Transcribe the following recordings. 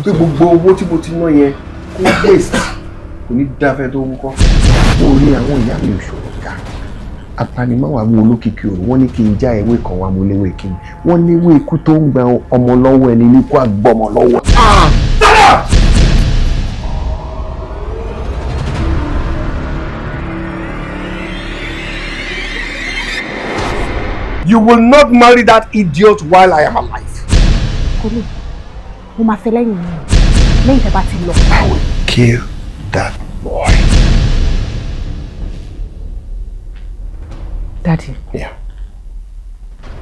pé gbogbo owó tí mo ti ná yẹn kó waste kò ní dáfẹ́ tó ń kọ́. Orí àwọn ìyá mi ò ṣòro ká apanimọ́wàá mú olókìkí òru wọ́n ní kí n já ewé kan wá mú léwé kí ni wọ́n léwé ikú tó ń gba ọmọ lọ́wọ́ ẹni ní kó àgbọ́mọ lọ́wọ́. You will not marry that idiot while I am alive. Kolo, mo máa fẹ́ lẹ́yìn mi. Lẹ́yìn tẹ́ bá ti lọ. I will kill that boy. Daddy. Yeah.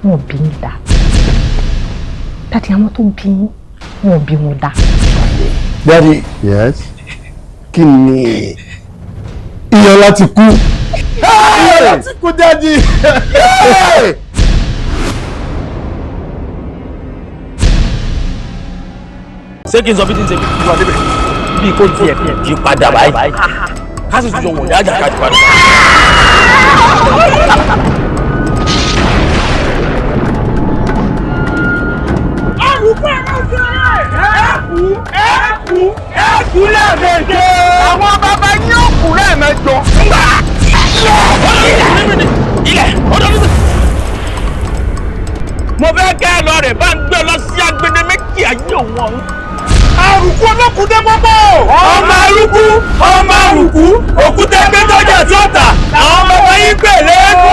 Wọ́n bí mi dá. Daddy, àwọn tó bí mi, wọ́n bí wọn dá. Daddy. Yes. Kí ni? Iyọ̀lá ti kú. Iyọ̀lá ti kú, Daddy. Ṣé kí n sọ bí tí ń ṣe bí kò tiẹ̀ yí padà báyìí ká sì tún wọ̀n dájà ká ti padà. Ẹ̀kú lẹ́ẹ̀mejì. Àwọn bàbá yín ò kú lẹ́ẹ̀mẹjọ. Ilẹ̀ ọdún nígbà. Mo fẹ́ kẹ́ ẹ lọ rẹ̀ bá ń gbé lọ sí agbede méjì ayé òun ọ̀hún. Àrùkú olókùdé gbogbo. Ọmọ arúgbó, ọmọ arúgbó, òkúta ẹgbẹ́ tọ́jà tí ó tà, àwọn bàbá yín gbèlè kú.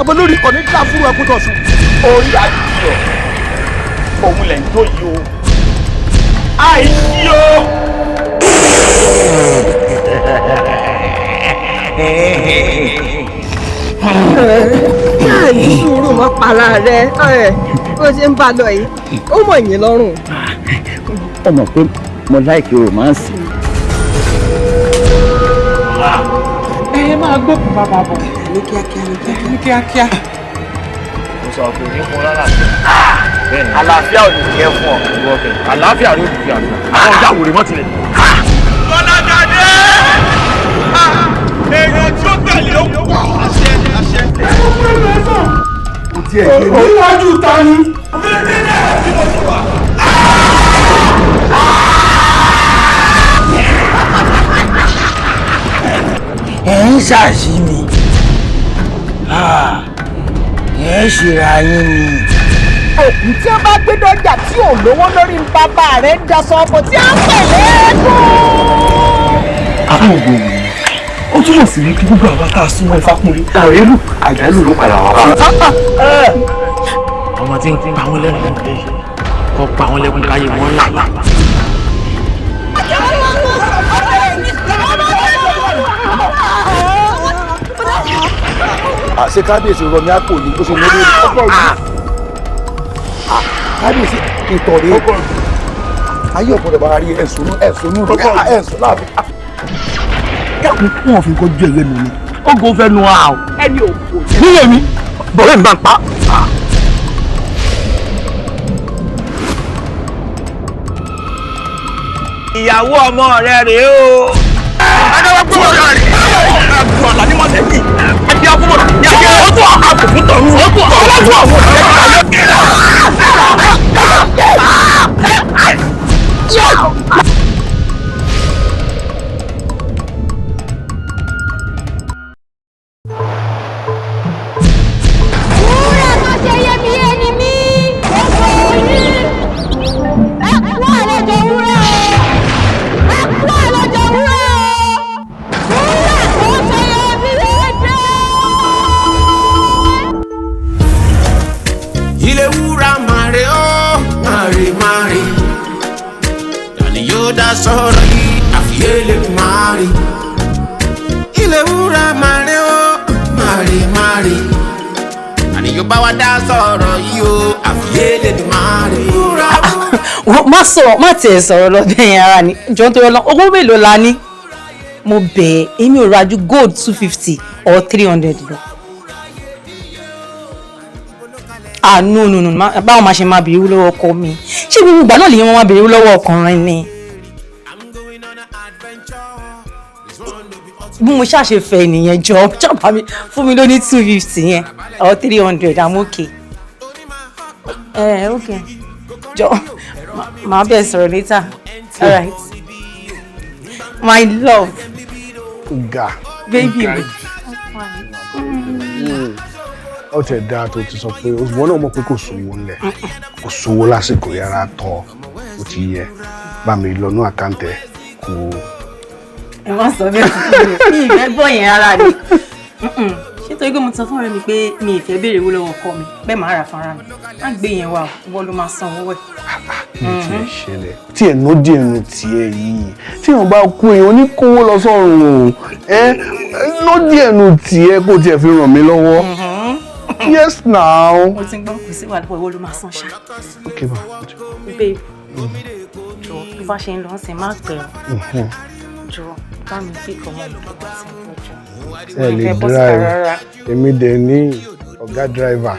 Ọmọ lórí kò ní dá fún ẹkú tó sùn. Orí àdìyọ, òun lẹ̀ ń tó yìí o. Àìsí o. Sùúrù mọ́ para rẹ̀ bó ṣe ń bá lọ yìí ó mọ̀ yín lọ́rùn. Ó mọ̀ pé mo láìkí romance. Ẹ máa gbókùn bàbá bọ̀. Ní kíákíá. Mo sọ pé ní fún lálàáfíà. Bẹ́ẹ̀ni. Àlàáfíà ò ní kẹ́ fún ọ. Àlàáfíà ló ti fi àná. Àwọn ọjà wòrè mọ́ tilẹ̀. Kọ́lájáde! Èèyàn tí ó tẹ̀lé ó pọ̀. Àṣẹ. Kò tiẹ̀ gbé mi. Níwájú ta ni? Ẹ ń ṣàṣì mi. Ẹ ṣèrà yín ni. Òkú tí ó bá gbé dọ́jà tí ò lówó lórí bàbá rẹ̀ ń daṣọ ọkọ̀ tí a ń pèlè ẹ́kọ́. Àwọn ògbóni ó túmọ̀ sí wípé gbogbo àwọn tá a súnmọ́ Ifákúnlé àrélù àjálù ló padà wá wá. Ọmọ tí ń pa wọ́n lẹ́kùn lé kọ́ pa wọ́n lẹ́kùn káyé wọ́n là. Àṣé kábíyèsí rọ ní àpò ní bó ṣe lórí ọgbọ́n yìí. Kábíyèsí ìtọ̀rẹ́ ayé ọ̀pọ̀lọpọ̀ bá rí ẹ̀sùn láàfin. Kẹ́kùn fún òfin kó ju ẹ̀yẹ nù ni. Ogo fẹ́ nu a o. Ẹni òkú. Níyẹn mi, bọ̀rẹ́ mi bá ń pa. Ìyàwó ọmọ rẹ̀ rèé o. Adáwọ̀ gbọ́dọ̀ rẹ̀ rẹ̀. Àgùn àlà ní mọ̀tẹ́ bì. Ẹbí akúbọ̀ rẹ̀. Yàgé ọdún àkùnkùn tọ̀run. Ọdún àwọn Ilé wúrà màrè ó màrè tani yóò dá sọ̀rọ̀ yìí àfiyèlé màrè. Ilé wúrà màrè ó màrè tani yóò bá wa dá sọ̀rọ̀ yìí ó àfiyèlé màrè. má tiẹ̀ sọ̀rọ̀ lọ́dọ̀ yẹn ara ni jọ nítorí owó mélòó la ní mo bẹ̀ ẹ́ èmi ò rajú gold 250 or 300 lọ. No, báwo máa ṣe máa bèrè lọ́wọ́ ọkọ mi ṣé gbogbo ìgbà náà lè wọ́n máa bèrè lọ́wọ́ ọkùnrin ni. bí mo ṣàṣe fẹ́ nìyẹn jọ mi fún mi lóní 250 yẹn or 300 I'm okay. Okay. Jọ, màá bẹ̀ sọ̀rọ̀ later. All right. My love. Baby. Ó tẹ̀ dáa tó ti sọ pé wọ́n náà mọ̀ pé kò sówó ńlẹ̀. Kò sówó lásìkò yàrá tọ̀. Ó ti yẹ. Bá mi lọ ní àkáǹtẹ̀ kò. Ẹ má sọ bẹ́ẹ̀ sí mi. Ìfẹ́ gbọ́ yẹn ara ni. Ṣé torí pé mo sọ fún ọ̀rẹ́ mi pé mi ìfẹ́ béèrè owó lọ́wọ́ ọkọ mi bẹ́ẹ̀ máa rà fúnra mi. Má gbé yẹn wá wọ́n ló máa san owó ẹ̀. Kí ló ti ṣẹlẹ̀? Tí ẹ̀ ló dé ẹnu tiẹ̀ yìí. Tí wọ́n bá kú èèyàn ní kówó lọ sọ́run o. Ló dé ẹnu tiẹ̀ kó tiẹ̀ fi ràn mí lọ́wọ́. Yes now. Mo ti gbọ́ kò sí wàhálà owó ló máa san ṣá. Okay ma. Babe. Jọ bí bá ṣe ń lọ ṣe má pẹ́ o. Jọ bá mi fi kọ́ mọ́ mi kí wọ́n ti ń bọ́jú. Ẹ lè drive. Èmi dẹ̀ ní ọ̀gá driver.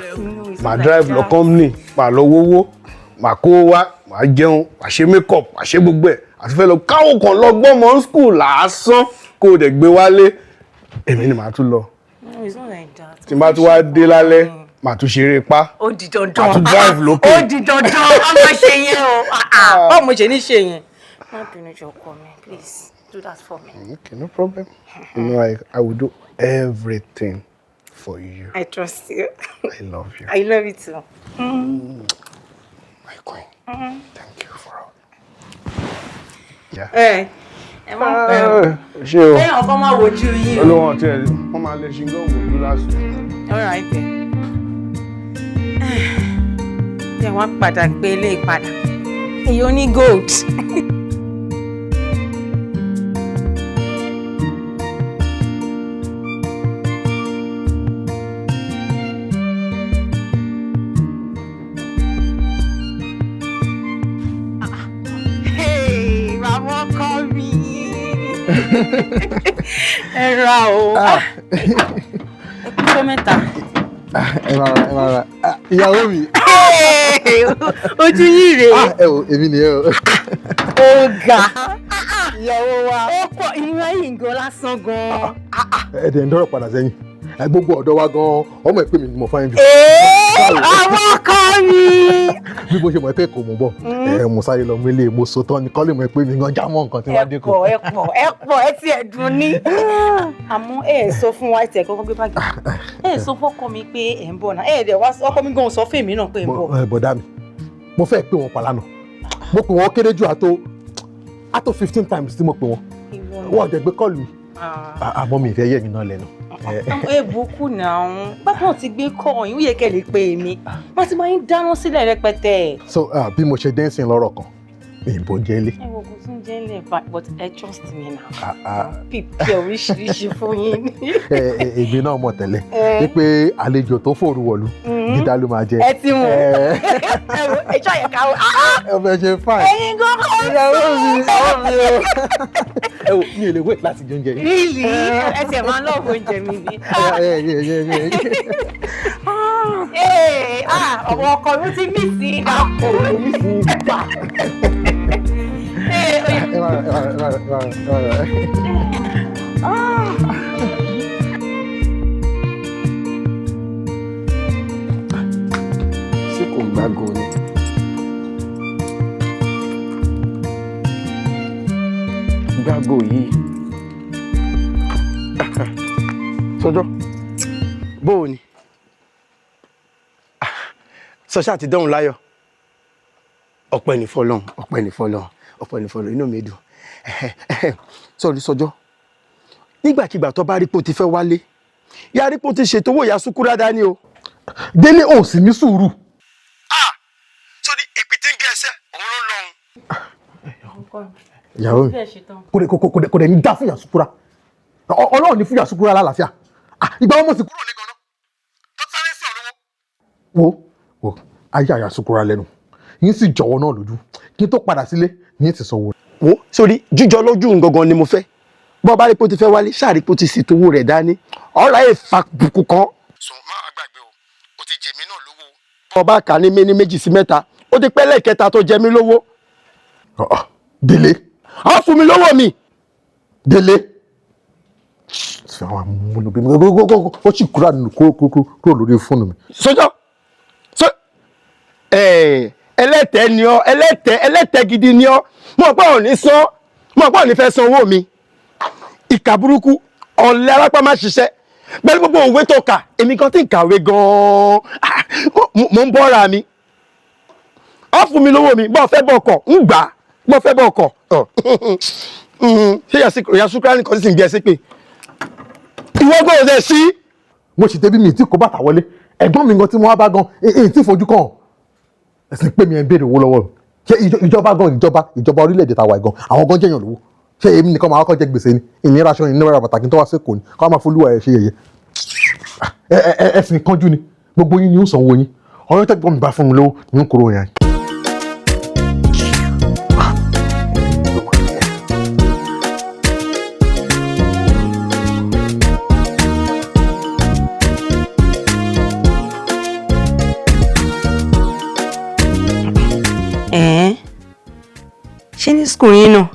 Màá drive lọ company, màá lọ wówó, màá kó wá, màá jẹun, màá ṣe makeup, màá ṣe gbogbo ẹ̀. Àti fẹ́ lọ káwọn kan lọ gbọ́ mọ́ school lásán kó o dẹ̀ gbé wálé. Èmi ni màá tún lọ. No, it's not like that. Tí n bá tún wá dé lálẹ́, màá tún ṣeré pa. Ó di dandan. Màá tún drive lókè. Ó di dandan. A máa ṣe yẹn o. Báwo mo ṣe ní ṣe yẹn? Má bínú jọ̀ọ́ ọkọ mi, please do that for me. Okay, no problem. You know, I will do everything for you. I trust you. I love you. I love you too. My queen. Thank you for all. Yeah. Ẹ má pẹ́ o. Ṣé o? Lẹ́yìn ọkọ máa wojú yín o. Olówó tí wọ́n máa lè ṣe gbọ́n wojú lásán. All right then. Ṣé wọ́n padà gbé ilé ìpadà? Èyí ó ní gold. Ẹ ra o. Ẹkúnjọ́ mẹ́ta. Ẹ máa ra. Ìyàwó mi. Ojú yìí rèé. Ẹ wo, èmi nìyẹn o. Ó ga. Ìyàwó wa. Ó pọ̀ ìwé yìí gan lásán gan. Ẹ dẹ̀ ń dọ́rọ̀ padà sẹ́yìn. Gbogbo ọ̀dọ́ wa gan, ọmọ ẹ̀ pé mi ni mo fáyín jù. Àwọn ọkọ mi. Bí mo ṣe mọ̀ pé kò mọ̀ bọ̀, mo sáré lọ mílé, mo so tán ni kọ́lé mọ̀ pé mi gan jámọ́ nǹkan tí wàá dé kù. Ẹ pọ̀, ẹ ti ẹ̀ dùn ní. Àmọ́ ẹ sọ fún wa ẹ̀ kọ́kọ́ gbé báàgì. Ẹ sọ fọ́kọ mi pé ẹ̀ ń bọ̀ náà. Ẹ dẹ̀ wá ọkọ mi gan sọ fún èmi náà pé ẹ̀ ń bọ̀. Bọ̀dá mi, mo fẹ́ pè wọ́n pa lánàá. Mo pè wọ́n kéré jù àtó 15 times tí mo pè wọ́n. Wọ́n dẹ̀ gbé kọ́ọ̀lù mi. Àmọ́ mi ìfẹ́ yẹ̀ mí náà lẹ́nu. Èbùkù náà bákan ti gbé kọ́ ọ̀yìn ó yẹ kẹ́ lè pe èmi wọ́n ti máa ń dáná sílẹ̀ rẹpẹtẹ. So bí mo ṣe dẹ́sìn lọ́rọ̀ kan ìbò jẹ́ ilé. Ẹ wo kò tún jẹ́ ilé but ẹ trust me now. Pípẹ́ oríṣiríṣi fún yín. Èmi náà mọ̀ tẹ́lẹ̀ wípé àlejò tó fòru wọ̀lú dídá ló máa jẹ. Ẹ ti mú ẹ ṣọ́ yẹ ká o. Ẹ fẹ́ ṣe fine. Ẹyin gan kọ́ ìyàwó mi o. Ẹ wo mi ò lè wait láti jẹ oúnjẹ yìí. Really? Ẹ tiẹ̀ máa ń lọ́ọ̀bù oúnjẹ mi bí. Ọ̀pọ̀ ọkọ mi ti mí sí ìdàpọ̀. Ṣé kò gbàgbọ́ ni? Gbàgbọ́ yìí. Sọjọ́, bóò ni? Sọ́ṣà ti dánwò láyọ̀. Ọpẹ́ ní fọ́lọ́run, ọpẹ́ ní fọ́lọ́run, ọpẹ́ ní fọ́lọ́run, inú mi dùn. Sọ́ọ̀rí Sọjọ́, nígbàkigbà tó bá rí pé o ti fẹ́ wálé, yá rí pé o ti ṣètò owó ìyá Sùkúrà dání o. Délé ò sì ní sùúrù. Sọ́ni èpè tí ń gé ẹsẹ̀, òun ló ń lọ́hùn. Ìyàwó mi, kò dẹ̀ ní dá fún ìyá Sùkúrà. Ọlọ́run ní fún ìyá Sùkúrà lálàáfíà. Ìgbà wọn mo sì kúrò ní gan-an. Tó sáré sí ọ̀lọ́wọ́. Wo, ayé àyà Sùkúrà lẹ́nu. Yín sì jọ̀wọ́ náà lójú. Kí n tó padà sílé, yín ti sanwó. Wo, sórí jíjọ lójú gangan ni mo fẹ́. Bọ́ bá rí pé o ti fẹ́ wálé, ṣáà rí pé o ti ṣètò owó rẹ̀ dání. Ọ̀rọ̀ ayé fa bùkù kan. Sọ máa gbàgbé o ti jẹ mí náà lówó. Bọ́ bá kà ní méjì sí mẹ́ta, ó ti pẹ́ lẹ́ẹ̀kẹta tó jẹ mí lówó. Délé. Á fún mi lówó mi. Délé. Ṣé àwọn amúnubí mi ó sì kúrò lórí fóònù mi. Sọjọ́ ẹlẹ́tẹ̀ ni ọ́, ẹlẹ́tẹ̀ gidi ni ọ́. Mo pa ò ní sọ, mo pa ò ní fẹ́ san owó mi. Ìkà burúkú, ọ̀lẹ alápá má ṣiṣẹ́. Pẹ̀lú gbogbo òwe tó kà, èmi kan tí ń kàwé gan-an. Mo ń bọ́ra mi. Ó fún mi lówó mi, bọ́ fẹ́ bọ́ ọkọ̀, ń gbà, bọ́ fẹ́ bọ́ ọkọ̀. Ṣé Yasukura nìkan sì ń gbé ẹsẹ̀ pé? Ìwọ gbọ́dọ̀ ṣe sí. Mo sì débi mi tí kò bàtà wọlé. Ẹ̀gbọ́n mi gan tí mo wá bá gan, èyí tí fojú kàn. Ẹ̀sìn pé mi ẹ̀ ń béèrè owó lọ́wọ́. Ṣé ìjọba gan ìjọba orílẹ̀-èdè tàwa gan, àwọn gan jẹ̀yàn lówó. Ṣé èmi nìkan máa kọ́ jẹ gbèsè ni? Ìnira aṣọ ìnira pàtàkì tó wá sí Èkó ni. Kọ́ máa folúwa ẹ̀ ṣe yẹ̀yẹ́. Ẹ̀sìn kanjú ni. Gbogbo yín ni ó sanwó yín. Ọ̀rọ̀ tẹ́gbọ́n mi bá fún mi lówó ní kúrò yẹn. Ṣé ní school yín náà?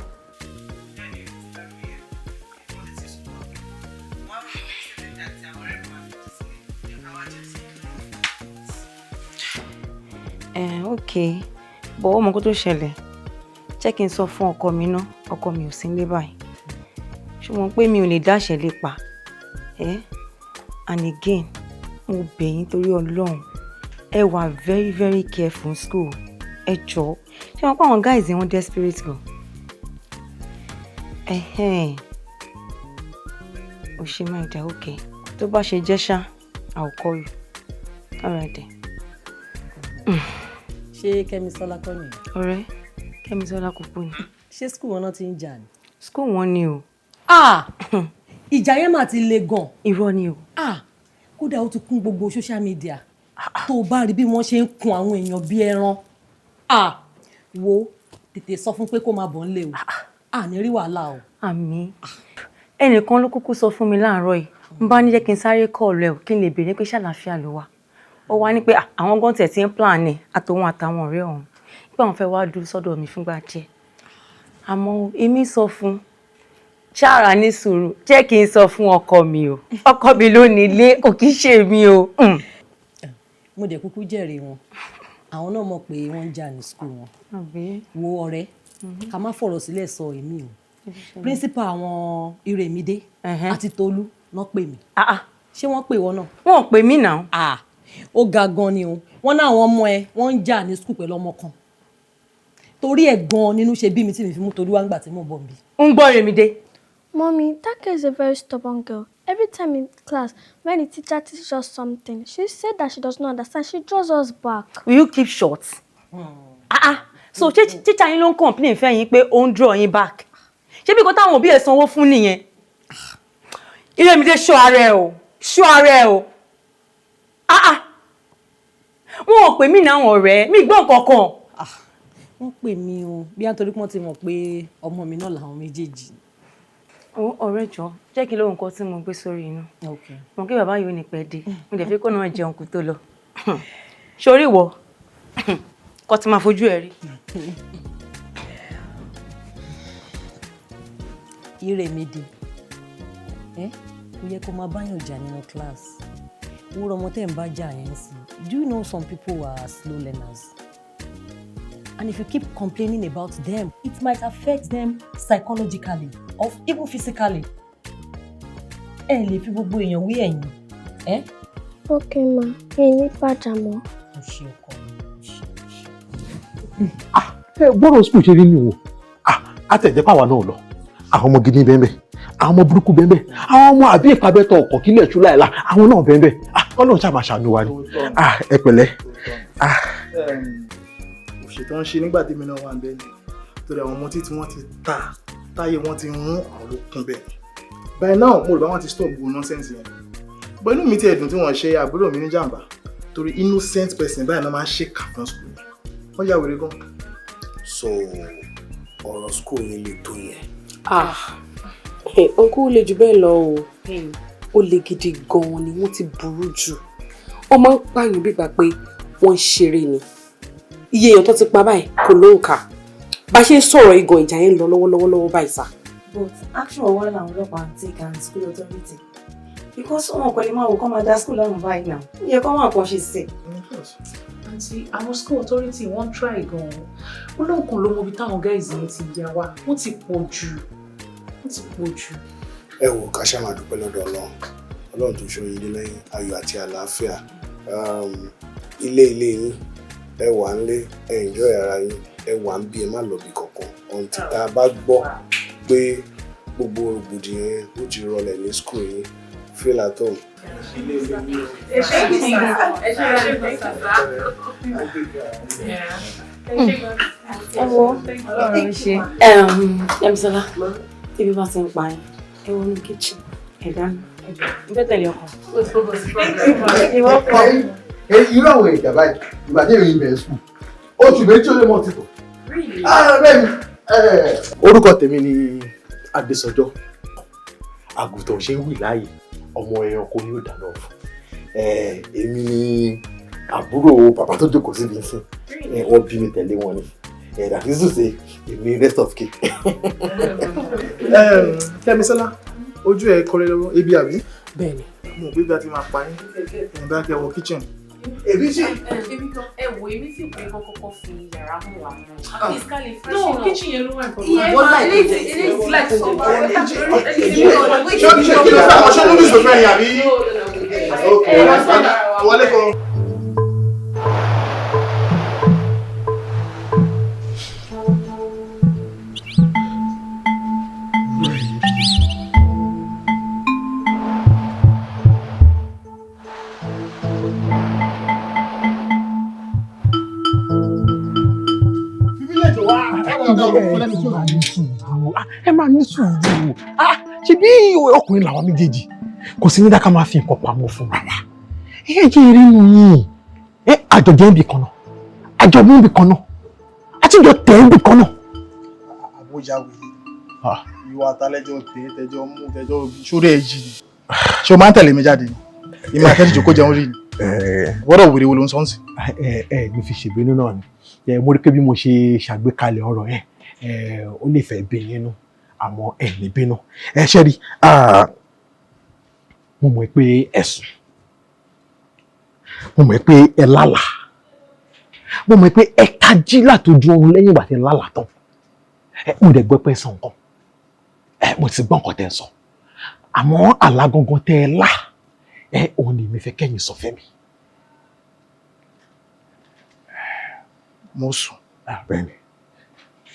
Okay, bọ̀ ọmọ kó tó ṣẹlẹ̀ jẹ́ kí n sọ fún ọkọ mi ná, ọkọ mi ò sí nílé báyìí, ṣùgbọ́n pé mi ò lè dáṣẹ́ lè pa and again mo bẹ̀ yín torí Ọlọ́run ẹ wà very very careful in school, ẹ jọ̀ọ́ ṣé wọn pa àwọn guys wọn desperate gan. O ṣe máa dá okay tó bá ṣe jẹ́ ṣá I will call you. All right then. Ṣé Kẹ́misọ́lá kọ́ ni? Ọ̀rẹ́ Kẹ́misọ́lá kúkú ni. Ṣé school wọn náà ti ń jà ni? School wọn ni o. Ìjà yẹn mà ti le gan. Irọ́ ni o. Kódà ó ti kún gbogbo social media. Tó bá rí bí wọ́n ṣe ń kun àwọn èèyàn bí ẹran. Wo tètè sọ fún pé kó máa bọ̀ nílé o. Ní rí wàhálà o. Àmín. Ẹnìkan ló kúkú sọ fún mi láàárọ̀ yìí. N bá ní jẹ́ kí n sáré call ẹ o kí n lè béèrè pé ṣàlàáfíà ló wà. Ó wá ní pé àwọn gan tẹ̀ tí ń plan ní àtòun àtàwọn ọ̀rẹ́ ọ̀hún pé àwọn fẹ́ wá dúró sọ́dọ̀ mi fúngbà díẹ̀. Àmọ́ èmi sọ fún ṣáàrà ní sùúrù jẹ́ kí n sọ fún ọkọ mi o. Ọkọ mi ló ní ilé kò kí ṣe mi o. Mo dẹ̀ kúkú jẹ́rìí wọn. Àwọn náà mọ̀ pé wọ́n ń jà ní school wọn. Wo ọ̀rẹ́ ká má fọ̀rọ̀ sílẹ̀ sọ èmi o. Principal àwọn Iremide àti Tolú náà pè mí. Ṣé wọ́n pè wọ́n náà? Wọ́n pè mí náà. Ó ga gan ni o. Wọ́n náà àwọn ọmọ ẹ wọ́n ń jà ní school pẹ̀lú ọmọ kan. Torí ẹ̀ gan nínú ṣe bí mi tí mi fi mú Tolú wá ńgbà tí mo bọ̀ nbí. Ń gbọ́ Iremide. Mommy, that girl is a very stubborn girl. Every time in class, when the teacher teaches us something, she said that she does not understand. She draws us back. Will you keep short? So teacher yín ló ń complain fẹ́ yín pé ó ń draw yín back. Ṣé bí kò táwọn òbí ẹ̀ sanwó fún nìyẹn? Iremide ṣọ́ ara ẹ o. Ṣọ́ ara ẹ o. Wọ́n ò pè mí náà ọ̀rẹ́, mi gbọ́ nǹkan kan. Wọ́n pè mí o, bí a torí pọ́n ti mọ̀ pé ọmọ mi náà làwọn méjèèjì. Ọ̀rẹ́ jọ, jẹ́ kí ló nǹkan tí mo gbé sórí inú. Mo kí bàbá yóò ní pẹ́ dé, mo dẹ̀ fi kó náà jẹun kú tó lọ. Sórí ìwọ, kọ́ ti máa fojú ẹ̀ rí. Iremide, kò yẹ kó máa báyàn jà nínú class. Wúrọ̀ ọmọ tẹ́ ń bá jà yẹn sí. Do you know some people are slow learners? And if you keep complaining about them, it might affect them psychologically or even physically. Lè fi gbogbo èèyàn wí ẹ̀yin. Okay, ma. Mi ní pàjámọ́. Ó ṣe ọkọ mi. Bọ́rọ̀ school ṣe rí ni o. Àtẹ̀jẹ́ pàwọ́ náà lọ. Àwọn ọmọ gidi bẹ́ẹ̀ àwọn ọmọ burúkú bẹ́ẹ̀ àwọn ọmọ àbí ìpàbẹ́tọ̀ ọkọ̀ kílẹ̀ ṣú láìla àwọn náà bẹ́ẹ̀ Ọlọ́run ṣàmà ṣàánú wa ni. Ẹ pẹ̀lẹ́. Òṣètò ń ṣe nígbà tí mi náà wà bẹ́ẹ̀ ni torí àwọn ọmọ tí wọ́n ti ta táyé wọ́n ti rún àwọn ló kún bẹ́ẹ̀. By now mo rò bá wọn ti stop gbogbo nonsense yẹn. But inú mi ti ẹ̀dùn tí wọ́n ṣe àbúrò mi ní jàǹbá torí innocent person báyìí náà máa ń ṣe kàfún school. Wọ́n yà wèrè gan. So ọ̀rọ̀ school yẹn lè tó yẹn. Uncle lè jù bẹ́ẹ̀ lọ o. Ó lè gidi gan-an ni wọ́n ti burú jù. Wọ́n máa ń pààyàn bí ìgbà pé wọ́n ń ṣeré ni. Iye èèyàn tó ti pa báyìí kò lóǹkà. Bá ṣe ń sọ̀rọ̀ igan ìjà yẹn lọ lọ́wọ́lọ́wọ́ báyìí sá. But action wà láwọn ọlọ́pàá ń take and school authority. Because wọn kò lè máa wò kọ́ máa dá school lọ́rùn báyìí náà. Ó yẹ kọ́ máa kọ́ ṣe sí. àǹtí àwọn school authority wọ́n try gan-an olóòkun ló mọ ibi táwọn guys yẹn ti yà wá wọ́n ti pọ̀ jù. Ẹ wò ká ṣáà máa dúpẹ́ lọ́dọ̀ Ọlọ́run tó ṣọ́ yín dé lẹ́yìn ayọ̀ àti àlàáfíà. Ilé yín ẹ wà ń lé ẹ enjoy ara yín ẹ wà ń bí ẹ má lọ bí kankan until tá a bá gbọ́ pé gbogbo rògbòdìyàn yẹn ó ti rọlẹ̀ ní school yín feel at home. Damilola, ibi bá ti ń pa yín, ẹ wọ ní kitchen, ẹ dáná, ẹ bẹ́ tẹ̀lé ọkọ. Irú àwọn ìjà báyìí, ìgbà tí èyí bẹ̀rẹ̀ sùn, oṣù méjì ó lé mọ́ títò. Bẹ́ẹ̀ni. Orúkọ tèmi ni Adésọjọ́. Àgùntàn ṣe ń wì láàyè, ọmọ ẹranko ni ó dáná fún. Èmi ni àbúrò bàbá tó jókòó síbi ìsìn. Wọ́n bí mi tẹ̀lé wọn ni. That is to say, èmi rest of cake. Kẹ́misọ́lá, ojú ẹ̀ kọ́rẹ́ lọ́wọ́, ebi àbí? Bẹ́ẹ̀ni. Mo bí bá ti máa pa yín, ẹ̀ bá kẹ́ wọ kitchen. Èmi sì. Èmi sì pé kọ́kọ́ fi yàrá mú wa mọ́. Physically fresh. No, kitchen yẹn ló wà nǹkan. Wọ́n láì tó jẹ. It like to jẹ. Kí ló fẹ́ ọ̀ṣọ́ lórí ìṣòfẹ́ yẹn àbí? Okay, wọlé kan. Ẹ máa ní sùúrù. Ṣé bí ọkùnrin làwọn méjèèjì kò sí ní dáká máa fi nǹkan pamọ́ fún wa. Ẹ jẹ́ eré nù yín. Àjọjẹ́ ń bì kan náà. Àjọ̀bí ń bì kan náà. Àtijọ́ tẹ̀ ń bì kan náà. Àbójà wèé. Ìwà àtàlẹ́jọ́ tẹjọ́ mú tẹjọ́ sórí ẹ̀jì ni. Ṣé o máa ń tẹ̀lé mi jáde ni? Ìmọ̀ àtẹ́jì jòkó jẹun rí ni. Wọ́rọ̀ wèrè wo ló ń sọ́nsì? Mi fi ṣèbínú náà ni. Mo rí pé bí mo ṣe ṣàgbékalẹ̀ ọ̀rọ̀ yẹn ó lè fẹ́ bí nínú àmọ́ ẹ̀ ní bínú. Ṣé rí mo mọ̀ pé ẹ̀sùn, mo mọ̀ pé ẹ lálà, mo mọ̀ pé ẹ tají látọjú oorun lẹ́yìn ìgbà tí ẹ lálà tán. Mo dẹ̀ gbọ́ pé sọ nǹkan, mo ti gbọ́ nǹkan tẹ́ ẹ sọ, àmọ́ àlá gangan tẹ́ ẹ lá òun ni mi fẹ́ kẹ́yìn sọ fẹ́ mi. Mo sùn. Bẹ́ẹ̀ni.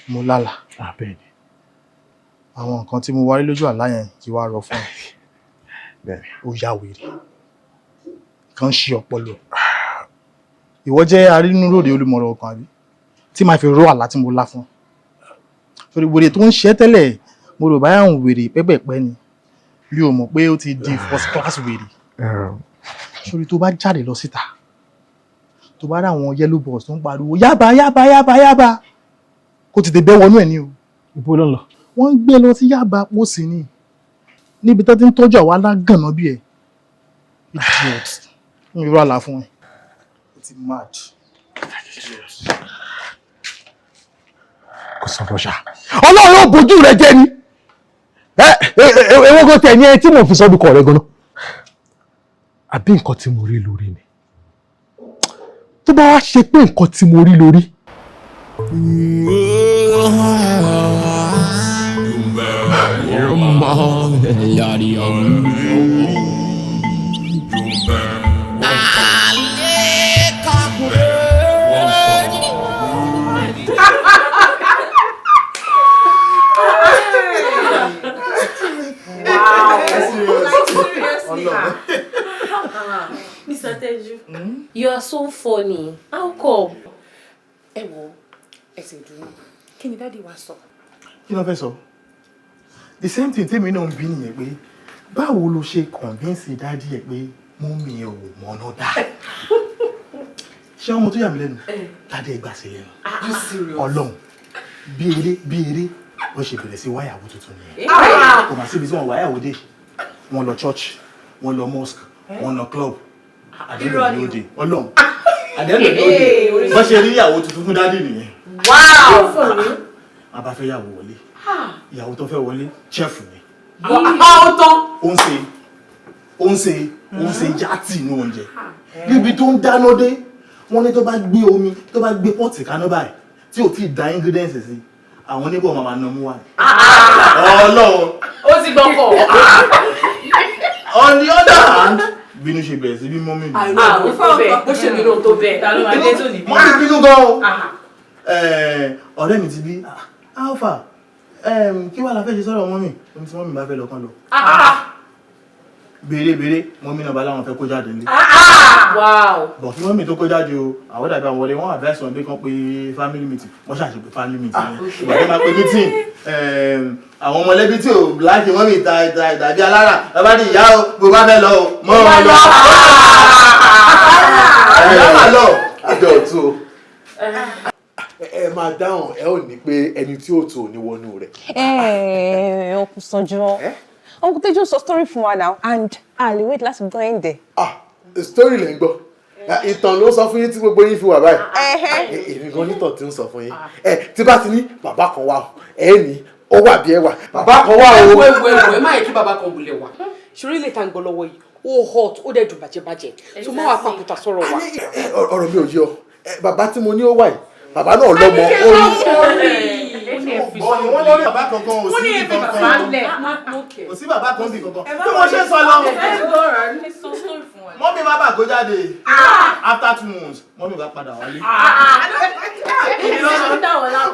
Mo lálà. Bẹ́ẹ̀ni. Àwọn nǹkan tí mo wárí lójú àlá yẹn kí wá rọ fún ẹ. Bẹ́ẹ̀ni. Ó yá wèrè. Kan ṣe ọpọlọ. Ìwọ jẹ́ arínúròde olùmọ̀ràn ọkàn àbí? Tí máa fi rọ àlá tí mo lá fún. Torí wèrè tó ń ṣe tẹ́lẹ̀, mo rò báyà ń wèrè pẹ́pẹ́pẹ́ ni. Mi ò mọ̀ pé ó ti di first class wèrè. Sórí tó bá jáde lọ síta, tó bá rí àwọn yellow boys tó ń pariwo yába kó ti bẹ́ wọnú ẹ̀ ní o. Ibo ló ń lọ? Wọ́n ń gbé lọ sí Yábà pọ̀ sí ni níbi tó ti ń tọ́jú àwọn alágànná bí ẹ̀. Idiot. Ń irú àlá fún ẹ. Ó ti mad. Kò sọ̀rọ̀ ṣá. Ọlọ́run ó bojú rẹ̀ jẹ́ ni. Ewé tẹ̀ ní ẹ tí mo fi sọ́dúnkọ̀ rẹ̀ gan-an. Àbí nǹkan tí mo rí lórí ni. Tó bá wá ṣe pé nǹkan tí mo rí lórí. Mr. Teju, you are so funny. How come? Ẹ wo, ẹ ṣe dúró. Kí ni daddy wá sọ? Kí ló fẹ́ sọ? The same thing tèmi náà ń bí nìyẹn pé báwo ló ṣe convince daddy ẹ pé mummy ẹ ò mọ̀nà dá? Ṣé ọmọ tó yà mí lẹ́nu? Daddy ẹ gbà sí lẹ́nu. Ọlọ́run bí eré ó ṣe bẹ̀rẹ̀ sí wáyàwó tuntun nìyẹn. Kò mà síbi tí wọ́n wáyàwó dé. Wọ́n lọ church, wọ́n lọ mosque, wọ́n lọ club. Àdéhùn ní òde. Ọlọ́run. Àdéhùn ní òde. Wọ́n ṣe rí ìyàwó tuntun fún daddy nìyẹn. Wow! A bá fẹ́ yàwó wọlé. Ìyàwó tó fẹ́ wọlé, chef ni. Ó ń ṣe yàtì ní oúnjẹ. Níbi tó ń dáná dé, wọ́n ní tó bá gbé omi tó bá gbé pọ́ọ̀tì kaná báyìí tí ò tí ì da ingredients sí àwọn oníbọ̀ máa nà mú wa. Ọlọ́run ó ti gbọ́kọ̀. On the other hand bínú ṣe bẹ̀rẹ̀ sí bí mọ́mí mi. Àwọn fún bẹ́ẹ̀ bó ṣe bínú tó bẹ́ẹ̀ ta ló máa dé tó ní bí. mo ti bínú gan-an. Ọ̀rẹ́ mi ti bí alpha kí wàá la fẹ́ ṣe sọ́rọ̀ mọ́mí ohun tí mọ́mí bá fẹ́ lọ kán lọ. Béèrè mọ́mí náà bá láwọn fẹ́ kó jáde nílé. Bọ̀ kí mọ́mí tó kó jáde o àwọn dàbí àwọn wọlé wọ́n advice wọn pé kán pé family meeting wọ́n ṣàṣe pé family meeting ìgbà tó máa pé meeting àwọn mọ̀lẹ́bí tí ò láti mọ́mí dàbí alára ẹ bá ní ìyá o bó bá fẹ́ lọ o mọ́ wọn lọ. Ìyá máa lọ àjọ ọ̀tún o. Ẹ máa dáhùn ẹ ò ní pé ẹni tí ò tó ní wọnú rẹ̀. Uncle Sojo. Uncle Teju sọ story fún wa now and I'll wait láti gbọ́ ẹ̀ ń dẹ̀. Story lẹ́ ń gbọ́. Ìtàn ló sọ fún yín tí gbogbo yín fi wà báyìí. Èmi gan nítàn tí ń sọ fún yín. Tí bá ti ní bàbá kan wà ẹ ní ó wà bí ẹ wà. Bàbá kan wà o. Ẹ má yẹ kí bàbá kan wulẹ̀ wà. Ṣorí lè ta ń gbọ́ lọ́wọ́ yìí. Ó hot ó dẹ̀ dùn bàjẹ́. Tó má wà pàkúta sọ̀rọ̀ wa. Ọ̀rọ̀ mi ò yé ọ. Bàbá tí mo ní ó wà yìí. Bàbá náà lọ́mọ wọ́n lórí bàbá kankan ò sí ibi kankan ò sí bàbá kan bí kankan bí wọ́n ṣe sọ lọ. Mọ́mí bàbá kó jáde after 2 months mọ́mí bá padà wálé.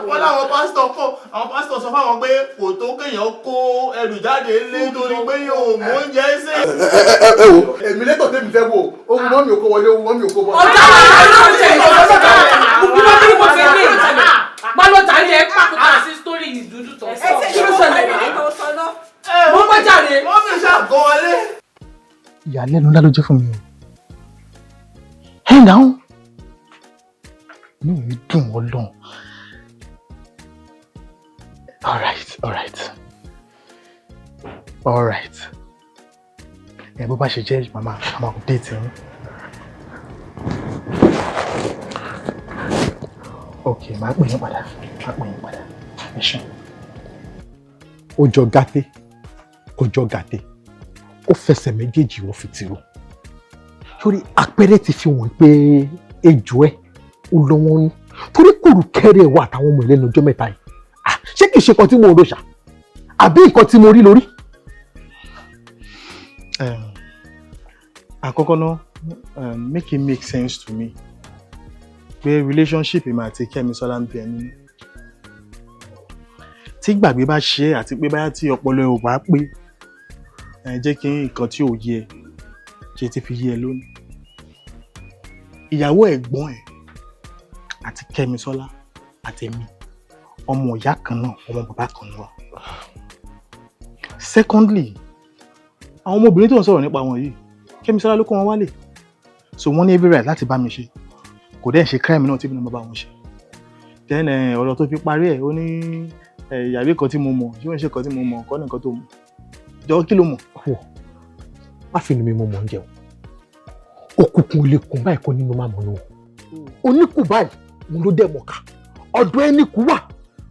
Wọ́n láwọn pásítọ̀ sọ fáwọn pé kò tó kéèyàn kó ẹrù jáde lé torí pé yóò mú oúnjẹ ṣe. Ẹ wo èmi lẹ́tọ̀ tẹ́mi fẹ́ wò ohun mọ́mí ò kó wọlé ohun mọ́mí ò kó bọ́. Bálọ́jà ni ẹ pàkúta sí story ìdúdú tó sọ. Kí ló ṣẹlẹ̀ ní? Mo bá jáde. Wọ́n fi ṣàgọ́ wọlé. Ìyàlẹ́nu ńlá ló jẹ́ fún mi o. Ẹ̀ náà inú mi dùn Ọlọ́run. All right. Bó bá ṣe jẹ́ màmá update yín. Okay, máa pè yín padà. Ẹ ṣé. Ó jọ gàtè, kò jọ gàtè. Ó fẹsẹ̀ méjèèjì wọ́n fi tìrò. Sórí àpẹẹrẹ ti fi wọ́n pé ejò ẹ̀ ó lọ́wọ́ ní. Torí kùrùkẹ́rẹ́ wà táwọn ọmọ ìlẹ́nu ọjọ́ mẹ́ta yìí. Ṣé kìí ṣe nǹkan tí mo rò ṣá? Àbí nǹkan tí mo rí lórí? Àkọ́kọ́ náà, make it make sense to me. Pé relationship èmi àti Kẹ́misọ́lá ń bẹ nínú. Tí gbàgbé bá ṣe àti pé báyá tí ọpọlọ ò bá pé jẹ́ kí nǹkan tí ò yẹ ṣe ti fi yé ẹ lónìí. Ìyàwó ẹ̀gbọ́n ẹ̀ àti Kẹ́misọ́lá àti èmi ọmọ ìyá kan náà ọmọ bàbá kan náà. Secondly, àwọn ọmọbìnrin tó ń sọ̀rọ̀ nípa wọn yìí Kẹ́misọ́lá ló kó wọn wálé. So wọ́n ní every right láti bá mi ṣe. Kò dẹ́ ṣe crime náà tí mo bá wọn ṣe. Then ọ̀rọ̀ tó fi parí ẹ̀ ó ní ìyàwó kan tí mo mọ̀ ṣé wọ́n ṣe kan tí mo mọ̀ kọ́ ní nǹkan tó mọ̀. Jọ̀wọ́ kí ló mọ̀? Má fi inú mi mo mọ̀ oúnjẹ o. Òkùnkùn olè kùn báyìí kò nínú máa mọ̀ ní o. Oníkù báyìí mo ló dẹ̀ mọ̀ ká. Ọ̀dọ̀ ẹni kù wà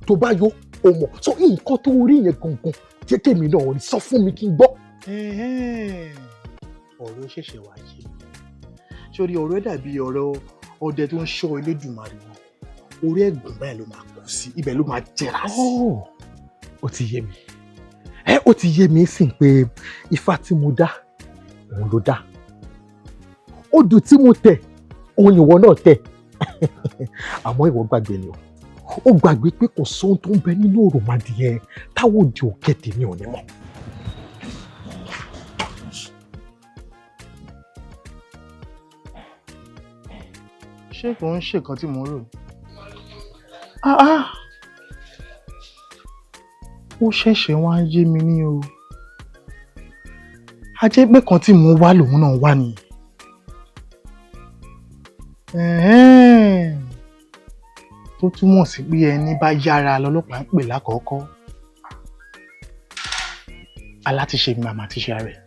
tó bá yọ o mọ̀. So nǹkan tó rí yẹn gangan jẹ́ kémi náà rí sọ fún mi kí n gbọ́. Ọ̀rọ̀ ṣẹ̀ṣẹ̀ wá yé. Sórí ọ̀rọ̀ dàbí ọ̀rọ̀ ọdẹ tó ń ṣọ́ Elédùmarè wọn. Orí ẹ̀gùn báyìí ló máa kù sí ibẹ̀ ló máa jẹrà sí. Ó ti yé mi. Ó ti yé mi sìn pé ifá tí mo dá òun ló dá. Odù tí mo tẹ̀ òun ìwọ náà tẹ̀. Àmọ́ ìwọ gbàgbé ni o. Ó gbàgbé pé kò sóhun tó ń bẹ nínú òròmọdìyẹ táwọn òde òkè tèmi ò ní mọ̀. Ṣé kò ń ṣe nǹkan tí mo rò? Ó ṣẹ̀ṣẹ̀ wá ń yé mi ní o. A jẹ́ pé kan tí mo wá lòun náà wá ni. Tó túmọ̀ sí pé ẹni bá yára lọ́lọ́pàá ń pè lákọ̀ọ́kọ́. Alátiṣe mi màmá ti ṣe rẹ̀.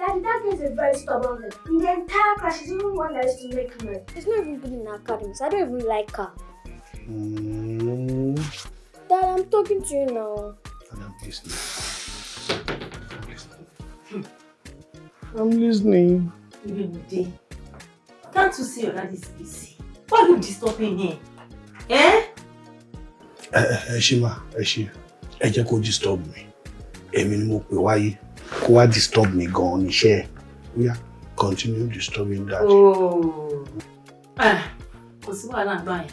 Daddy, that is a very stubborn girl. In the entire class, she's the only one that used to make noise. She's not even good in academics. I don't even like her. Dad, I'm talking to you now. And I'm listening. I'm listening. Can't you see your dad is busy? are you disturbing him? Shima, ẹ jẹ́ kó disturb me. Èmi ni mo pè wáyé kó wá disturb me gan níṣẹ́. Oya, continue disturbing that. Kò sí wàhálà gbà yẹn.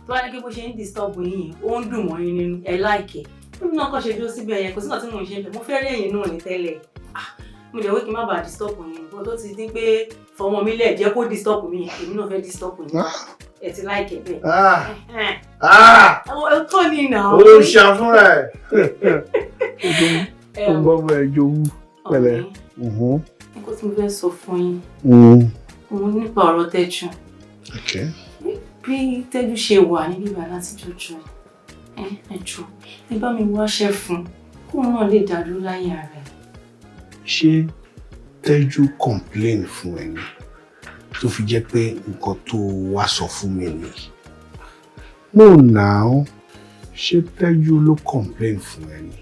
Tó bá ní kí bó ṣe ń disturb yín, ó ń dùn mọ́ yín nínú, ẹ like ẹ̀. Èmi náà kàn ṣe dúró síbẹ̀ yẹn, kò sí nǹkan tí mò ń ṣe ń bẹ̀. Mo fẹ́ rí ẹ̀yin náà ní tẹ́lẹ̀. Mo lè wé kí n má bàa disturb yín. Bó tó ti dín pé fọmọ mi lẹ̀ jẹ́ kó disturb mi, èmi náà fẹ́ disturb yín. Ẹ ti like ẹ̀ bẹ́ẹ̀. Tó ní ìnà. Ó ṣàfúnra ẹ̀. Ó gbọ́ bọ̀ ẹ̀ jowú pẹ̀lẹ́. Nǹkan tí mo fẹ́ sọ fún yín. Mo nípa ọ̀rọ̀ Tẹ́jú. Bí Tẹ́jú ṣe wà ní bíbá láti jọjọ ẹjọ́ ẹ bá mi wáṣẹ́ fún kóun náà lè dádúró láyé ara ẹ̀. Ṣé Tẹ́jú complain fún ẹni tó fi jẹ́ pé nǹkan tó wá sọ fún mi ni? No now, ṣé Tẹ́jú ló complain fún ẹni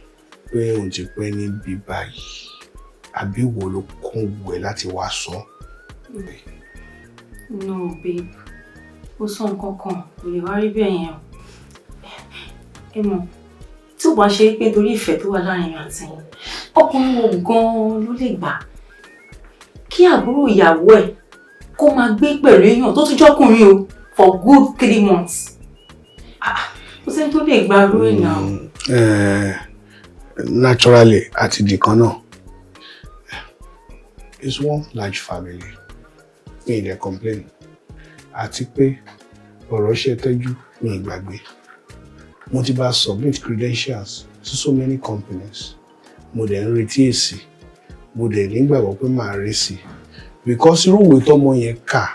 pé òun ti pẹ́ ní bíbá yìí àbí wo ló kún wù ẹ́ láti wá sọ? No babe, ó sọ nǹkan kan kò lè wá rí bẹ́ẹ̀ yẹn o. Ẹ mọ̀ tí ò bá ṣe pé torí ìfẹ́ tó wà láàrin àti yín ọkùnrin wo gan-an ló lè gbà kí àbúrò ìyàwó ẹ̀ kó máa gbé pẹ̀lú èèyàn tó tún jọ́kùnrin o for good 3 months. Kò sẹ́ni tó lè gba irú ẹ̀ náà. Naturally àti dìkan náà it's one large family mi dey complain àti pé ọ̀rọ̀ ṣe Tẹ́jú mi ìgbàgbé. Mo ti bá submit credentials to so many companies. Mo dẹ̀ ń retí èsì. Mo dẹ̀ nígbàgbọ́ pé màá rí sí. Because irú ìwé tọ́mọ yẹn kà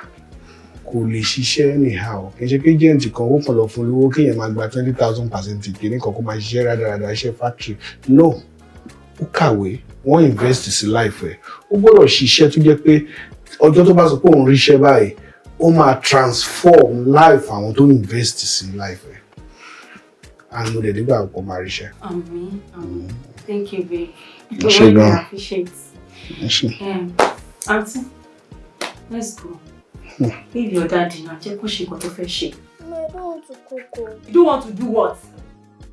kò lè ṣiṣẹ́ anyhow. Kì í ṣe pé agent kan ó kàn lọ fún lówó kéèyàn máa gba 20,000% kìíní kan kó máa ṣiṣẹ́ rádaràda iṣẹ́ factory. No, ó kàwé, wọ́n invest sí life ẹ̀. Ó gbọ́dọ̀ ṣiṣẹ́ tó jẹ́ pé ọjọ́ tó bá sọ pé òun ríṣẹ́ báyìí, ó máa transform life àwọn tó invest sí life ẹ̀. And mo dẹ̀ nígbà ọ̀pọ̀ máa ríṣẹ́. Àmín. Thank you, babe. I really appreciate it. Auntie, let's go. Leave your daddy now. Check what she got to fetch. No, I don't want to cook. You don't want to do what?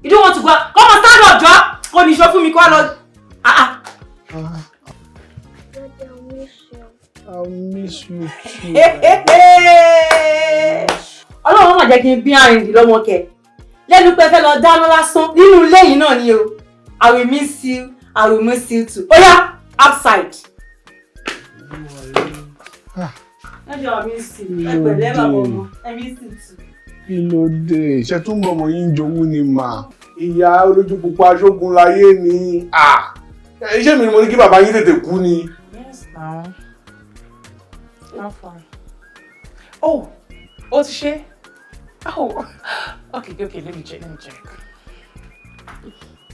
You don't want to go out? Come on, stand up, Joe! Come on, show for me, come on. Daddy, I'll miss you. I'll miss you too. Ọlọ́run má jẹ́ kí n bí àrìndì lọ́mọ kẹ̀. Lẹ́nu pé fẹ́ lọ dáná lásán nínú ilé yìí náà ni o. I will miss you. I will miss you too. Oya, outside. Ẹjọ́ mi sì ní ẹgbẹ̀lẹ́ bàbá ọmọ. I miss you too. Kí ló dé? Ṣé tó ń bọ̀ ọmọ yín jowú ni mà? Ìyá olójú pupa Ogunleye ni. Iṣẹ́ mi ni mo ní kí bàbá yín tètè kú ni. Yes, now. How far? Oh, ti ṣe? Oh, okay, let me check.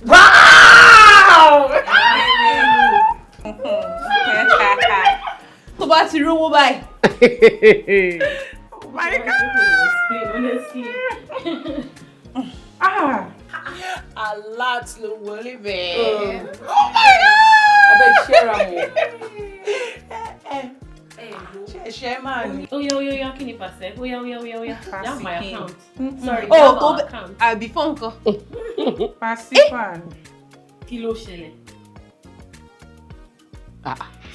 Wow! Tó bá ti rówó báyìí. Oh my God! Honestly. A lot ló wọlé bẹ́ẹ̀. Oh my God! I bet share am. Share man. Oya, kí ni pàṣẹ? Oya. That's my account. Sorry. Oh, to be fun ko. Passive. Kí ló ṣẹlẹ̀?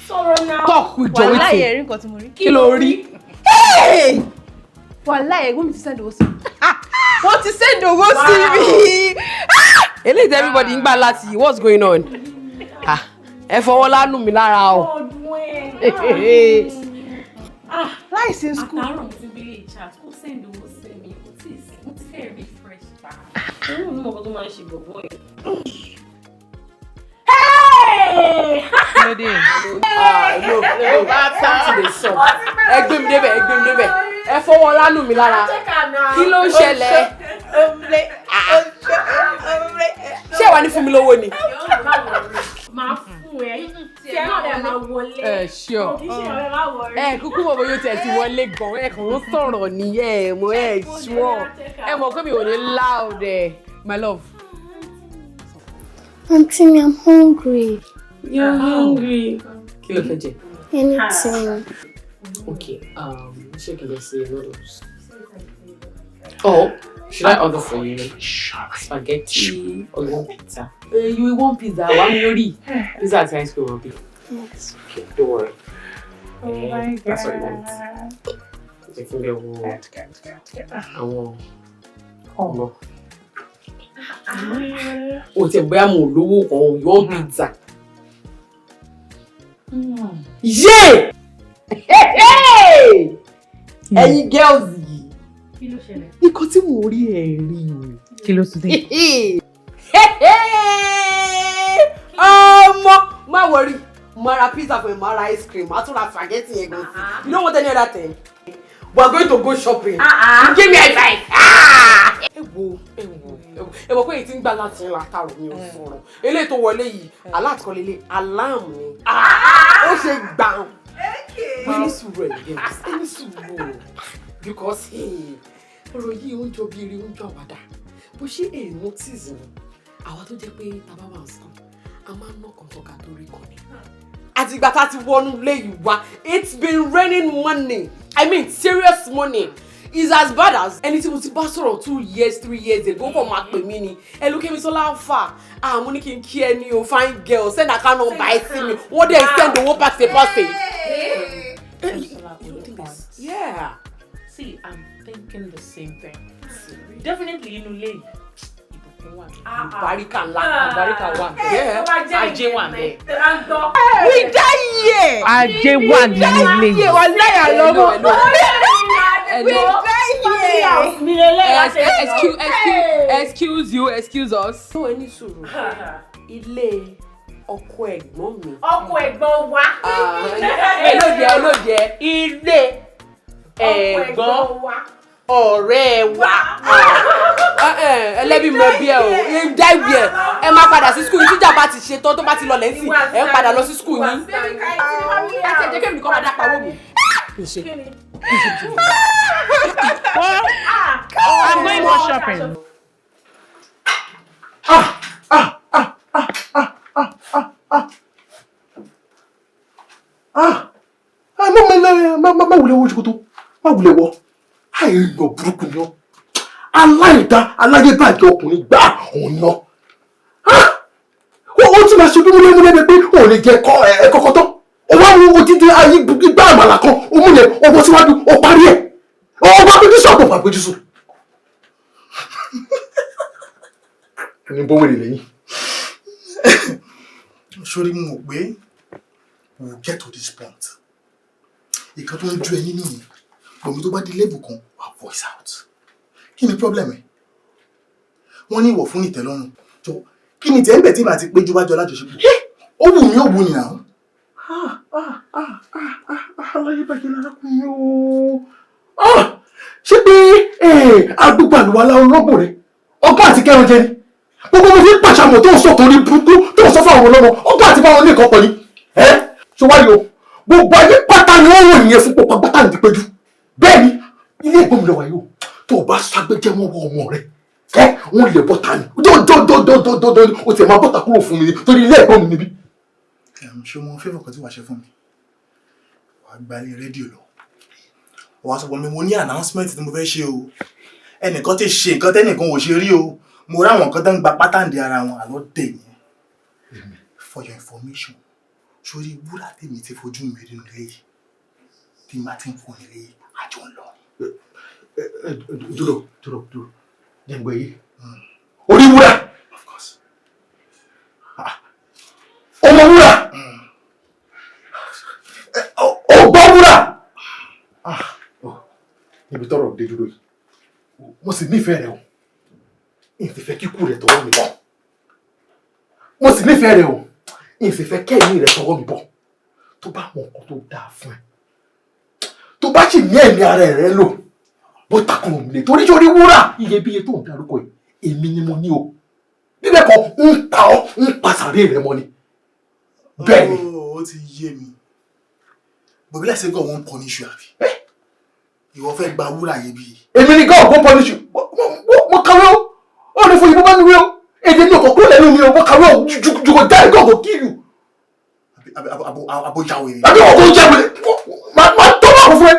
Sọ̀rọ̀ náà. Talk with Joey. Wàláhì ẹ̀rí nǹkan tí mo rí. Kí ló rí? Hey! Wàláhì ẹ̀gbọ́n mi ti send owó sí mi. Wọ́n ti send owó sí mi. Eléyìí everybody ń gbà láti what's going on? Ẹ fọwọ́ lánú mi lára o. Láìsí school. Àtàrùn ti bí lè chat kó send owó sí mi. Mo ti fẹ́ refresh pa. Òun ní ọkọ̀ tó máa ń ṣe gbogbo ẹ̀. Ẹgbẹ́ mi débẹ̀. Ẹ fọwọ́ lánú mi lára. Kí ló ń ṣẹlẹ̀? Ṣé wàá ní fún mi lówó ni? Máa fún ẹ. Tí ẹ náà dẹ̀ máa wọlé. Sure. Kì í ṣe ọ̀rẹ́ máa wọlé. Kúkú mọ̀ bóyá o tẹ̀ ti wọlé gan. Kàn ń sọ̀rọ̀ nìyẹn. Mo sure. Mọ̀ pé mi ò ní loud my love. Auntie, I'm hungry. You're hungry. Kí ló fẹ́ jẹ? Anything. Okay, ṣé kí lè ṣe noodles? Oh, should I order for you? Spaghetti or you want pizza? You want pizza? One ready. Pizza and ice cream will be. Yes. Okay, don't worry. Oh my God. That's what you want. It's in the wall. I want. Oh no. Oh, it's a bear moon. You want pizza? Yeah! Hey! Hey, girls. Kí ló ṣẹlẹ̀? Nǹkan tí mo rí ẹ̀ rí ni. Kí ló tún dé? Má worry. Mara pizza for Mara ice cream. I told her spaghetti and go. You don't want any other thing? We are going to go shopping. Give me a five. Ewo ko etin gba láti la taro mi o sọ̀rọ̀. Ele tó wọlé yìí, alert ko lele, alarm ni. Ó ṣe gbà. Okay. Any sùúrù again. Any sùúrù. Because ọ̀rọ̀ yìí ó ń jọ bí eré ó ń jọ àwàdà. Bó ṣe notice ni. Àwa tó jẹ́ pé tá bá wà school, a máa ń ná kan ká tó rí kan ni. Àtìgbà tá ti wọnú ilé yìí wá, it's been raining money. I mean serious money. It's as bad as anything mo ti bá sọ̀rọ̀ 2 years, 3 years ago kò máa pè mí ni. Ẹ look at me so far. Mo ní kí n kí ẹ ní o fine girl send account number ẹ sí mi. Wọ́n dẹ̀ send owó pass the passage. Yeah. See, I'm thinking the same thing. Definitely inú ilé yìí. Barika ńlá, barika wà. Yeah. Ajé wà ńbẹ̀. We die here. Ajé wà nínú ilé yìí. Wallahi alomo. Excuse us. So any sùúrù. Ilé ọkọ ẹ̀gbọ́n mi. Ọkọ ẹ̀gbọ́n wa. Olóde. Ilé ẹ̀gbọ́n wa. Ọ̀rẹ́ wa. Ẹlẹ́bí mọ bí ẹ o. Dá ibi ẹ. Ẹ máa padà sí school yín tíjà bá ti ṣe tán tó bá ti lọ lẹ́sìn. Ẹ ń padà lọ sí school yín. Ẹ ṣe jẹ́ kí èmi nìkan máa dá pawó mi. I'm going for shopping. Má wulẹ̀ wo jùkútù. Má wulẹ̀ wọ. Àìyàn burúkú ni ọ́. Aláìdá aláyébàjẹ́ ọkùnrin gbá òun náà. Ó ti máa ṣe bí múlẹ́múlẹ́ pé òun lè jẹ ẹ̀kọ́kọ́ tán. Ó wá wo títí ayé gbígbá àmàlà kan, ó múlẹ̀ ọgbọ́n síwájú, ó parí ẹ̀. Ó bá péjú sọ, àpò àpéjú sùn. Ẹni bọ́ wèrè lẹ́yìn. Sori mo mọ̀ pé we will get to this point. Ìkan tó ń ju ẹyin nìyí. Bọ̀mí tó bá di level kan, wà voice out. Kí ni problem ẹ̀? Wọ́n ní ìwọ̀ fún ìtẹ́lọ́rùn. Jọ, kí ni tẹ́ ń bẹ̀ tí màá ti péjú bá jọ lájọṣepọ̀? Ó wù mí ó wù ní àwọn. Aláyébàjẹ́ lárákùnrin o. Ṣé pé agbègbè àlùwalá ọlọ́gbọ̀n rẹ̀? Ọgbọ́n àti kẹrin jẹ ni. Gbogbo mo fi ń pàṣàmọ̀ tó ń sọ torí burúkú tó ń sọ fún àwọn ọlọ́mọ. Ọgbọ́n àti báwọn ní nǹkan pọ̀ ni. Ṣé wáyé o? Gbogbo ayé pátá ni wọ́n wò nìyẹn fún pọ̀pọ̀ pátá ní ìpéjú. Bẹ́ẹ̀ni, ilé ẹ̀gbọ́n mi lọ wáyé o. Tó o bá ságbẹ́jẹ́ wọn wọ ọmọ rẹ̀. Wọ́n lè bọ́ta ni. Dọ́dọ́dọ́dọ́dọ́dọ́ o ti máa bọ́ta kúrò fún mi torí ilé ẹ̀gbọ́n mi níbí. Ṣé mo fẹ́ fọkàn tí wàá ṣe fún mi? Wàá gbalẹ̀ rédíò lọ. Wàá sọ fún mi mo ní announcement tí mo fẹ́ ṣe o. Ẹnìkan ti ṣe nǹkan tẹ́nìkan ò ṣe rí o. Mo rí àwọn nǹkan tó ń gba pátánì ara wọn àlọ́ dẹ̀ yẹn. For your information, sórí wúrà tèmi ti fojú mi rí nílé yìí. Tí màá ti ń fún nílé yìí, àjọ ń lọ. Dúró. Jẹ́ǹgbẹ́ yìí. Orí wúrà. Of course. Ọmọ wúrà. Ọgbọ́n wúrà. Níbi tọ́rọ̀ dé dúró yìí. Mo sì nífẹ̀ẹ́ rẹ̀ o. Ìfẹ́ kíkú rẹ̀ tọwọ́ mi bọ̀. Mo sì nífẹ̀ẹ́ rẹ̀ o. Ìfẹ́ kẹ́yìn rẹ̀ tọwọ́ mi bọ̀. Tó bá mọ nǹkan tó dáa fún ẹ. Tó bá sì ní ẹ̀mí ara rẹ̀ lò. Bó takùn mi lè torí sórí wúrà iyebíye tó ń darúkọ yìí. Èmi ni mo ní o. Bíbẹ̀ kọ́ ń ta ọ́ ń pasàré rẹ̀ mọ́ ni. Bẹ́ẹ̀ni. Ó ti yé mi. Bọ̀bí láti gọ́ wọn punish you àbí. Ìwọ fẹ́ gba wúrà iyebíye. Èmi ni gọ́ wọn punish you. Mo kàwé o. Ó lè fún ìbọn bá mi wé o. Èdè mi ò kọ̀ kúrò lẹ́nu mi o. Mo kàwé o. Jùgò dá ìgò kò kill you. Àbójáwé ni. Àbí ọkọ̀ jáwé. Máa tó bá fún ẹ.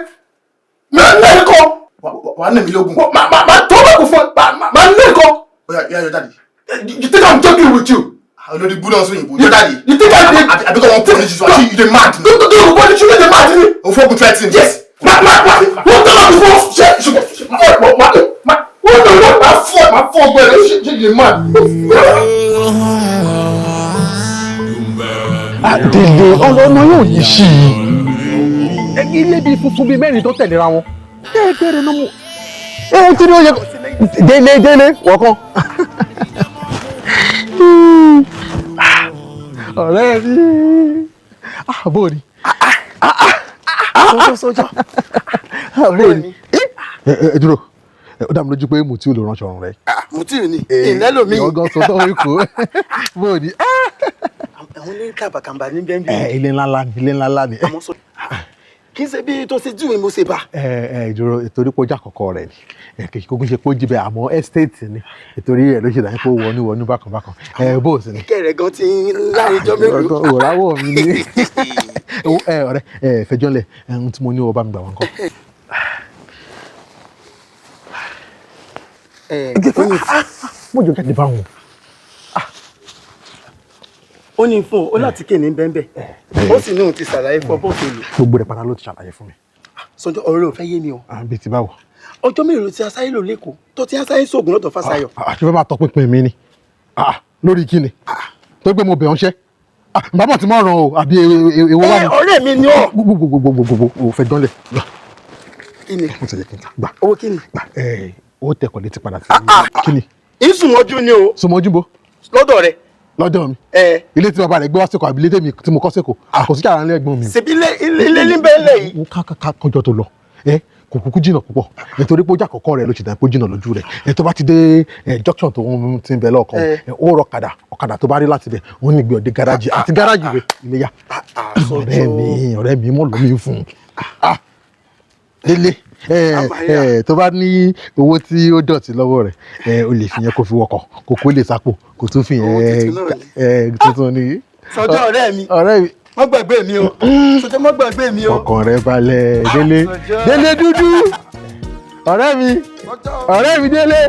Mẹ́rin kọ́. wà nà mí lógun. Màá tọ́ bá kò fún màá ní ẹ̀kọ́. Yeah, your daddy. You think I'm joking with you? I know the bullets when your daddy. You think I because I'm punish you? You dey mad. No, what did you get mad? I'm for good threatening. Yes. What the hell before? My phone, boy. Shit, you mad. Délé ọlọ́mọ yóò yí sí i. Ilé bíi funfun bíi mẹ́rin tó tẹ̀léra wọn. Bẹ́ẹ̀ náà mo. Tí ni ó yẹ kó. Délé wọ̀kan. Ọ̀rẹ́ mi. Bó ni. Sọ́jọ́. Ọ̀rẹ́ mi. Ẹ dúró. Ó dá mi lójú pé mo tí ò lè ránṣọ ọ̀run rẹ. Mo tí ò ní. Ìlẹ́lò mi. Ọgọ́ sọ tó ń kó. Bó ni. Àwọn ilé kàbàkàmbà ní bẹ́ẹ̀ bí. Ilé ńlá ni. Àmọ́ sọ kì í ṣe bí tó ṣe júwe mo ṣe bá. Ìdúró ìtorí pé ó jà kọ̀kọ́ rẹ̀ ni kì í kókó ṣe pé ó jibẹ̀ àmọ́ estate ni ìtorí rẹ̀ ló ṣe dà ní pé ó wọnú bákan bó o sì ni. Kẹ̀rẹ̀ gan ti ń láàrin jọ mélòó. Òràwọ̀ mi ni ọ̀rẹ́ fẹjọ́lẹ̀ ohun tí mo ní ọba mi gbà wọn kọ́. Mo jọ jáde bá wọn. Ó ní fún ọ láti kéde bẹ́ẹ̀ ó sì ní òun ti ṣàlàyé fún ọ bó ṣe lò. Gbogbo rẹ̀ padà ló ti ṣàlàyé fún mi. Sọjọ́ ọ̀rẹ́ ò fẹ́ yé mi o. Bí ti báwo. Ọjọ́ mélòó tí asáyé lò lẹ́kọ̀ọ́ tó ti asáyé sóògùn lọ́dọ̀ Fásáyọ̀. Àti fẹ́ máa tọpinpin mi ni lórí kíni tó gbé mo bẹ̀ ọ́nṣẹ́ bàbá tí mo ràn o àbí èwo wá ni. Ọ̀rẹ́ mi ni ọ. Gbogbo ò fẹ́ dánlẹ̀. Kíni. Mo ti yẹ kí n ta gbà. Owó kíni. Ó tẹ̀kọ̀ létí padà sí kíni. Ìsùnmọ́jú ni o. Sùnmọ́jú bo. Lọ́dọ̀ rẹ̀. Lọ́dọ̀ mi. Ilé tí bàbá rẹ̀ gbé wá sẹ́kọ̀ọ́ àbí ilé tí mo kọ́ sẹ́kọ̀ọ́ àkọsí yàrá ńlẹ̀ ẹ̀gbọ́n mi. Ṣèbí ilé níbẹ̀ lẹ̀ yìí. Kọjọ tó lọ kò kúkú jìnnà púpọ̀ nítorí pé ó jà kọ̀kọ́ rẹ̀ ló ṣe dá pé ó jìnnà lójú rẹ̀ tó bá ti dé junction tó ń ti ń bẹ lọ́ọ̀kan ó rọ ọ̀kadà tó bá rí láti bẹ̀ wọ́n ní gbé ọdẹ gáràjì àti gáràjì rẹ̀ iléyà. ọ̀rẹ́ mi mọ̀ lómi fún un. Délé tó bá ní owó tí ó dọ̀tí lọ́wọ́ rẹ̀ o lè fi yẹn kó fi wọkọ̀ kó kó lè sápò kó tún fi yẹn tuntun ní. Sọjọ́ ọ̀rẹ́ mi má gbàgbé mi o sọjọ́ má gbàgbé mi o. Ọkàn rẹ balẹ̀ Délé dúdú ọ̀rẹ́ mi Délé.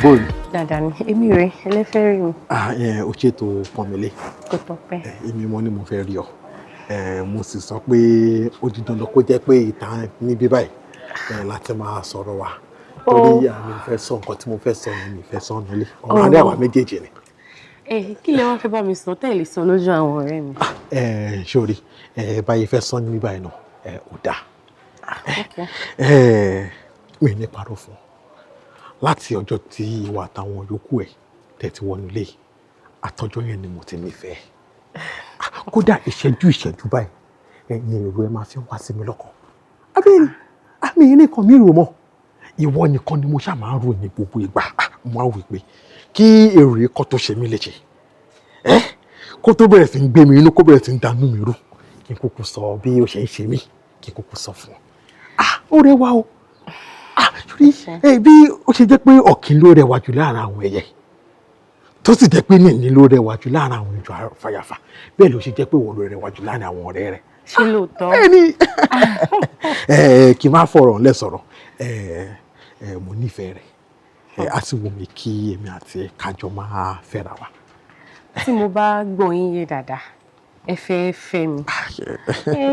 Bóòlù. Dáadáa ni, èmi rẹ̀ ẹlẹ́fẹ́ rí mi. Ó ṣètò pọ̀nmílé. Kò tọ́pẹ́. Èmi mo ní mo fẹ́ rí ọ. Mo sì sọ pé ó di dandan kó jẹ́ pé ìtàn níbí báyìí láti máa sọ̀rọ̀ wa. Torí àmì ìfẹ́ sọ nǹkan tí mo fẹ́ sọ ni mi fẹ́ sọ nílé. Ọ̀rọ̀ adé àwa méjèèjì ni. Kí lẹ wá fẹ́ bá mi sọ tẹ́lẹ̀ sọ lójú àwọn ọ̀rẹ́ mi? Sórí báyìí fẹ́ sọ níbí báyìí náà ó dáa. Mi ní parọ́ fún ọ. Láti ọjọ́ tí ìwà àtàwọn yòókù ẹ̀ tẹ̀tí wọnú ilé àtọjọ́ yẹn ni mo ti nífẹ̀ẹ́. Kódà ìṣẹ́jú báyìí ẹ̀yin èrò ẹ máa fi wá sí mi lọ́kàn. Abẹ́rẹ́ àmì yìí nìkan mi rò mọ́. Ìwọ nìkan ni mo ṣáà máa ń rò ní gbogbo ìgbà. Mo máa ń wí pé kí èrò yìí kọ́ tó ṣe mí léṣe. Kó tó bẹ̀rẹ̀ sí ń gbé mi inú kó bẹ̀rẹ̀ sí ń dànù mi rú. Kí n kúkú sọ bí ó ṣe ń ṣe mí kí n kúkú sọ fún ọ. Ó rẹwà o. Bí ó ṣe jẹ́ pé ọ̀kín ló rẹwà jù láàrin àwọn ẹyẹ tó sì jẹ́ pé nìní ló rẹwà jù láàrin àwọn ìjọ fàyàfà bẹ́ẹ̀ ló ṣe jẹ́ pé wọ́n ló rẹwà jù láàrin àwọn ọ̀rẹ́ rẹ̀. Ṣé lóòótọ́? Kí n má fọ̀rọ̀ ńlẹ̀ sọ̀rọ̀ mo nífẹ̀ẹ́ rẹ̀ á sì wù mí kí èmi àti kájọ máa fẹ́ra wa. Tí mo bá gbọ́ yín yé dáadáa ẹ fẹ́ fẹ́ mi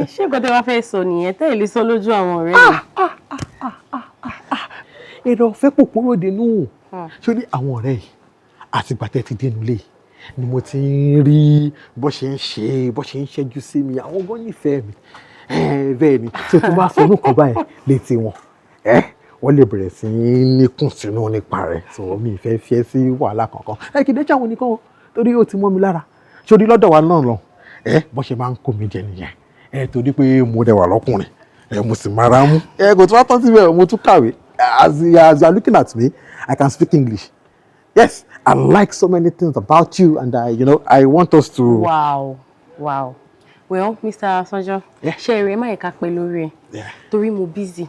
ṣé nǹkan tẹ́ wá fẹ́ sọ nìyẹn tẹ́ ẹ lè sọ lójú àwọn ọ̀rẹ́ mi. Èrò ọ̀fẹ́ pòpòrò dénú sórí àwọn ọ̀rẹ́ yìí àtìgbà tẹ́ ti dénú lé ni mo ti ń rí bó ṣe ń ṣẹ́jú sí mi àwọn gan nífẹ̀ẹ́ mi bẹ́ẹ̀ ni tí o tún bá sọ nǹkan báyìí létí wọn wọ́n lè bẹ̀rẹ̀ sí ní kùn sínú nípa rẹ̀ so mi fẹ́ fi ẹ́ sí wàhálà kankan kì í dé ṣàwọn nìkan torí ó ti mọ́ mi lára sórí lọ́dọ̀ wa náà lọ bó ṣe máa ń kó mi jẹ nìyẹn torí pé mo rẹwà lọ́kùnrin mo sì máa ra mú kò tún wá tán síbẹ̀ mo tún kàwé as you are looking at me I can speak English Yes, I like so many things about you, and I want us to. Wow. Well, Mr. Sanjo, share my eka pe lórí ẹ. Torí mo busy.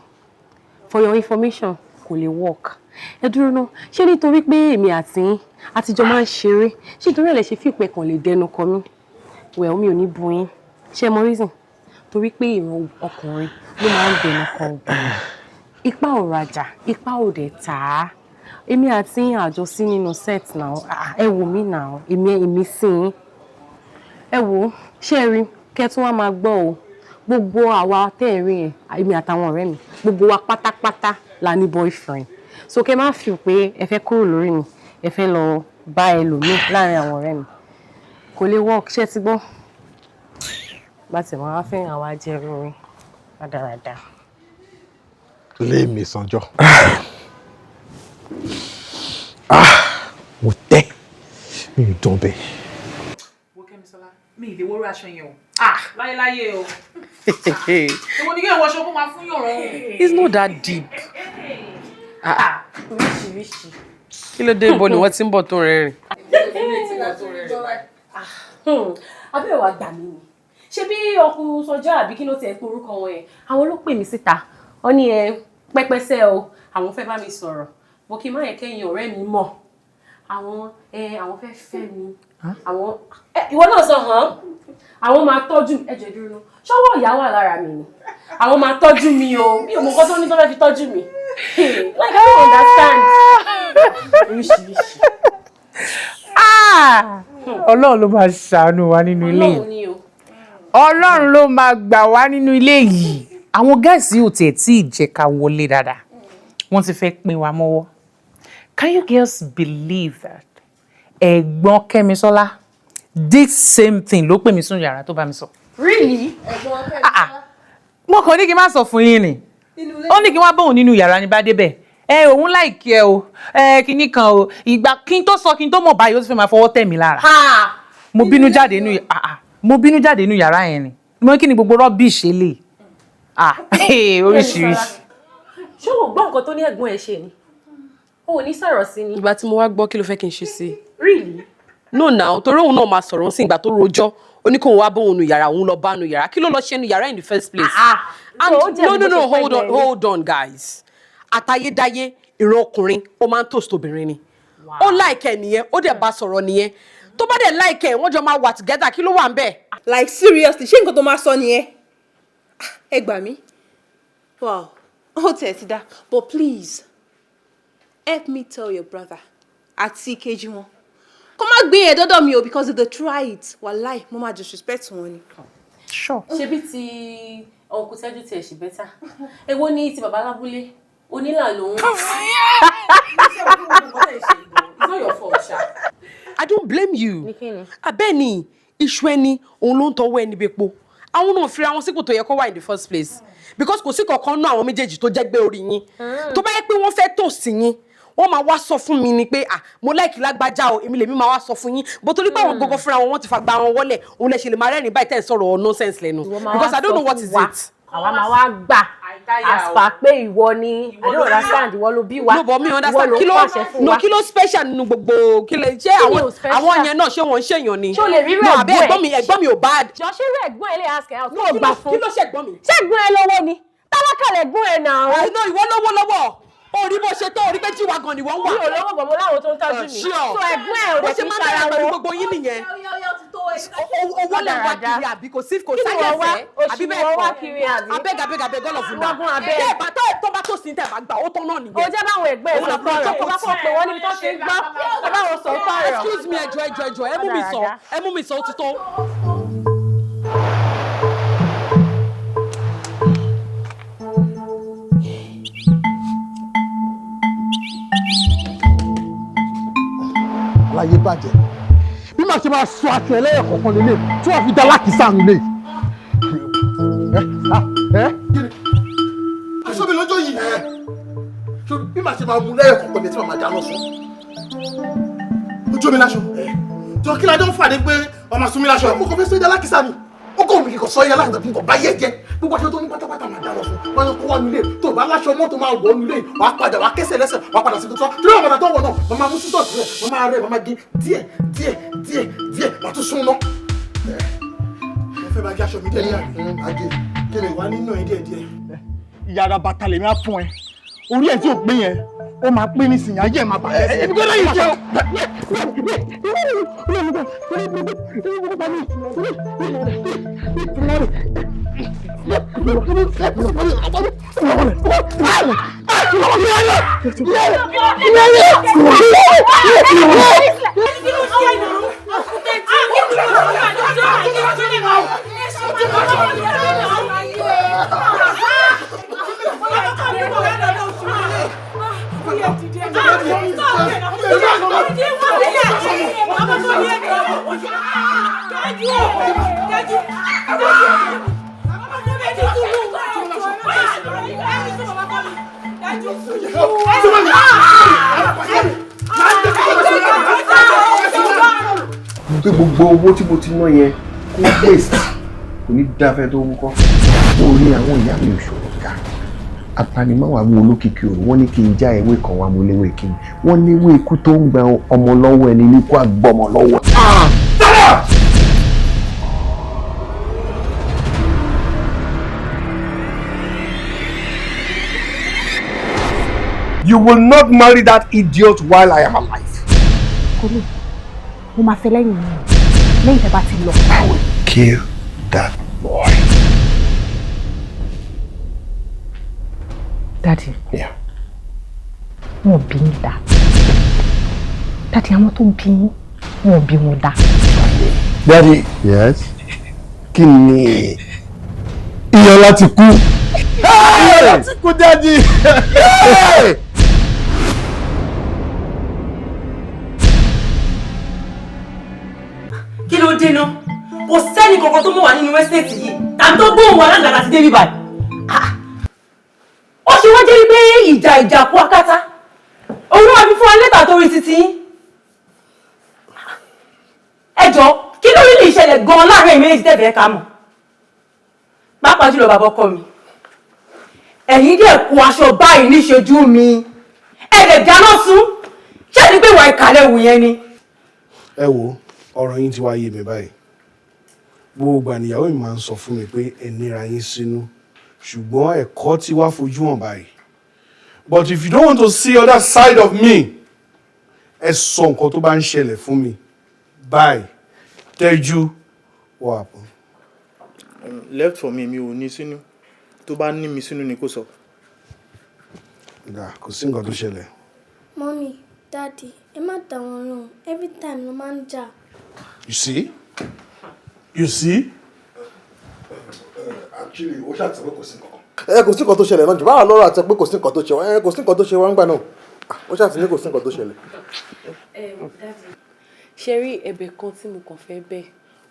For your information, kò lè work. Ẹ dúró ná, ṣé nítorí pé èmi àti àtijọ́ máa ń ṣeré, ṣé nítorí ẹ lè ṣe fi pé kan lè dẹnu kọ mí. Well, mi ò ní bu yín. Ṣé mo reason? Torí pé ìran ọkùnrin ló máa ń dẹnu kọ obìnrin. Ipa ò rajà, ipa ò dẹ̀ tà. Èmi àti àjọ sí nínú set now. Ẹ wò mí now. Èmi sí yín. Ẹ wò, ṣé rí kẹ́ tún wá máa gbọ́ o. Gbogbo àwa tẹ́ ẹ rí yẹn, èmi àtàwọn ọ̀rẹ́ mi, gbogbo wa pátápátá la ní boyfriend. So kẹ́ má feel pé ẹ fẹ́ kúrò lórí mi, ẹ fẹ́ lọ bá ẹlòmíì láàrin àwọn ọ̀rẹ́ mi. Kò lè work, ṣé ti gbọ́? Bá ti máa fẹ́ àwa jẹ́ orin rádaràda. Lé mi Sanjọ́. Mo tẹ́ mi ò dán bẹ́ẹ̀. Mi ìdè wọ́rọ̀ aṣọ yẹn o. Láyéláyé o. Ìwọ ni kí ẹ̀wọ̀ aṣọ kó máa fún yọ̀rọ̀. It's not that deep. Ríṣiríṣi. Kí ló dé ibo ni wọ́n ti ń bọ̀ tó rẹ́rìn? Abẹ́ wa gbà mí ni. Ṣé bí ọkùnrin Sọjọ́ àbí kí ló tiẹ̀ pé orúkọ wọn yẹn? Àwọn ló pè mí síta. Wọ́n ní pẹ́pẹ́sẹ́ o, àwọn fẹ́ bá mi sọ̀rọ̀. Mo kí n má yẹ kẹ́yìn ọ̀rẹ́ mi mọ̀. Àwọn fẹ́ fẹ́ mi. Àwọn ìwọ náà sọ hàn. Àwọn máa tọ́jú ẹ̀jẹ̀ dúró. Ṣọ́wọ́ ìyá wà lára mi ni. Àwọn máa tọ́jú mi o. Mi ò mọ̀ nǹkan tó ní tó fẹ́ fi tọ́jú mi. Like I don't understand. Oríṣiríṣi. Ọlọ́run ló máa ṣàánú wa nínú ilé yìí. Ọlọ́run ló máa gbà wá nínú ilé yìí. Àwọn gáàsì ò tiẹ̀ tí ì jẹ́ ká wọlé dáadáa. Wọ́n ti fẹ́ pín wa mọ́wọ́. Can you girls believe that? Ẹ̀gbọ́n Kẹ́misọ́lá this same thing ló pè mí sínú yàrá tó bá mi sọ. Really? Mo kàn ní kí n má sọ fún yín ni. Ó ní kí n wá bóun nínú yàrá ní bá débẹ̀. Òun láìkí ẹ o. Kinní kan o. Ìgbà kí n tó sọ kí n tó mọ̀ báyìí ó ti fẹ́ máa fọwọ́ tẹ̀ mí lára. Mo bínú jáde nínú yàrá yẹn ni. Mo ní kí ni gbogbo rubbish lè. Oríṣiríṣi. Ṣé o gbọ́ nǹkan tó ní ẹ̀gbọ́n ẹ̀ ṣe ni? O ò ní sọ̀rọ̀ sí ni. Ìgbà tí mo wá gbọ́ kí ló fẹ́ kí n ṣe sí? Really? No now, torí òun náà máa sọ̀rọ̀ sí ìgbà tó rojọ́. Ó ní kóun wá bóun nu yàrá, òun lọ bá nu yàrá. Kí ló lọ ṣe nu yàrá in the first place? No, hold on guys. Àtayédáyé ìran ọkùnrin ó máa ń toast obìnrin ni. Ó like ẹ nìyẹn, ó dẹ̀ bá sọ̀rọ̀ nìyẹn. Tó bá dẹ̀ like ẹ, wọ́n jọ máa wà together, kí ló wà ń bẹ̀? Like seriously, ṣé nǹkan tó máa sọ nìyẹn? Ẹ gbà mí. Wow, ó tẹ̀ ti dá. But please, help me tell your brother àti kejì wọn. Kó má gbé yẹn dọ́dọ̀ mi o because if they try it, wàláì, mo máa disrespect wọn ni. Sure. Ṣebí ti ọkùn tẹ́jú tiẹ̀ ṣì bẹ́tà. Èwo ni ti bàbá lábúlé? Onílà lòun. It's not your fault, Sha. I don't blame you. Abẹ́ni, iṣu ẹni, òun ló ń tọwọ́ ẹni bepo. Àwọn náà fi ra wọn sípò tó yẹ kó wà in the first place. Because kò sí kankan nú àwọn méjèèjì tó jẹ́ gbé orí yín. Tó bá yẹ pé wọ́n fẹ́ tòsí yín, wọ́n máa wá sọ fún mi ni pé mo like lágbájá o, èmi lèmi máa wá sọ fún yín. But torí pé àwọn gbogbo fúnra wọn ti fa gba wọn wọlé, òun lè ṣe lè máa rẹ́rìn báyìí tẹ́ ń sọ̀rọ̀ nonsense lẹ́nu. Because I don't know what is it. Àwa máa wá gbà àsìpà pé ìwọ ni I don't understand ìwọ ló bí wa. No, but me understand kí ló special nínú gbogbo kí lè ṣe àwọn yẹn náà ṣé wọ́n ń ṣèyàn ni. Ṣé o lè rí rẹ̀ ẹ̀gbọ́n mi ò bad. Jọ ṣé rẹ̀ ẹ̀gbọ́n ẹ lè ask ẹ̀ out. No gbà fún. Kí ló ṣe ẹ̀gbọ́n mi? Ṣé ẹ̀gbọ́n ẹ lọ́wọ́ ni? Tálákà lẹ̀gbọ́n ẹ náà. No, ìwọ lọ́wọ́. Orí bó ṣe tó orí pé jíwa gan ni wọ́n wà. Mi ò lọ́wọ́ bọ̀ mo láwọn tó ń tọ́jú mi. So ẹ̀gbọ́n ẹ̀ ò lè fi ṣara wọn. Gbogbo yín nìyẹn. Owó lè wá kiri àbí kò sí sáyẹ̀fẹ́ àbí bẹ́ẹ̀ kọ́. Abeg all of you now. Bẹ́ẹ̀ bàtà ẹ̀ tó bá tó sí tẹ̀ bá gbà ó tán náà nìyẹn. O jẹ́ báwọn ẹgbẹ́ ẹ̀ sọ tọrọ. Kó bá kọ̀ pé wọ́n níbi tó ṣe ń gbọ́. Ẹ báwọn sọ tọrọ. Excuse me ẹjọ́ ẹ mú mi sọ ó ti tó. Aláyé bàjẹ́ bí màá ṣe máa sọ aṣọ ẹlẹ́yọ̀ kọ̀ọ̀kan lélẹ̀ tí wọ́n fi dá lákìsà nílé. Aṣọ mi lọ́jọ́ yìí bí màá ṣe máa mú lẹ́yọ̀ kọ̀ọ̀kan lè tí màá dáná sùn. Ojú mi láṣọ jọ kí ládọ́ fàdé pé ọmọ sún mi láṣọ mo kàn fẹ́ sọ ìdá lákìsà ni ó kàn mí kò sọ ìyá láti tàbí nǹkan bá yẹ jẹ gbogbo aṣọ tó ní pátápátá máa dáná sùn. wọ́n kó wá nílé tó bá láṣọ mọ́ tó máa wọ̀ nílé wà á padà wà á kẹ́sẹ̀ lẹ́sẹ̀ wà á padà sí tuntun tí wọ́n padà tó wọ̀ náà wọ́n máa mú sísọ̀ sílẹ̀ wọ́n máa rẹ̀ wọ́n máa gé díẹ̀ wà á tún sún náà. ẹ fẹ́ bá gé aṣọ mi díẹ̀ díẹ̀ kí ni wà nínú ẹ̀ díẹ̀. Ìyára bàtà lèmi á fún ẹ orí ẹ̀ tí ò pín yẹn ó máa pín nísìnyí ayé ẹ̀ máa bàjẹ́ sí. ẹbí gbọ́dọ̀ yìí jẹ́ pé gbogbo owó tí mo ti ná yẹn kó waste kò ní dáfẹ́ tó wúkọ́ orí àwọn ìyá mi òṣòro ká apanimọ́wàá mú olókìkí òru wọ́n ní kí n já ewé kan wá mú léwé kí ni wọ́n níwé ikú tó ń gba ọmọ lọ́wọ́ ẹni ní kó àgbọ́mọ lọ́wọ́. You will not marry that idiot while I am alive. Kolo, mo máa fẹ́ lẹ́yìn mi. Lẹ́yìn tẹ́ bá ti lọ. I will kill that boy. Daddy. Yeah. Wọ́n bí yín dá. Daddy, àwọn tó bí yín, wọ́n bí wọn dá. Daddy. Yes. Kí ni Iyọlá ti kú? Iyọlá ti kú, Daddy. Kí ló dé náà? Kò sẹ́ni kankan tó mọ̀ wá nínú ẹ́sẹ̀tì yìí tàbí tó gbóhùn wà láǹdà láti débi báyìí. Ó ṣe wọ́n jẹ́ wípé ìjà kú akátá. Òun náà fi fún wa lẹ́tà tó rí títí. Ẹ jọ̀ọ́, kí ló rí lè ṣẹlẹ̀ gan-an láàárín méjì tẹ̀fẹ̀ ká mọ̀? Pàápàá jùlọ bàbá ọkọ mi. Ẹ̀yin dẹ̀ kó aṣọ báyìí níṣojú mi. Ẹ̀dẹ̀ dáná sún. Ṣé ẹni pé ìwà ìkàlẹ̀ wù yẹn ni? Ẹ wo ọ̀rọ̀ yín ti wá yé mi báyìí gbogbo àníyàwó mi máa ń sọ fún mi pé ẹ níra yín sínú ṣùgbọ́n ẹ̀kọ́ ti wá fojú hàn báyìí but if you don't want to see other side of me ẹ sọ nǹkan tó bá ń ṣẹlẹ̀ fún mi báyìí Tẹ́jú what happen. Left for me mi ò ní sínú tó bá ní mi sínú ni kò sọ. Kò sí nǹkan tó ṣẹlẹ̀. Mommy, Daddy, ẹ má dá wọn lóhùn. Every time ló máa ń jà. You see? You see? Actually, ó ṣàtìsọ pé kò sí nǹkan. Kò sí nǹkan tó ṣẹlẹ̀ náà jù báwa lọ́rọ̀ àti pé kò sí nǹkan tó ṣe wọ́n kò sí nǹkan tó ṣe wọ́n gbà náà. Ó ṣàtìsọ pé kò sí nǹkan tó ṣẹlẹ̀. Ṣé rí ẹ̀bẹ̀ kan tí mo kàn fẹ́ bẹ̀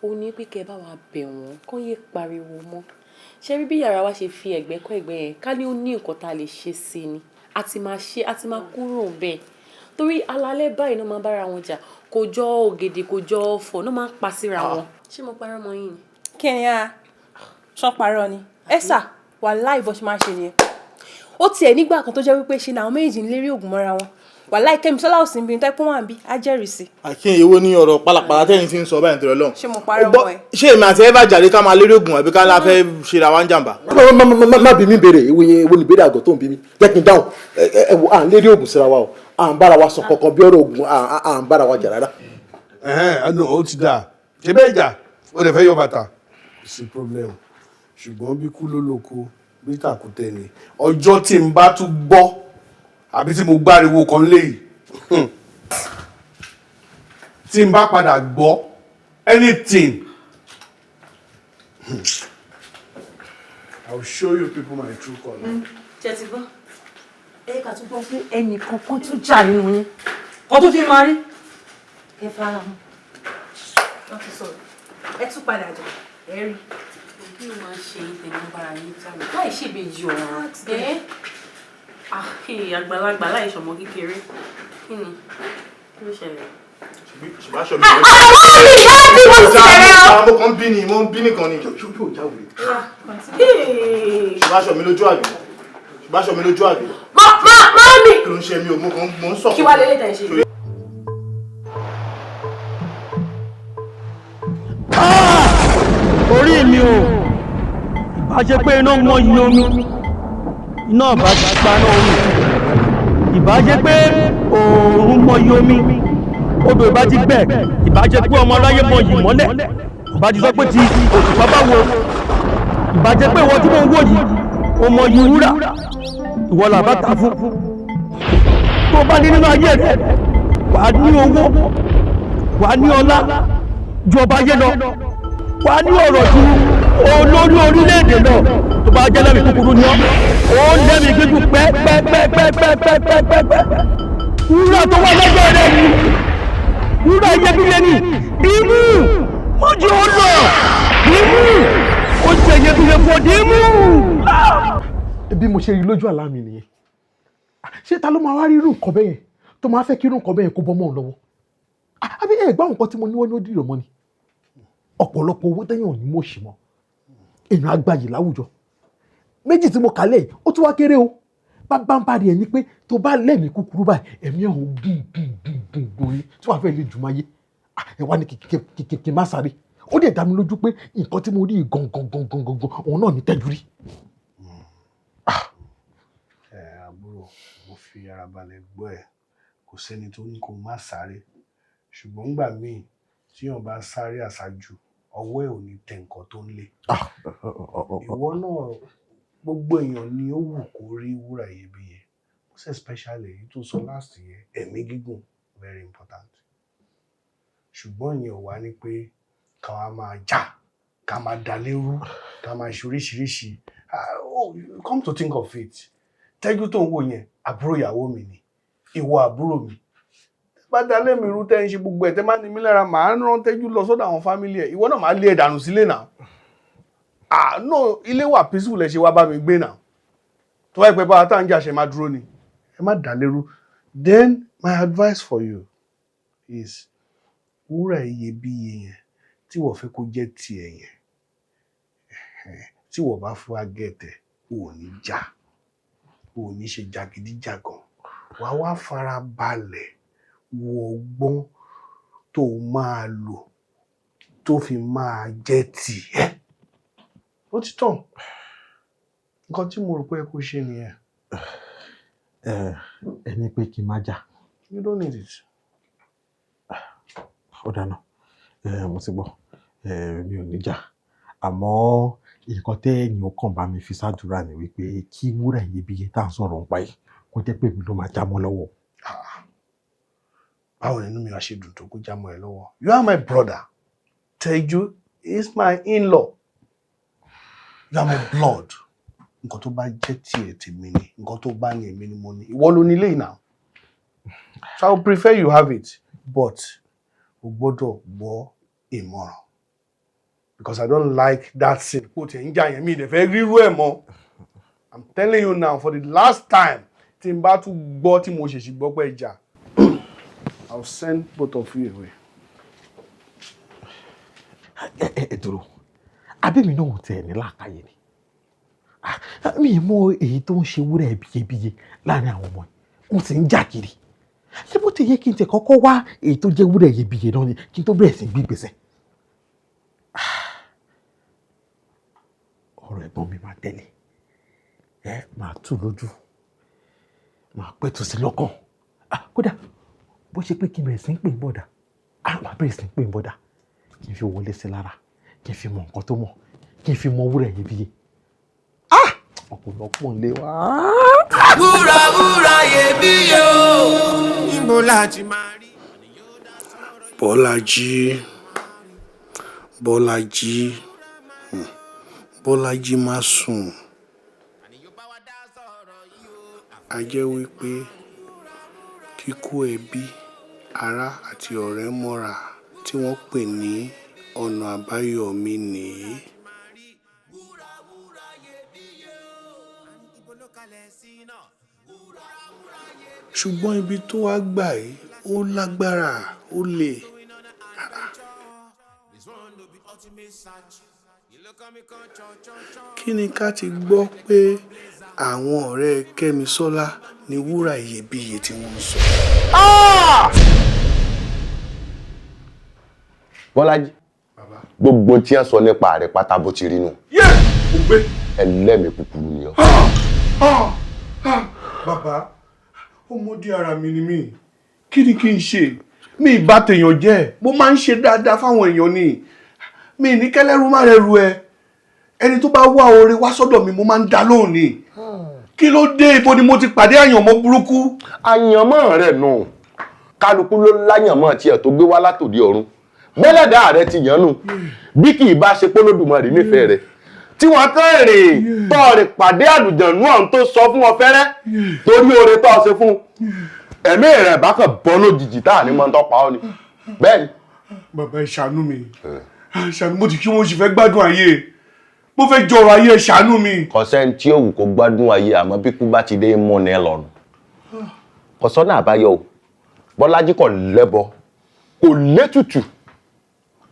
ó ní pé kẹ́ bá wa bẹ̀ wọ́n kán yé pariwo mọ́. Ṣé rí bí yàrá wa ṣe fi ẹ̀gbẹ́ kọ́ ẹ̀gbẹ́ yẹn ká ní ó ní nǹkan tá a lè ṣe sí ni a ti máa kúrò bẹ́ẹ̀ torí alalẹ́ báyìí náà máa bára wọn jà kò jọ ògèdè kò jọ ọ̀fọ̀ náà máa ń pa síra wọn. Ṣé mo parọ́ mọ́ yín ni? Kí ni ṣọ́ parọ́ ni? Ẹ́sà wà láì bọ́ ṣe máa ṣe nìyẹn. Ó tiẹ̀ nígbà kan tó jẹ́ wípé ṣe làwọn méjì ń lérí ògùn mọ́ra wọn. Wà láì Kẹ́misọ́lá ò sí níbi tó pọ́n wà bí á jẹ́rìí sí. Àkíyàn èwo ní ọ̀rọ̀ pálapàla tẹ́yìn tí ń sọ báyìí nítorí Ọlọ́run. Ṣé mo parọ́ mọ́ ẹ? Ṣé èmi àti Eva jàre ká máa lérí ògùn àbí ká láfẹ́ ṣe ra wá ń jàǹbá? Má bí mi béèrè èwo ni béèrè àgọ́ tó ń bí mi jẹ́ kí n dáhùn ẹ wo à ń lérí ògùn síra wa o à ń bára wa sọ kankan bí ọ̀rọ̀ ògùn à ń bára wa jà rárá. Ó ti dáa ṣe bẹ́ẹ̀ jà ó lè fẹ́ yọ bàtà kò sí problem ṣùgbọ́n bí kú ló lóko bí tàkútẹ́ ni ọjọ́ tí n bá tún gbọ́ àbí tí mo gbáriwo kan léyìí tí n bá padà gbọ́ anything I will show you people my true colour. Ṣé ti gbọ́? Ẹ ká tún gbọ́ pé ẹnìkan kan tún jà nínú yín kan tó fi máa rí. Ẹ fara hàn. Wọ́n ti sọ̀rọ̀. Ẹ tún padà jà. Ẹ rí. Kí ló máa ń ṣe ìtẹ̀mọ́bára yín jáwé? Láì ṣèbejì ọ̀rọ̀. Àgbàlagbà láì ṣọmọ kékeré. Kí ni? Kí ló ṣẹlẹ̀? Ṣùgbọ́n aṣọ mi ló ṣe. Mo kàn ń bí ni, mo ń bí nìkan ni. Ṣùgbọ́n aṣọ mi lójú àbí. Báṣọ mi lójú àbí. Mami! Kí ló ń ṣe mi ò mò ń sọ. Kí wá lélẹ̀ tẹ̀ ṣe? Orí mi o, ìbá ṣe pé iná mọ iye omi, iná bá ti paná omi. Ìbá ṣe pé òòrùn mọ iye omi, odò ìbá ti gbẹ. Ìbá ṣe pé ọmọ aláyé mọ yìí mọ́lẹ̀. Ìbá ti sọ pé ti òṣùpá bá wo. Ìbá ṣe pé ìwọ tí mò ń wò yìí, o mọ iye wúrà. Ìwọ là bá ta fún. Tó bá ní nínú ayé rẹ, wàá ní owó, wàá ní ọlá, ju ọba ayé lọ. Wàá ní ọ̀rọ̀ ju olórí orílẹ̀-èdè náà tó bá jẹ́ lẹ́mìí kúkúrú ni ọ́. Ó lẹ́mìí gígùn pẹ́pẹ́pẹ́pẹ́pẹ́pẹ́pẹ́. Wúrà tó wá lọ́jọ́ rẹ̀ ni. Wúrà iyebíye ni. Dìímù! Mọ́jú ó lọ! Dìímù! Ó jẹ iyebíye fún dìímù! Bí mo ṣe rí lójú àlá mi nìyẹn. Ṣé ta ló máa wá rí irú nǹkan bẹ́yẹn tó máa fẹ́ kí irú nǹkan bẹ́yẹn kó bọ́ mọ́ òun lọ́wọ́? Àbí gbá nǹkan tí mo ní wọ́n ní ó dìrò mọ́ ni. Ọ̀pọ̀lọpọ̀ owó tẹ́yàn ò ní mọ̀ ṣì mọ́. Èèyàn àgbáyé láwùjọ. Méjì tí mo kà lẹ́yìn ó tún wá kéré o. Bá ń parí ẹ̀ ní pé tó bá lẹ́mìí kúkúrú báyìí ẹ̀mí ọ̀hún gùn ni tí wàá fẹ́ lè jùmọ̀ ayé. Ẹ wá ní kìkì má sáré. Ó dẹ̀ dá mi lójú pé nǹkan tí mo rí gangan òun náà ní tẹ́jú rí. Àbúrò mo fi ara balẹ̀ gbọ́ ẹ̀ kò sẹ́ni tó ní kó má sáré ṣùgbọ́n nígbà míì tí èèyàn bá sáré àṣájù ọwọ́ ẹ̀ ò ní tẹ nǹkan tó ń lé. Ìwọ náà gbogbo èèyàn ni ó wù kó rí wúrà iyebíye most especially èyí tó sọ last year ẹ̀mí gígùn very important ṣùgbọ́n ìyẹn ò wá ní pé ká wá máa jà ká máa dalérú ká máa ṣe oríṣiríṣi. Come to think of it Tẹ́jú tó ń wò yẹn àbúrò ìyàwó mi ni ìwọ àbúrò mi bá dalé mi rú tẹ́ ń ṣe gbogbo ẹ̀ tẹ́ máa ní mí lára màá rán Tẹ́jú lọ sọ́dọ̀ àwọn fámílì ẹ̀ ìwọ náà máa lé ẹ̀ dànù sílé náà. No ilé wà peaceful ẹ̀ ṣe wá bá mi gbé náà tó wáyé pé bá tá à ń jà ṣe máa dúró ni ẹ má dà lérú. Then my advice for you is wúrà iyebíye yẹn tí wọ́n fẹ́ kó jẹ́ tiẹ̀ yẹn tí wọ́n bá fún agẹ́tẹ̀ ò ní jà ò ní ṣe jàgídíjàgan wàá wá fara balẹ̀ wo ọgbọ́n tó máa lò tó fi máa jẹ́ tiẹ̀. Ó ti tàn nǹkan tí mo rò pé kó ṣe nìyẹn. Ẹni pé kí n má jà. You don't need it. Ó dáná mo ti gbọ́ mi ò ní jà àmọ́ nǹkan tẹ́yìn ó kàn bá mi fi ṣàdúrà ni wípé kí wúrà iyebíye tá à ń sọ̀rọ̀ nípa yìí kó jẹ́ pé mi ló máa já mọ́ lọ́wọ́. Báwo nínú mi wá ṣe dùn tó kó já mọ́ ẹ lọ́wọ́? You are my brother. Teju is my in-law. You are my blood. Nǹkan tó bá jẹ́ tiẹ̀ tèmi ni nǹkan tó bá ní èmi ni mo ní ìwọ ló ní ilé náà. So I would prefer you have it but o gbọ́dọ̀ gbọ́ ìmọ̀ràn. Because I don't like that scene. Put in yẹn mi dẹ̀ fẹ́ rírú ẹ̀ mọ́. I'm telling you now for the last time tí n bá tún gbọ́ tí mo ṣèṣì gbọ́ pé ìjà I'll send both of you away. Dúró abẹ́mi náà ò tẹ̀ ní làákàyè ni mi mọ èyí tó ń ṣe wúrà iyebíye láàrin àwọn ọmọ yìí wọ́n ti ń jà kiri ṣé bó ti yẹ kí n tẹ̀ kọ́kọ́ wá èyí tó jẹ́ wúrà iyebíye náà ni kí n tó bẹ̀rẹ̀ sí gbé ìgbésẹ̀. Ọ̀rọ̀ ẹ̀gbọ́n mi máa tẹ̀lé máa tú lójú máa pẹ́tù sí lọ́kàn kódà bó ṣe pé kí n bẹ̀rẹ̀ sí ń pè ń bọ̀dà máa bẹ̀rẹ̀ sí ń pè ń bọ̀dà kí n fi wọlé sí lára kí n fi mọ nǹkan tó mọ̀ kí n fi mọ wúrà iyebíye ọ̀pọ̀lọpọ̀ ń lé wá. wúrà iyebíye o níbo láti máa rí. Bọ́lájí má sùn. A jẹ́ wípé kíkó ẹbí ará àti ọ̀rẹ́ mọ́ra tí wọ́n pè ní ọ̀nà àbáyọ mi nìyí. Ṣùgbọ́n ibi tó wá gbà yìí ó lágbára ó le. Kí ni ká ti gbọ́ pé àwọn ọ̀rẹ́ Kẹ́misọ́lá ni wúrà iyebíye tí wọ́n ń sọ. Bọ́lájí, gbogbo tí wọ́n sọ nípa rẹ̀ pátá bó ti rí nù. Ẹlẹ́mìí kúkúrú ni ọ. Bàbá, ọmọdé ara mi ni mí. Kí ni kí n ṣe? Mi ìbá tèèyàn jẹ́. Mo máa ń ṣe dáadáa fáwọn èèyàn ni. Mi ní kẹ́lẹ́rú má rẹrù ẹ. Ẹni tó bá wá oore wá sọ́dọ̀ mi mo máa ń dá lóhùn ni. Kí ló dé? Ibo ni mo ti pàdé àyànmọ́ burúkú? Àyànmọ́ rẹ̀ nù. Kálukú ló láyànmọ́ tiẹ̀ tó gbé wá látòdì ọ̀run. Bẹ́lẹ̀dá rẹ̀ ti yàn nù. Bí kì í bá ṣe pé Olódùmarè nífẹ̀ẹ́ rẹ̀. Tí wọ́n kàn rè tọ́ rè pàdé àlùjànnú ọ̀hún tó sọ fún ọ fẹ́rẹ́ torí oore tó ṣe fún. Ẹ̀mí rẹ̀ bá kàn bọ́ lójijì tá à ní mọ́ tó pa ọ́ ni. Bẹ́ẹ̀ni. Bàbá ẹ ṣàánú mi. Ṣàánú mo ti kí wọ́n sì fẹ́ gbádùn ayé. Mo fẹ́ jọrọ̀ ayé, ṣàánú mi. Kọ̀sẹ́ni tí ó wù kó gbádùn ayé àmọ́ bí kú bá ti dé mọ́ ní ẹ lọ́rùn. Kọ̀sọ́nà àbáyọ o. Bọ́lájí kò lẹ́bọ, kò létùtù.